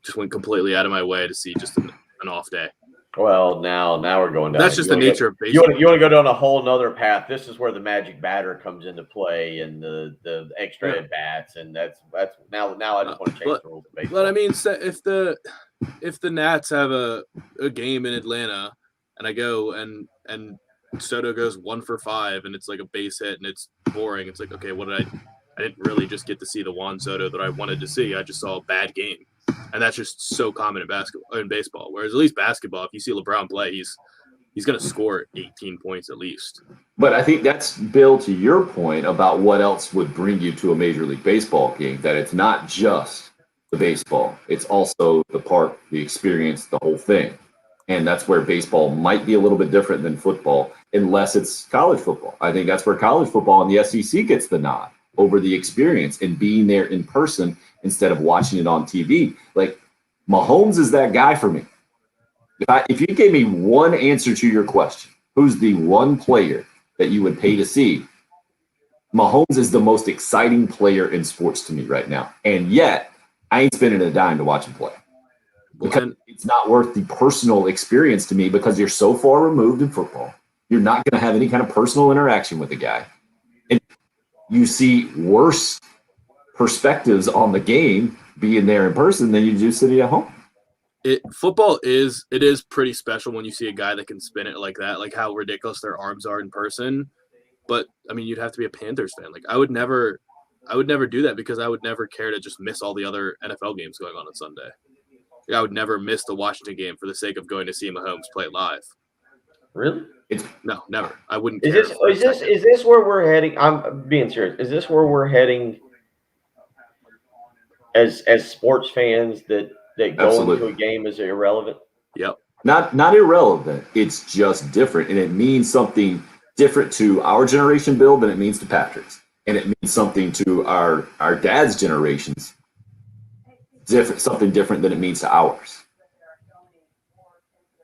Just went completely out of my way to see just an off day. Well, now we're going down. That's just the nature of baseball. You want to go down a whole nother path. This is where the magic batter comes into play, and the extra at bats, and that's now I just want to change the rules of baseball. But I mean, if the Nats have a game in Atlanta, and I go and Soto goes 1 for 5, and it's like a base hit, and it's boring. It's like, okay, what did I didn't really just get to see the Juan Soto that I wanted to see. I just saw a bad game. And that's just so common in baseball. Whereas at least basketball, if you see LeBron play, he's going to score 18 points at least. But I think that's, Bill, to your point about what else would bring you to a Major League Baseball game, that it's not just the baseball. It's also the park, the experience, the whole thing. And that's where baseball might be a little bit different than football, unless it's college football. I think that's where college football and the SEC gets the nod over the experience and being there in person instead of watching it on TV. Like, Mahomes is that guy for me. If you gave me one answer to your question, who's the one player that you would pay to see? Mahomes is the most exciting player in sports to me right now. And yet, I ain't spending a dime to watch him play. Because it's not worth the personal experience to me, because you're so far removed in football. You're not going to have any kind of personal interaction with the guy. And you see worse perspectives on the game being there in person than you do sitting at home. Football is pretty special when you see a guy that can spin it like that, like how ridiculous their arms are in person. But I mean, you'd have to be a Panthers fan. Like I would never do that because I would never care to just miss all the other NFL games going on Sunday. Like, I would never miss the Washington game for the sake of going to see Mahomes play live. Really? No, never. I wouldn't Is care. Is this where we're heading? I'm being serious. Is this where we're heading as sports fans that going Absolutely. to a game is irrelevant? Yep. Not irrelevant. It's just different, and it means something different to our generation, Bill, than it means to Patrick's, and it means something to our dad's generations, something different than it means to ours.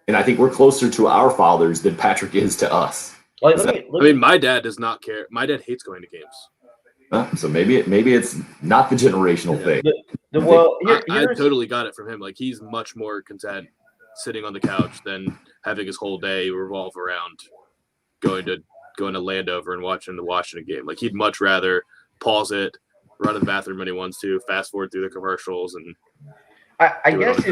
And I think we're closer to our fathers than Patrick is to us. I mean, my dad does not care. My dad hates going to games. So maybe it's not the generational thing. I totally got it from him. Like he's much more content sitting on the couch than having his whole day revolve around going to Landover and watching the Washington game. Like he'd much rather pause it, run to the bathroom when he wants to, fast forward through the commercials, and I guess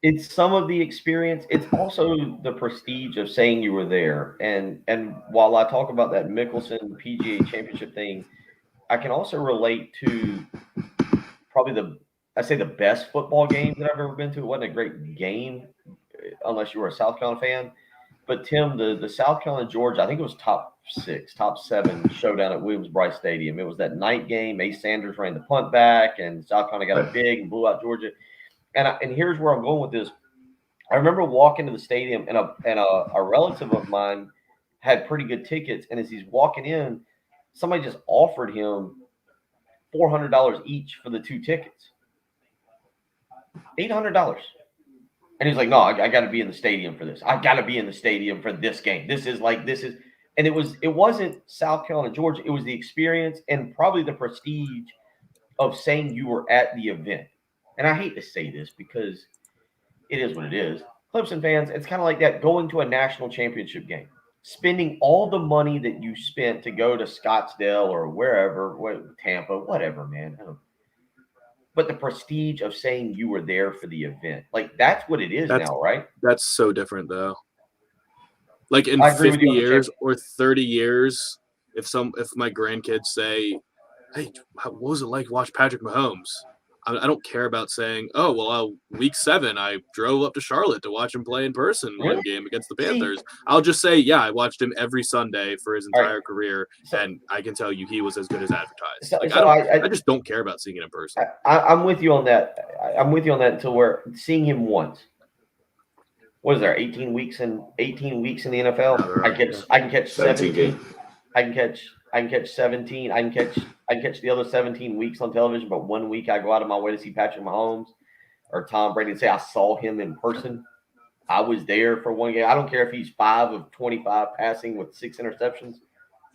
it's some of the experience. It's also the prestige of saying you were there. And while I talk about that Mickelson PGA Championship thing, I can also relate to probably the best football game that I've ever been to. It wasn't a great game unless you were a South Carolina fan. But Tim, the South Carolina Georgia, I think it was top 7 showdown at Williams-Brice Stadium. It was that night game. Ace Sanders ran the punt back, and South Carolina got it big and blew out Georgia. And here's where I'm going with this. I remember walking to the stadium, and a relative of mine had pretty good tickets. And as he's walking in, somebody just offered him $400 each for the 2 tickets. $800. And he's like, no, I got to be in the stadium for this. I got to be in the stadium for this game. This is. And it wasn't South Carolina, Georgia. It was the experience and probably the prestige of saying you were at the event. And I hate to say this because it is what it is. Clemson fans, it's kind of like that going to a national championship game, spending all the money that you spent to go to Scottsdale or wherever, Tampa, whatever, man. But the prestige of saying you were there for the event, like that's what it is now, right? That's so different, though. Like in 50 years or 30 years, if my grandkids say, "Hey, what was it like to watch Patrick Mahomes?" I don't care about saying, "Oh, well, week 7, I drove up to Charlotte to watch him play in person one game against the Panthers." I'll just say, "Yeah, I watched him every Sunday for his entire career, and I can tell you he was as good as advertised." I just don't care about seeing it in person. I'm with you on that. I'm with you on that until we're seeing him once. What is there? 18 weeks in the NFL. I can catch 17. I can catch 17. I can catch the other 17 weeks on television, but 1 week I go out of my way to see Patrick Mahomes or Tom Brady and say I saw him in person. I was there for one game. I don't care if he's 5 of 25 passing with 6 interceptions.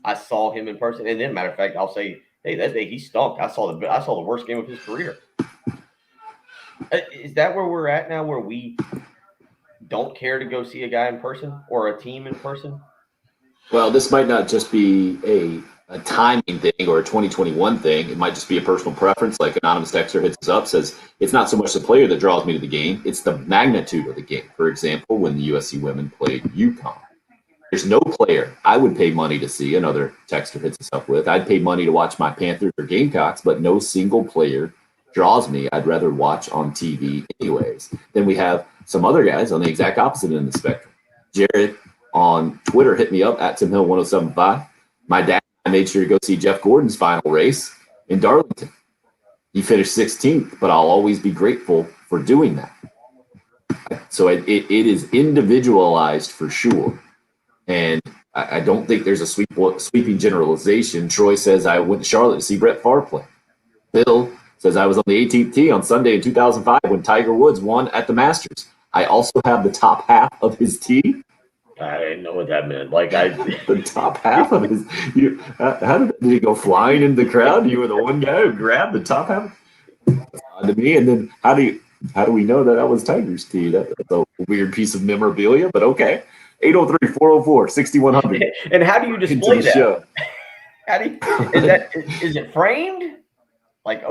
I saw him in person. And then, matter of fact, I'll say, hey, that day he stunk. I saw the worst game of his career. Is that where we're at now, where we don't care to go see a guy in person or a team in person? Well, this might not just be a timing thing or a 2021 thing. It might just be a personal preference. Like Anonymous Texter hits us up, says, it's not so much the player that draws me to the game, it's the magnitude of the game. For example, when the USC women played UConn. There's no player I would pay money to see, another texter hits us up with. I'd pay money to watch my Panthers or Gamecocks, but no single player draws me. I'd rather watch on TV anyways. Then we have some other guys on the exact opposite end of the spectrum. Jared on Twitter hit me up at TimHill1075. My dad and I made sure to go see Jeff Gordon's final race in Darlington. He finished 16th, but I'll always be grateful for doing that. So it is individualized for sure. And I don't think there's a sweeping generalization. Troy says, I went to Charlotte to see Brett Favre play. Bill says, I was on the 18th tee on Sunday in 2005 when Tiger Woods won at the Masters. I also have the top half of his tee. I didn't know what that meant. The top half of his. How did he go flying in the crowd? You were the one guy who grabbed the top half to me. And then how do we know that was Tiger's tee? That's a weird piece of memorabilia, but okay. 803-404-6100. And how do you display that? Show. Is it framed? Like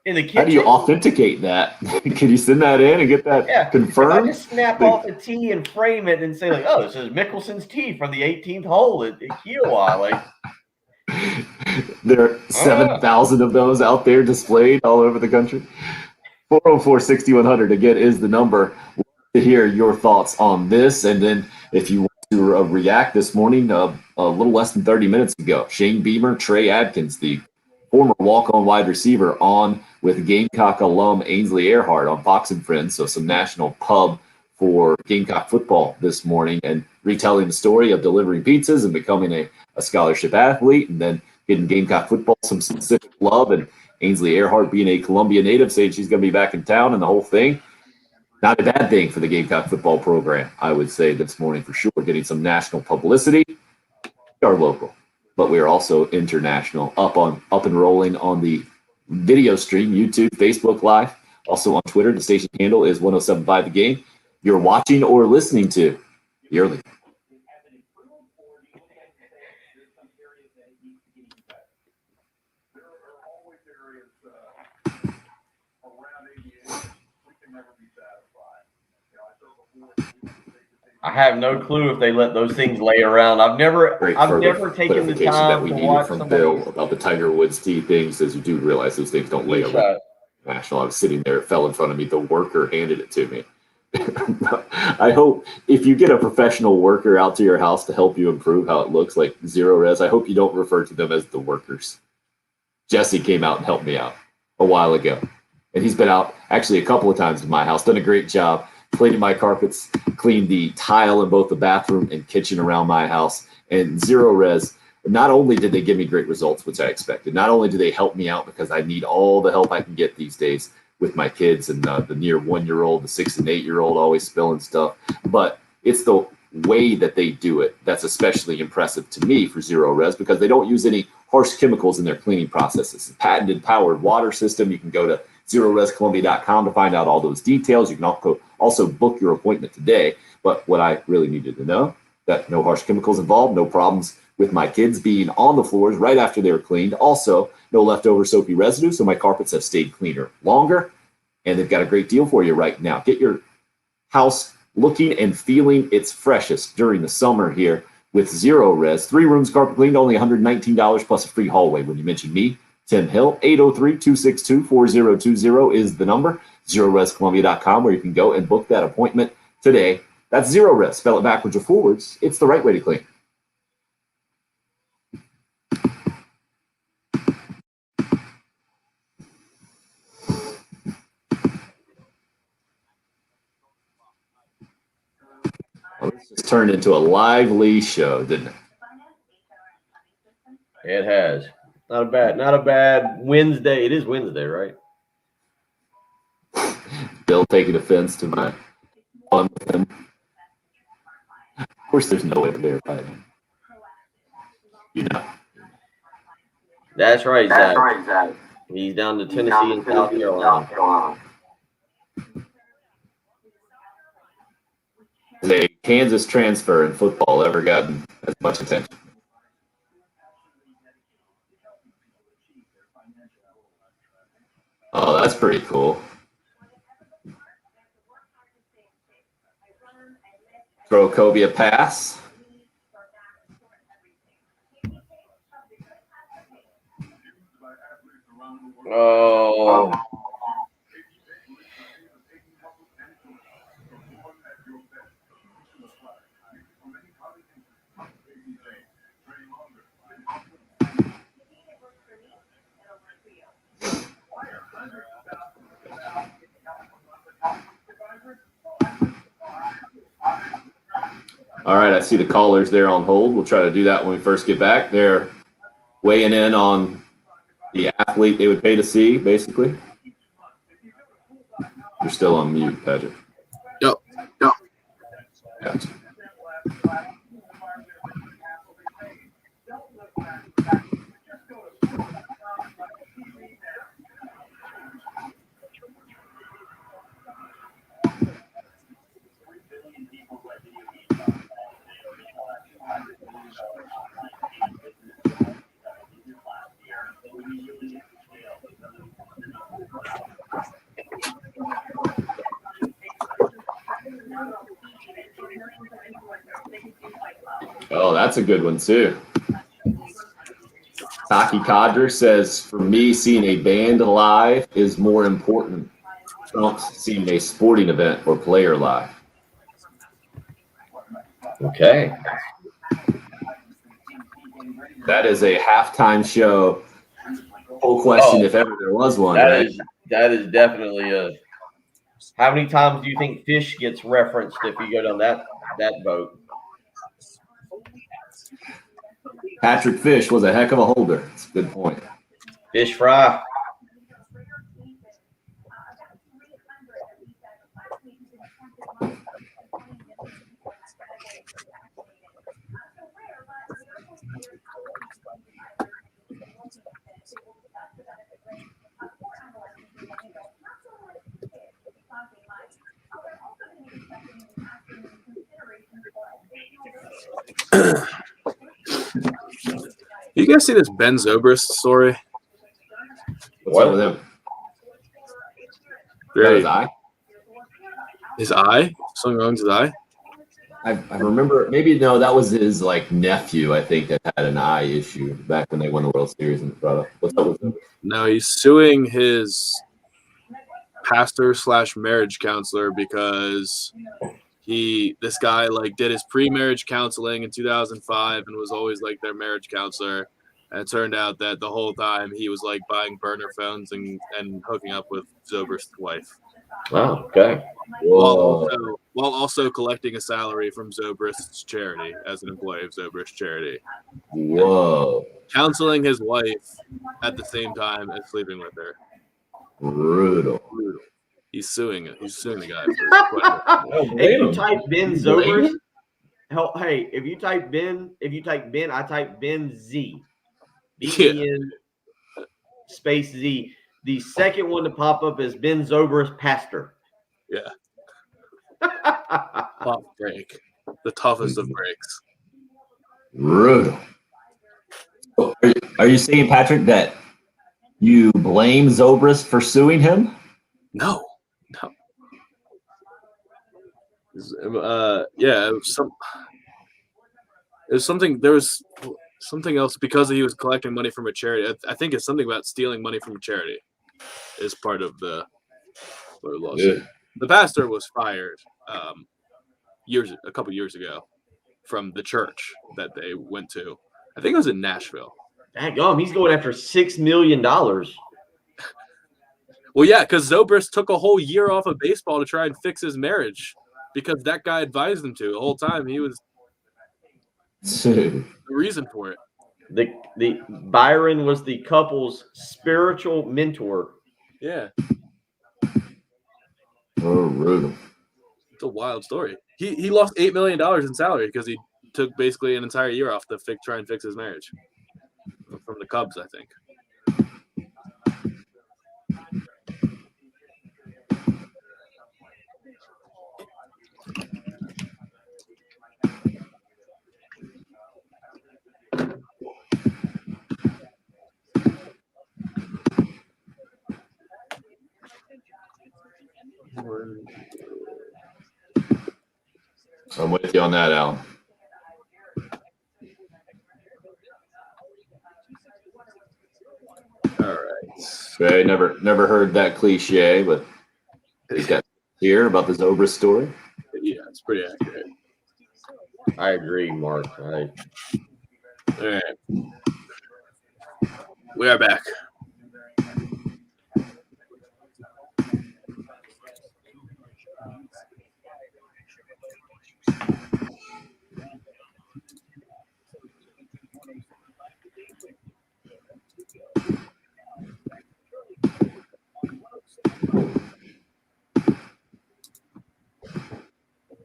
in the kitchen? How do you authenticate that? Can you send that in and get that confirmed? If I just snap off a tee and frame it and say like, "Oh, this is Mickelson's tee from the 18th hole at Kiowa," like there are 7,000 of those out there displayed all over the country. 404-6100 again is the number. Love to hear your thoughts on this, and then if you want to react this morning, a little less than 30 minutes ago, Shane Beamer, Trey Adkins, the former walk-on wide receiver, on with Gamecock alum Ainsley Earhart on Fox and Friends, so some national pub for Gamecock football this morning, and retelling the story of delivering pizzas and becoming a scholarship athlete, and then getting Gamecock football some specific love, and Ainsley Earhart being a Columbia native, saying she's going to be back in town and the whole thing. Not a bad thing for the Gamecock football program, I would say, this morning for sure, getting some national publicity. We are local, but we are also international, up and rolling on the video stream, YouTube, Facebook Live, also on Twitter. The station handle is 1075 The Game. You're watching or listening to the early. I have no clue if they let those things lay around. I've never taken the time that we to needed watch from somebody. Bill about the Tiger Woods tee things, as you do realize those things don't lay around. National. I was sitting there, it fell in front of me. The worker handed it to me. I hope if you get a professional worker out to your house to help you improve how it looks, like Zero Res, I hope you don't refer to them as the workers. Jesse came out and helped me out a while ago, and he's been out actually a couple of times in my house, done a great job, cleaning my carpets, cleaned the tile in both the bathroom and kitchen around my house. And Zero Res, not only did they give me great results, which I expected, not only do they help me out because I need all the help I can get these days with my kids and the near 1-year-old, the 6 and 8-year-old always spilling stuff, but it's the way that they do it that's especially impressive to me for Zero Res, because they don't use any harsh chemicals in their cleaning process. It's a patented powered water system. You can go to ZeroResColumbia.com to find out all those details. You can also book your appointment today. But what I really needed to know, that no harsh chemicals involved, no problems with my kids being on the floors right after they were cleaned. Also, no leftover soapy residue, so my carpets have stayed cleaner longer. And they've got a great deal for you right now. Get your house looking and feeling its freshest during the summer here with Zero Res. 3 rooms carpet cleaned, only $119 plus a free hallway. When you mention me, Tim Hill, 803-262-4020 is the number. ZeroResColumbia.com, where you can go and book that appointment today. That's Zero Res. Spell it backwards or forwards. It's the right way to clean. Well, this just turned into a lively show, didn't it? It has. Not a bad Wednesday. It is Wednesday, right? Bill taking offense to my fun with him. Of course, there's no way to verify it. You know. That's right, Zach. He's down to Tennessee and South Carolina. Has a Kansas transfer in football ever gotten as much attention? Oh, that's pretty cool. Throw Kobe a pass. Oh. All right, I see the callers there on hold. We'll try to do that when we first get back. They're weighing in on the athlete they would pay to see, basically. You're still on mute, Patrick. Yep. Gotcha. Oh, that's a good one too. Taki Kadri says, for me, seeing a band live is more important. Trumps seeing a sporting event or player live. Okay. That is a halftime show. Whole question, if ever there was one, That right? that is definitely a. How many times do you think Fish gets referenced if you go down that boat? Patrick Fish was a heck of a holder. That's a good point. Fish fry. You guys see this Ben Zobrist story? What's up with him? His eye? His eye? Something wrong with his eye? I remember, maybe, no, that was his nephew, I think, that had an eye issue back when they won the World Series and brother. What's up with him? No, he's suing his pastor / marriage counselor because this guy did his pre-marriage counseling in 2005 and was always their marriage counselor. And it turned out that the whole time he was buying burner phones and hooking up with Zobrist's wife. Oh, okay. While also collecting a salary from Zobrist's charity as an employee of Zobrist's charity. Whoa. Counseling his wife at the same time as sleeping with her. Brutal. He's suing the guy. If you type Ben Zobrist, hey, if you type Ben, I type Ben Z. B-E-N space Z. The second one to pop up is Ben Zobrist pastor. Yeah. Tough break. The toughest of breaks. Brutal. Are you saying, Patrick, that you blame Zobrist for suing him? No. Yeah, it was something. There was something else because he was collecting money from a charity. I think it's something about stealing money from a charity is part of the lawsuit. Yeah. The pastor was fired a couple years ago from the church that they went to. I think it was in Nashville. Daggum, he's going after $6 million. Well, yeah, because Zobrist took a whole year off of baseball to try and fix his marriage because that guy advised him to. The whole time he was the reason for it. The Byron was the couple's spiritual mentor. Yeah. Oh, brutal. It's a wild story. He lost $8 million in salary because he took basically an entire year off to try and fix his marriage from the Cubs, I think. I'm with you on that, Alan. All right. Okay, never heard that cliche, but you got to hear about the Zobrist story. Yeah, it's pretty accurate. I agree, Mark. All right. We are back.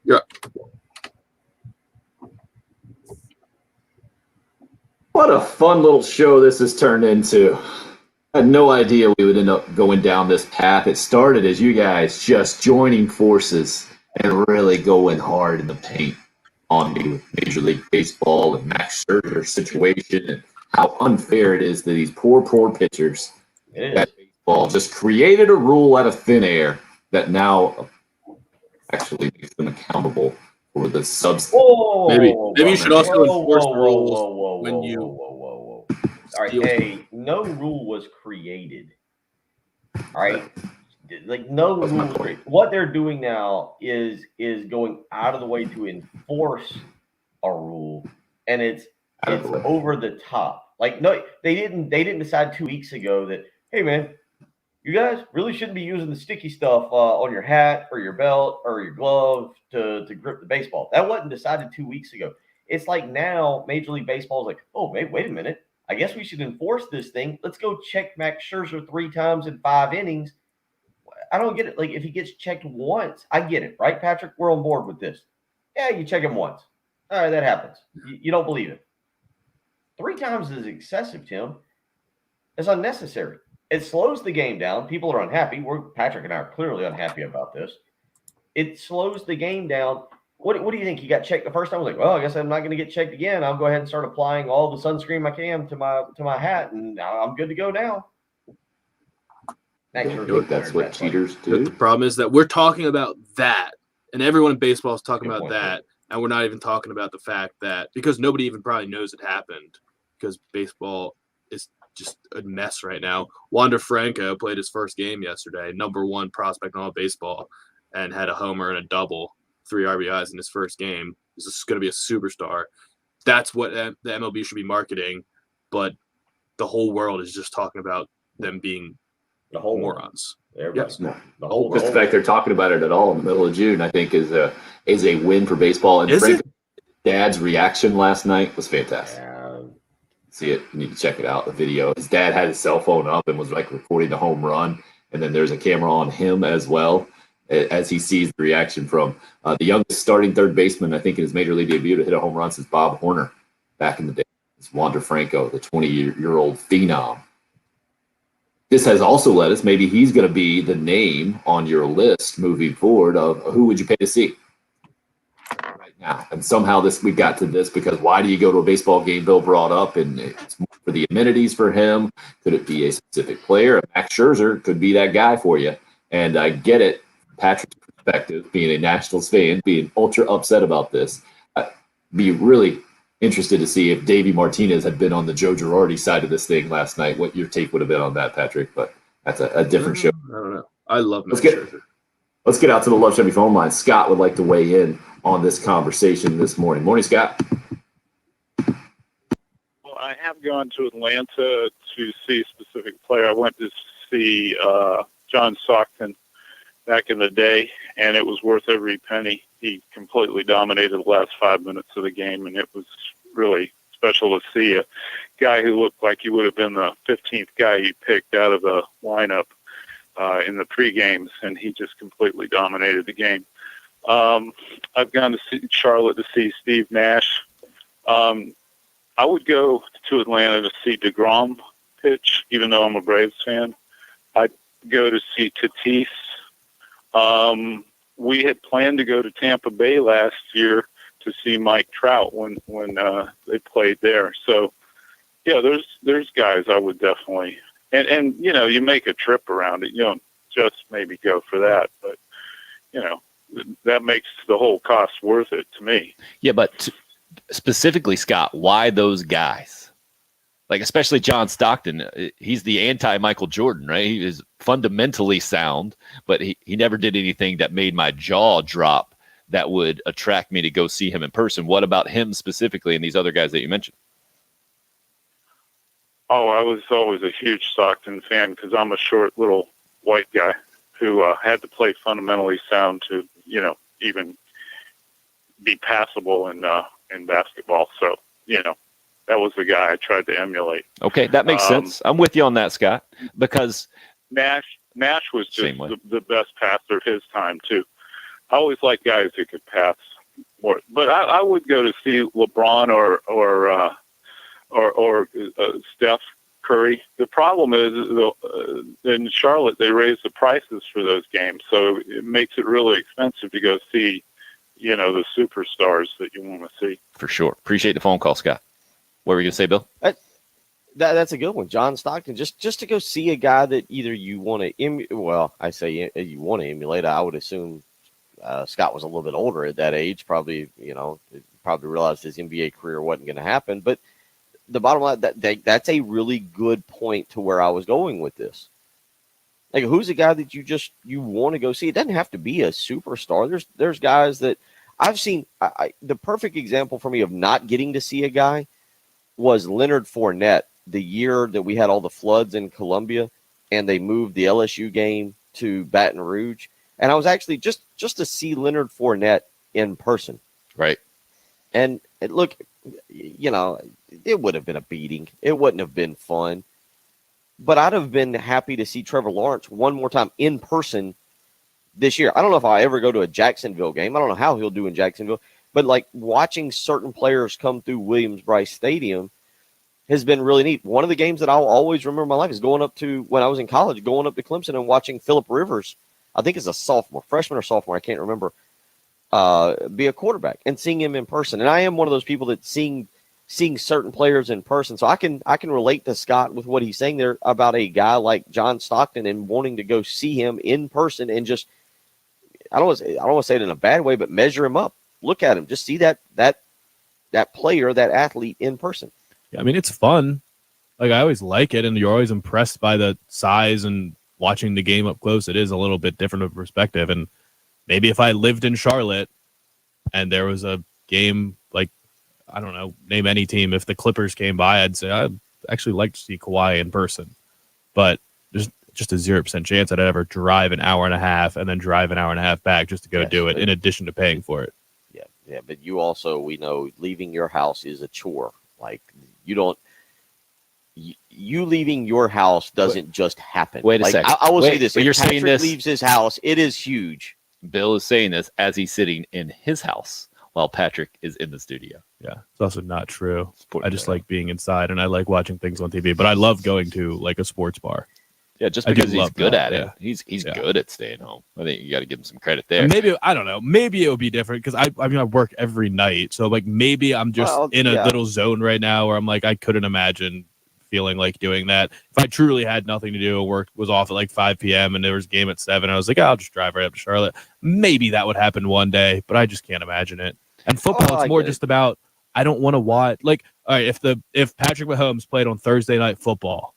Yeah. What a fun little show this has turned into. I had no idea we would end up going down this path. It started as you guys just joining forces and really going hard in the paint on me with Major League Baseball and Max Scherzer's situation and how unfair it is to these poor pitchers. That baseball just created a rule out of thin air that now actually makes them accountable or the subs. Whoa, Maybe whoa, you should also enforce whoa, rules whoa, whoa, when whoa, you whoa, whoa, whoa, whoa. All right, steal. hey, no rule was created. All right, like no That's my rules. point. What they're doing now is going out of the way to enforce a rule, and it's Out of the way. over the top. Like no, they didn't decide 2 weeks ago that, hey man, you guys really shouldn't be using the sticky stuff on your hat or your belt or your glove to grip the baseball. That wasn't decided 2 weeks ago. It's like now Major League Baseball is like, oh, wait a minute. I guess we should enforce this thing. Let's go check Max Scherzer 3 times in 5 innings. I don't get it. Like if he gets checked once, I get it, right, Patrick? We're on board with this. Yeah, you check him once. All right, that happens. You don't believe it. 3 times is excessive, Tim. It's unnecessary. It slows the game down. People are unhappy. Patrick and I are clearly unhappy about this. It slows the game down. What do you think? You got checked the first time? I was like, well, I guess I'm not going to get checked again. I'll go ahead and start applying all the sunscreen I can to my hat, and I'm good to go now. That's what cheaters But do. the problem is that we're talking about that, and everyone in baseball is talking Good about point, that, and we're not even talking about the fact that because nobody even probably knows it happened because baseball is just a mess right now. Wander Franco played his first game yesterday, #1 prospect in all of baseball, and had a homer and a double, 3 RBIs in his first game. This is going to be a superstar. That's what the MLB should be marketing, but the whole world is just talking about them being The whole morons. Yes. No. The whole Just the fact they're talking about it at all in the middle of June, I think, is a win for baseball. And Is frankly, Dad's reaction last night was fantastic. Yeah. See it? You need to check it out. The video. His dad had his cell phone up and was like recording the home run, and then there's a camera on him as well as he sees the reaction from the youngest starting third baseman, I think, in his major league debut to hit a home run since Bob Horner back in the day. It's Wander Franco, the 20-year-old phenom. This has also led us, maybe he's going to be the name on your list moving forward of who would you pay to see right now. And somehow we got to this because why do you go to a baseball game? Bill brought up, and it's more for the amenities for him. Could it be a specific player? Max Scherzer could be that guy for you. And I get it, Patrick's perspective, being a Nationals fan, being ultra upset about this. I'd be really interested to see if Davey Martinez had been on the Joe Girardi side of this thing last night, what your take would have been on that, Patrick. But that's a different show. I don't know. I love Max Let's Scherzer. Let's get out to the Love Chevy phone line. Scott would like to weigh in on this conversation this morning. Morning, Scott. Well, I have gone to Atlanta to see a specific player. I went to see John Stockton back in the day, and it was worth every penny. He completely dominated the last 5 minutes of the game, and it was really special to see a guy who looked like he would have been the 15th guy he picked out of the lineup in the pre-games, and he just completely dominated the game. I've gone to see Charlotte to see Steve Nash. I would go to Atlanta to see DeGrom pitch, even though I'm a Braves fan. I'd go to see Tatis. We had planned to go to Tampa Bay last year to see Mike Trout when they played there. So, yeah, there's guys I would definitely and you know, you make a trip around it. You don't just maybe go for that, but you know, that makes the whole cost worth it to me. Yeah, but specifically, Scott, why those guys? Like, especially John Stockton, he's the anti-Michael Jordan, right? He is fundamentally sound, but he never did anything that made my jaw drop that would attract me to go see him in person. What about him specifically and these other guys that you mentioned? Oh, I was always a huge Stockton fan because I'm a short little white guy who had to play fundamentally sound to, you know, even be passable in basketball. So, you know, that was the guy I tried to emulate. Okay, that makes sense. I'm with you on that, Scott, because Nash was just the best passer of his time, too. I always liked guys who could pass more. But I would go to see LeBron or Steph Curry. The problem is in Charlotte, they raise the prices for those games, so it makes it really expensive to go see, you know, the superstars that you want to see. For sure. Appreciate the phone call, Scott. What were you going to say, Bill? That's a good one. John Stockton, just to go see a guy that either you want to I say you want to emulate. I would assume Scott was a little bit older at that age, probably realized his NBA career wasn't going to happen. But the bottom line, that's a really good point to where I was going with this. Like, who's a guy that you want to go see? It doesn't have to be a superstar. There's guys that I've seen. The perfect example for me of not getting to see a guy was Leonard Fournette the year that we had all the floods in Columbia and they moved the LSU game to Baton Rouge. And I was actually just to see Leonard Fournette in person. Right. And look, it would have been a beating. It wouldn't have been fun. But I'd have been happy to see Trevor Lawrence one more time in person this year. I don't know if I'll ever go to a Jacksonville game. I don't know how he'll do in Jacksonville. But, like, watching certain players come through Williams-Brice Stadium has been really neat. One of the games that I'll always remember in my life is going up to, when I was in college, going up to Clemson and watching Phillip Rivers, I think it's a freshman or sophomore, I can't remember, be a quarterback and seeing him in person. And I am one of those people that seeing certain players in person. So I can relate to Scott with what he's saying there about a guy like John Stockton and wanting to go see him in person and just, I don't want to say it in a bad way, but measure him up. Look at him. Just see that player, that athlete in person. Yeah, I mean, it's fun. Like, I always like it, and you're always impressed by the size and watching the game up close. It is a little bit different of a perspective. And maybe if I lived in Charlotte and there was a game, like, I don't know, name any team, if the Clippers came by, I'd say I'd actually like to see Kawhi in person. But there's just a 0% chance I'd ever drive an hour and a half and then drive an hour and a half back just to go do it, in addition to paying for it. Yeah, but you also, we know, leaving your house is a chore. Like, you leaving your house doesn't just happen. Wait a second. I will say this. If You're Patrick saying this, leaves his house, it is huge. Bill is saying this as he's sitting in his house while Patrick is in the studio. Yeah, it's also not true. I just like being inside, and I like watching things on TV. But I love going to, like, a sports bar. Yeah, just because he's good at it. Yeah. He's good at staying home. I think you got to give him some credit there. And maybe, I don't know, maybe it would be different because I mean, I work every night. So, like, maybe I'm just in a little zone right now where I'm like, I couldn't imagine feeling like doing that. If I truly had nothing to do and work was off at like 5 p.m. and there was a game at 7, I was like, I'll just drive right up to Charlotte. Maybe that would happen one day, but I just can't imagine it. And football, it's more just about, I don't want to watch. Like, all right, if Patrick Mahomes played on Thursday Night Football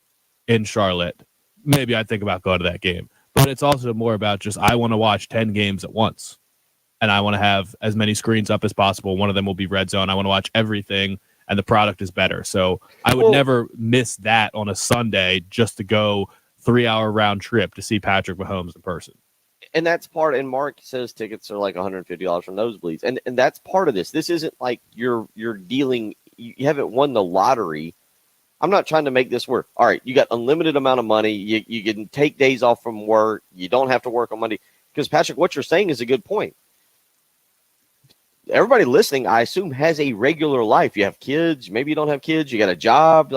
in Charlotte, maybe I'd think about going to that game. But it's also more about just, I want to watch 10 games at once. And I want to have as many screens up as possible. One of them will be Red Zone. I want to watch everything, and the product is better. So I would never miss that on a Sunday just to go 3-hour round trip to see Patrick Mahomes in person. And that's part, and Mark says tickets are like $150 from nosebleeds. And that's part of this. This isn't like you're dealing, you haven't won the lottery. I'm not trying to make this work. All right, you got unlimited amount of money. You can take days off from work. You don't have to work on Monday. Because, Patrick, what you're saying is a good point. Everybody listening, I assume, has a regular life. You have kids. Maybe you don't have kids. You got a job.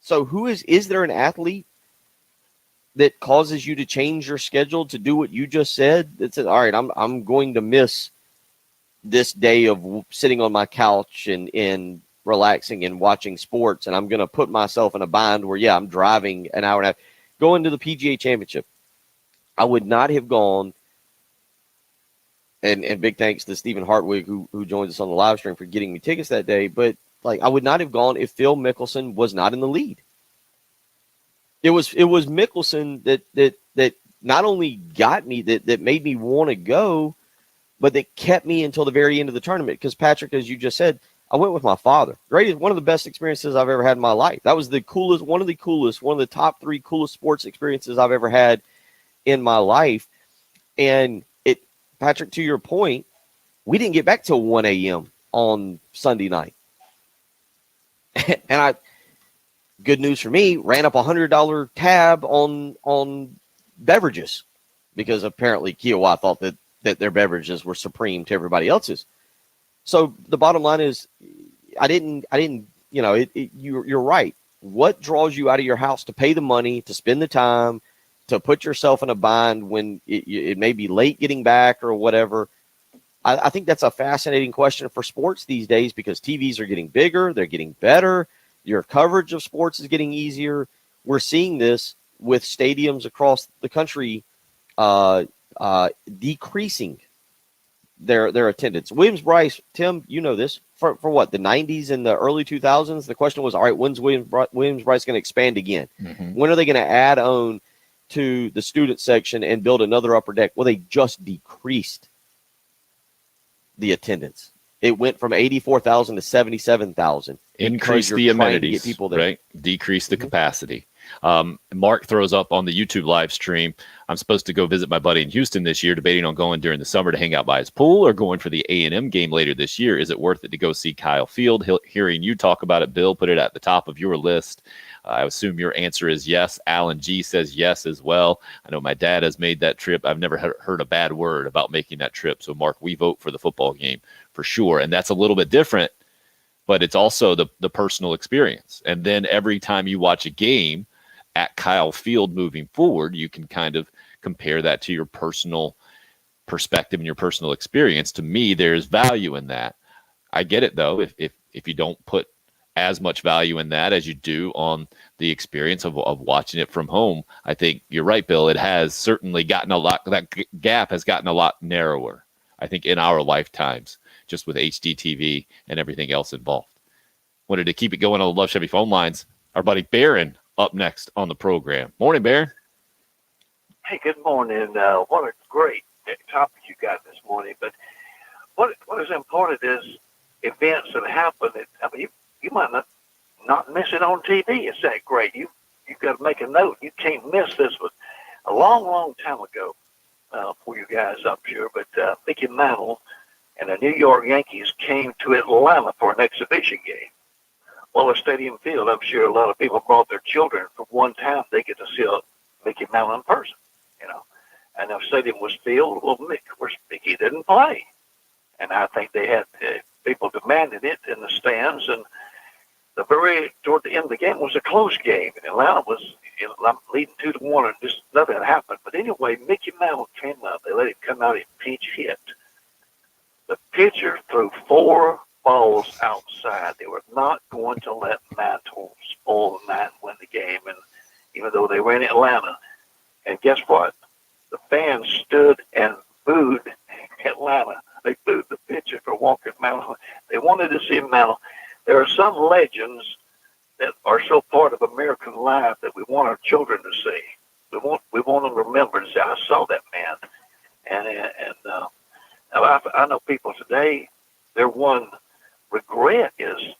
So is there an athlete that causes you to change your schedule to do what you just said? That says, all right, I'm going to miss this day of sitting on my couch and relaxing and watching sports, and I'm going to put myself in a bind where, I'm driving an hour and a half. Going to the PGA Championship, I would not have gone, and big thanks to Stephen Hartwig, who joins us on the live stream, for getting me tickets that day, but I would not have gone if Phil Mickelson was not in the lead. It was Mickelson that not only got me, that made me want to go, but that kept me until the very end of the tournament. Because, Patrick, as you just said, I went with my father. One of the best experiences I've ever had in my life. That was one of the top 3 coolest sports experiences I've ever had in my life. And Patrick, to your point, we didn't get back till 1 a.m. on Sunday night. And good news for me, ran up $100 tab on beverages, because apparently Kiowa thought that their beverages were supreme to everybody else's. So the bottom line is, you're right. What draws you out of your house to pay the money, to spend the time, to put yourself in a bind when it may be late getting back or whatever? I think that's a fascinating question for sports these days, because TVs are getting bigger. They're getting better. Your coverage of sports is getting easier. We're seeing this with stadiums across the country decreasing their attendance. Williams-Brice, Tim, you know this, for what, the 90s and the early 2000s, the question was, all right, when's Williams-Brice going to expand again? Mm-hmm. When are they going to add on to the student section and build another upper deck? Well, they just decreased the attendance. It went from 84,000 to 77,000. Increase the amenities, people there. Right? Decrease the capacity. Mark throws up on the YouTube live stream, I'm supposed to go visit my buddy in Houston this year, debating on going during the summer to hang out by his pool or going for the A&M game later this year. Is it worth it to go see Kyle Field? Hearing you talk about it, Bill, put it at the top of your list. I assume your answer is yes. Alan G says yes as well. I know my dad has made that trip. I've never heard a bad word about making that trip. So, Mark, we vote for the football game for sure. And that's a little bit different, but it's also the personal experience. And then every time you watch a game at Kyle Field moving forward, you can kind of compare that to your personal perspective and your personal experience. To me, there's value in that. I get it, though, if you don't put as much value in that as you do on the experience of watching it from home. I think you're right, Bill. It has certainly gotten that gap has gotten a lot narrower, I think, in our lifetimes, just with HD TV and everything else involved. Wanted to keep it going on the Love Chevy phone lines. Our buddy Barron up next on the program. Morning, Barron. Hey, good morning. What a great topic you got this morning. But what is important is events that happen. You might not miss it on TV. It's that great. You've got to make a note. You can't miss this. But a long, long time ago, for you guys, I'm sure, but Mickey Mantle and the New York Yankees came to Atlanta for an exhibition game. Well, at Stadium Field, I'm sure a lot of people brought their children. For one time, they get to see Mickey Mantle in person, And the stadium was filled. Well, Mickey didn't play. And I think they had people demanded it in the stands. And toward the end of the game was a close game. And Atlanta was leading 2-1, and just nothing had happened. But anyway, Mickey Mantle came up. They let him come out and pinch hit. The pitcher threw 4 balls outside. They were not going to let Mantle spoil the night and win the game. And even though they were in Atlanta, and guess what? The fans stood and booed Atlanta. They booed the pitcher for walking Mantle. They wanted to see Mantle. There are some legends that are so part of American life that we want our children to see. We want them to remember and say, I saw that man. And I know people today, their one regret is,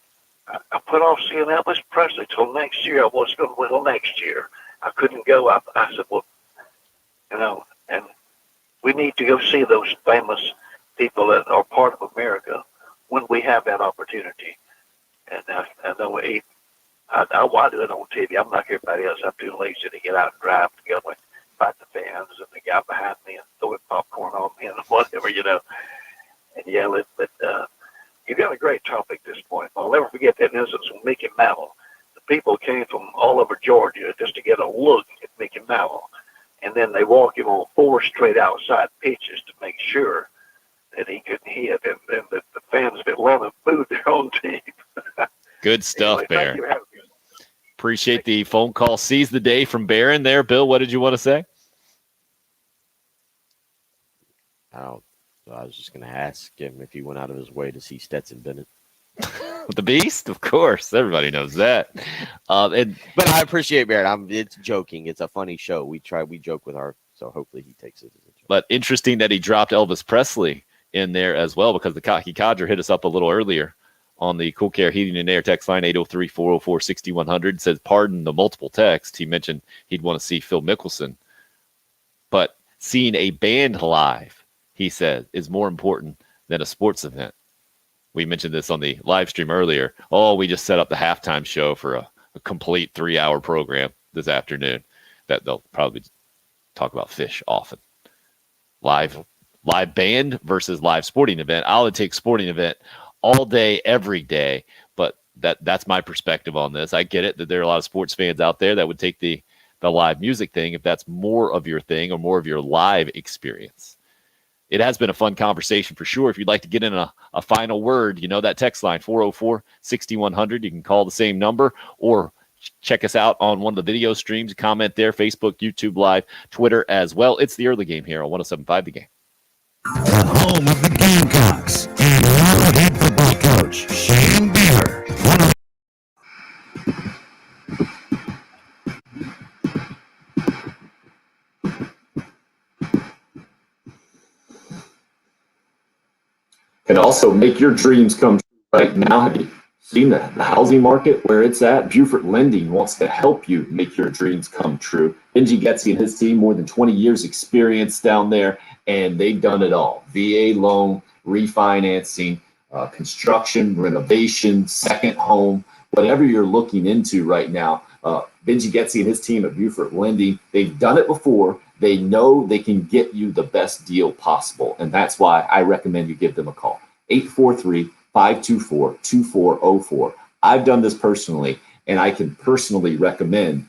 I put off seeing Elvis Presley till next year. I was going to wait till next year. I couldn't go. I said, well, and we need to go see those famous people that are part of America when we have that opportunity. And I know I do it on TV. I'm like everybody else. I'm too lazy to get out and drive to go and fight the fans and the guy behind me and throw popcorn on me and whatever, and yell it. But you got a great topic this point. I'll never forget that instance with Mickey Mantle. The people came from all over Georgia just to get a look at Mickey Mantle. And then they walk him on 4 straight outside pitches to make sure that he couldn't hit. And then the fans of Atlanta booed their own team. Good stuff, anyway, Barron. Appreciate the phone call. Seize the day from Barron there. Bill, what did you want to say? I was just going to ask him if he went out of his way to see Stetson Bennett. The Beast? Of course. Everybody knows that. But I appreciate Barrett. It's joking. It's a funny show. We joke with so hopefully he takes it as a joke. But interesting that he dropped Elvis Presley in there as well, because the Cocky Codger hit us up a little earlier on the Cool Care Heating and Air text line 803-404-6100. Says, pardon the multiple text. He mentioned he'd want to see Phil Mickelson. But seeing a band live, he said, is more important than a sports event. We mentioned this on the live stream earlier. We just set up the halftime show for a complete 3-hour program this afternoon that they'll probably talk about Fish often. Live band versus live sporting event. I'll take sporting event all day, every day, but that's my perspective on this. I get it that there are a lot of sports fans out there that would take the live music thing if that's more of your thing or more of your live experience. It has been a fun conversation for sure. If you'd like to get in a final word, that text line, 404-6100. You can call the same number or check us out on one of the video streams. Comment there, Facebook, YouTube Live, Twitter as well. It's the early game here on 107.5 The Game. home of the Gamecocks, and your head football coach, Shane Beaver. Can also make your dreams come true right now. Have you seen the housing market where it's at? Buford Lending wants to help you make your dreams come true. Benji Getsy and his team, more than 20 years experience down there, and they've done it all. VA loan, refinancing, construction, renovation, second home, whatever you're looking into right now. Benji Getsy and his team at Buford Lending, they've done it before. They know they can get you the best deal possible, and that's why I recommend you give them a call. 843-524-2404. I've done this personally, and I can personally recommend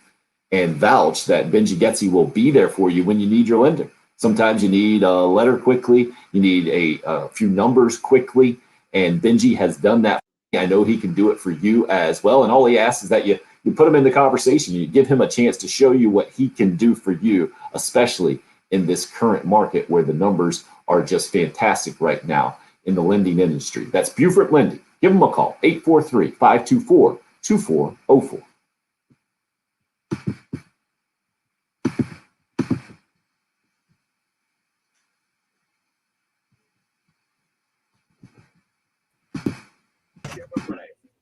and vouch that Benji Getsy will be there for you when you need your lender. Sometimes you need a letter quickly, you need a few numbers quickly, and Benji has done that. I know he can do it for you as well, and all he asks is that you put him in the conversation. You give him a chance to show you what he can do for you, especially in this current market where the numbers are just fantastic right now in the lending industry. That's Buford Lending. Give them a call, 843-524-2404.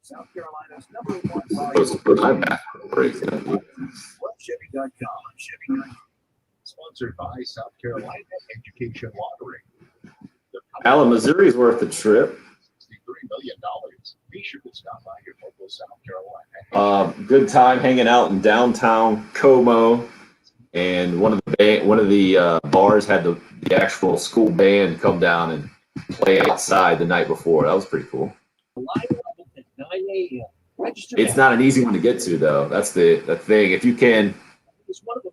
South Carolina's #1 Supposed to put my back break in. Chevy.com. Sponsored by South Carolina Education Lottery. Alan, Missouri's worth the trip. $63 million. Be sure to stop by your local South Carolina. Good time hanging out in downtown Como, and one of the bars had the actual school band come down and play outside the night before. That was pretty cool. At 9 a.m. Register It's not an easy one to get to, though. That's the thing. If you can,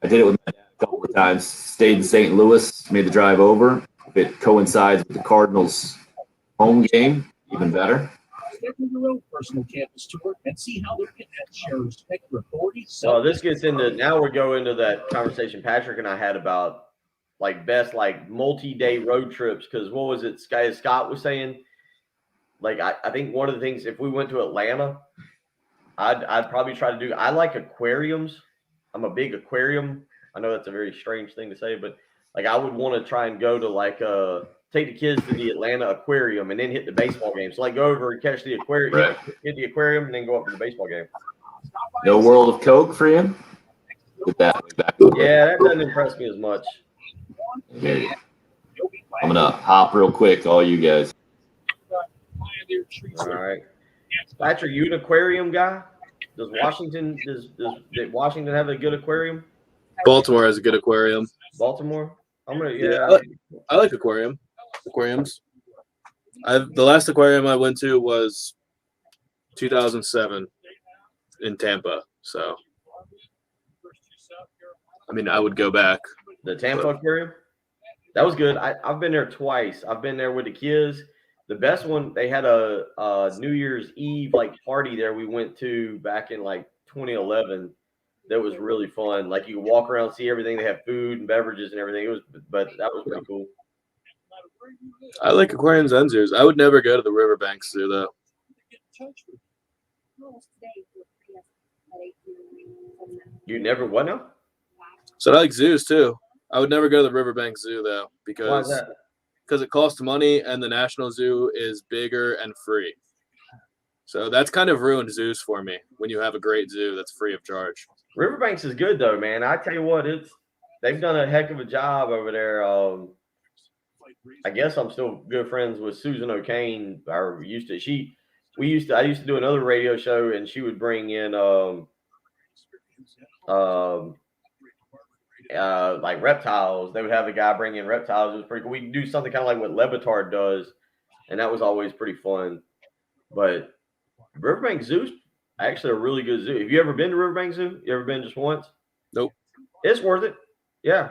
I did it with my dad a couple of times. Stayed in St. Louis, made the drive over. If it coincides with the Cardinals' home game, even better. Schedule your own personal campus tour and see how their cadets share respect for authority. So this gets into, now we're going into that conversation Patrick and I had about best multi-day road trips. Because what was it Scott was saying? I think one of the things, if we went to Atlanta, I'd probably try to do. I like aquariums. I'm a big aquarium. I know that's a very strange thing to say, but I would want to try and go to take the kids to the Atlanta aquarium and then hit the baseball game. So go over and catch the aquarium, Right. hit the aquarium, and then go up to the baseball game. No World of Coke for you? Get that back. Yeah, that doesn't impress me as much. Here. I'm gonna hop real quick, all you guys. All right, Patrick, you an aquarium guy? Does Washington have a good aquarium? Baltimore has a good aquarium. Baltimore? I like aquariums. The last aquarium I went to was 2007 in Tampa. So, I would go back. The Tampa aquarium? That was good. I've been there twice. I've been there with the kids. The best one, they had a New Year's Eve party there we went to back in 2011. That was really fun. You could walk around, see everything. They have food and beverages and everything. But that was pretty cool. I like aquariums and zoos. I would never go to the Riverbank Zoo though. You never what now? So I like zoos too. I would never go to the Riverbank Zoo though Why is that? because it costs money and the National Zoo is bigger and free. So that's kind of ruined zoos for me when you have a great zoo that's free of charge. Riverbanks is good though, man. I tell you what, they've done a heck of a job over there. I guess I'm still good friends with Susan O'Kane. I used to do another radio show and she would bring in reptiles. They would have a guy bring in reptiles. It was pretty cool. We could do something kind of like what Levitard does, and that was always pretty fun. But Riverbank Zoo's actually a really good zoo. Have you ever been to Riverbank Zoo? You ever been just once? Nope. It's worth it. Yeah.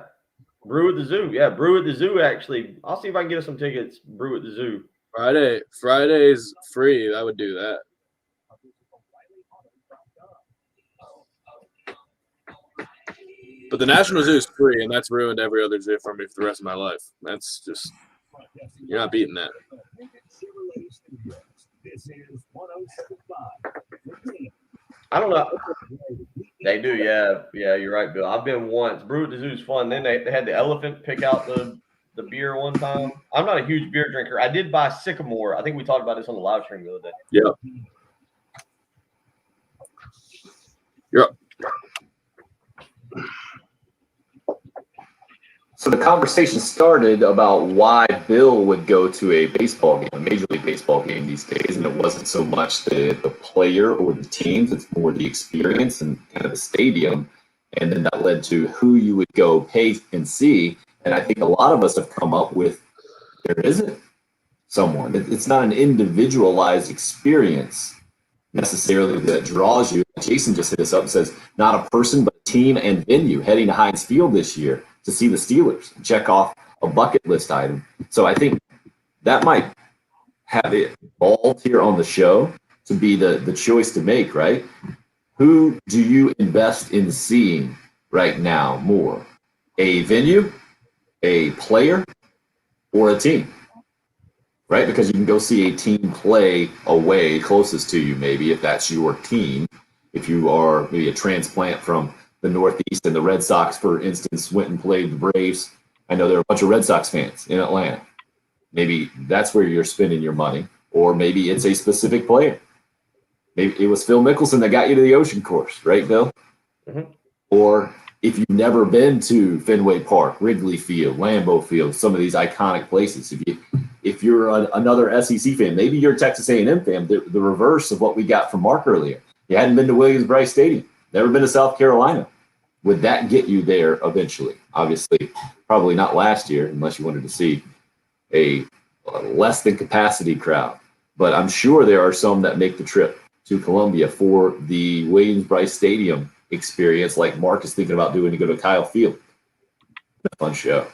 Brew at the Zoo. Yeah, Brew at the Zoo, actually. I'll see if I can get us some tickets. Brew at the Zoo. Friday's free. I would do that. But the National Zoo is free, and that's ruined every other zoo for me for the rest of my life. That's just You're not beating that. I don't know. They do, yeah. Yeah, you're right, Bill. I've been once. Brew at the Zoo's fun. Then they had the elephant pick out the beer one time. I'm not a huge beer drinker. I did buy Sycamore. I think we talked about this on the live stream the other day. Yeah. You're up. So the conversation started about why Bill would go to a baseball game, a Major League Baseball game these days, and it wasn't so much the player or the teams, it's more the experience and kind of the stadium. And then that led to who you would go pay and see. And I think a lot of us have come up with there isn't someone. It's not an individualized experience necessarily that draws you. Jason just hit us up and says, not a person, but team and venue heading to Heinz Field this year to see the Steelers, check off a bucket list item. So I think that might have it evolved here on the show to be the choice to make, right? Who do you invest in seeing right now more? A venue, a player, or a team? Right? Because you can go see a team play away closest to you, maybe, if that's your team. If you are maybe a transplant from the Northeast and the Red Sox, for instance, went and played the Braves. I know there are a bunch of Red Sox fans in Atlanta. Maybe that's where you're spending your money. Or maybe it's a specific player. Maybe it was Phil Mickelson that got you to the Ocean Course, right, Bill? Mm-hmm. Or if you've never been to Fenway Park, Wrigley Field, Lambeau Field, some of these iconic places, if you're another SEC fan, maybe you're a Texas A&M fan, the reverse of what we got from Mark earlier. You hadn't been to Williams-Brice Stadium, never been to South Carolina. Would that get you there eventually? Obviously, probably not last year, unless you wanted to see a less than capacity crowd. But I'm sure there are some that make the trip to Columbia for the Williams-Brice Stadium experience, like Mark is thinking about doing to go to Kyle Field. Fun show.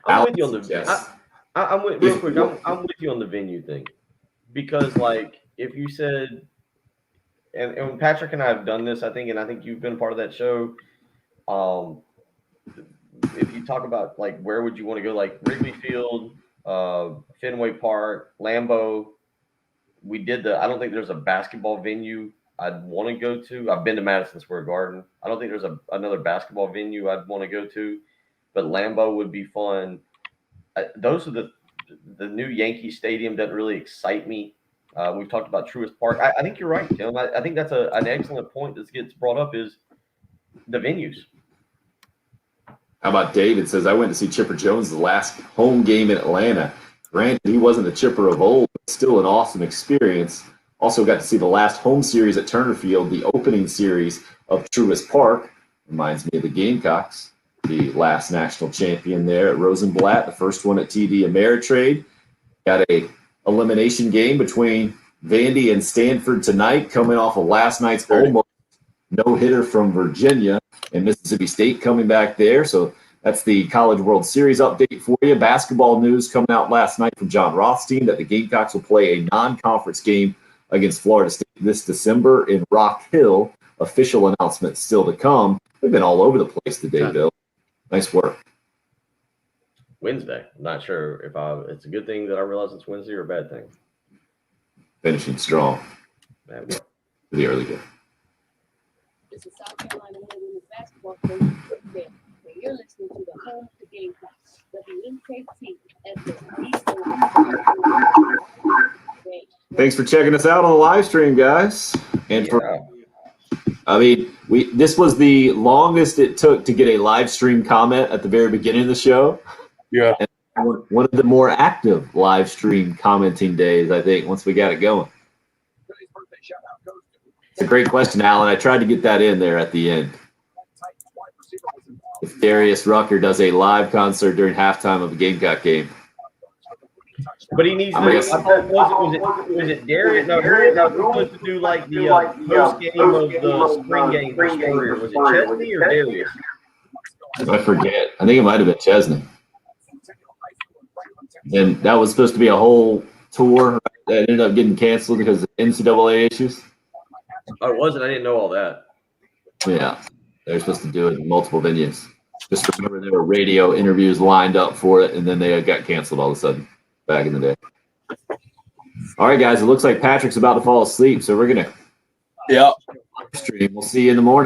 I'm with you on the I'm with real quick. I'm with you on the venue thing, because like if you said, and Patrick and I have done this, I think you've been part of that show. If you talk about like where would you want to go, like Wrigley Field, Fenway Park, Lambeau. I don't think there's a basketball venue I'd want to go to. I've been to Madison Square Garden. I don't think there's another basketball venue I'd want to go to, but Lambeau would be fun. Those are the new Yankee Stadium doesn't really excite me. We've talked about Truist Park. I think you're right, Tim. I think that's an excellent point that gets brought up is the venues. How about David says, I went to see Chipper Jones the last home game in Atlanta. Granted, he wasn't the Chipper of old, but still an awesome experience. Also got to see the last home series at Turner Field, the opening series of Truist Park. Reminds me of the Gamecocks, the last national champion there at Rosenblatt, the first one at TD Ameritrade. Got a elimination game between Vandy and Stanford tonight, coming off of last night's almost no-hitter from Virginia, and Mississippi State coming back there. So that's the College World Series update for you. Basketball news coming out last night from John Rothstein that the Gamecocks will play a non-conference game against Florida State this December in Rock Hill. Official announcement still to come. We've been all over the place today, Bill. Nice work. Wednesday. I'm not sure if it's a good thing that I realize it's Wednesday or a bad thing. Finishing strong. Bad work. For the early game. This is South Carolina women's basketball coach, where you're listening to the home of the Gamecocks, WNKT at the Thanks for checking us out on the live stream, guys. And this was the longest it took to get a live stream comment at the very beginning of the show. Yeah. And one of the more active live stream commenting days, I think, once we got it going. It's a great question, Alan. I tried to get that in there at the end. If Darius Rucker does a live concert during halftime of a Gamecock game. But he needs to. Was it Darius? No, Darius was supposed to do like the post game of the spring game for Spurrier. Was it Chesney or Darius? I forget. I think it might have been Chesney. And that was supposed to be a whole tour that ended up getting canceled because of NCAA issues. Oh, it wasn't? I didn't know all that. Yeah. They're supposed to do it in multiple venues. Just remember there were radio interviews lined up for it, and then they got canceled all of a sudden back in the day. All right, guys, it looks like Patrick's about to fall asleep, so we're going to stream. We'll see you in the morning.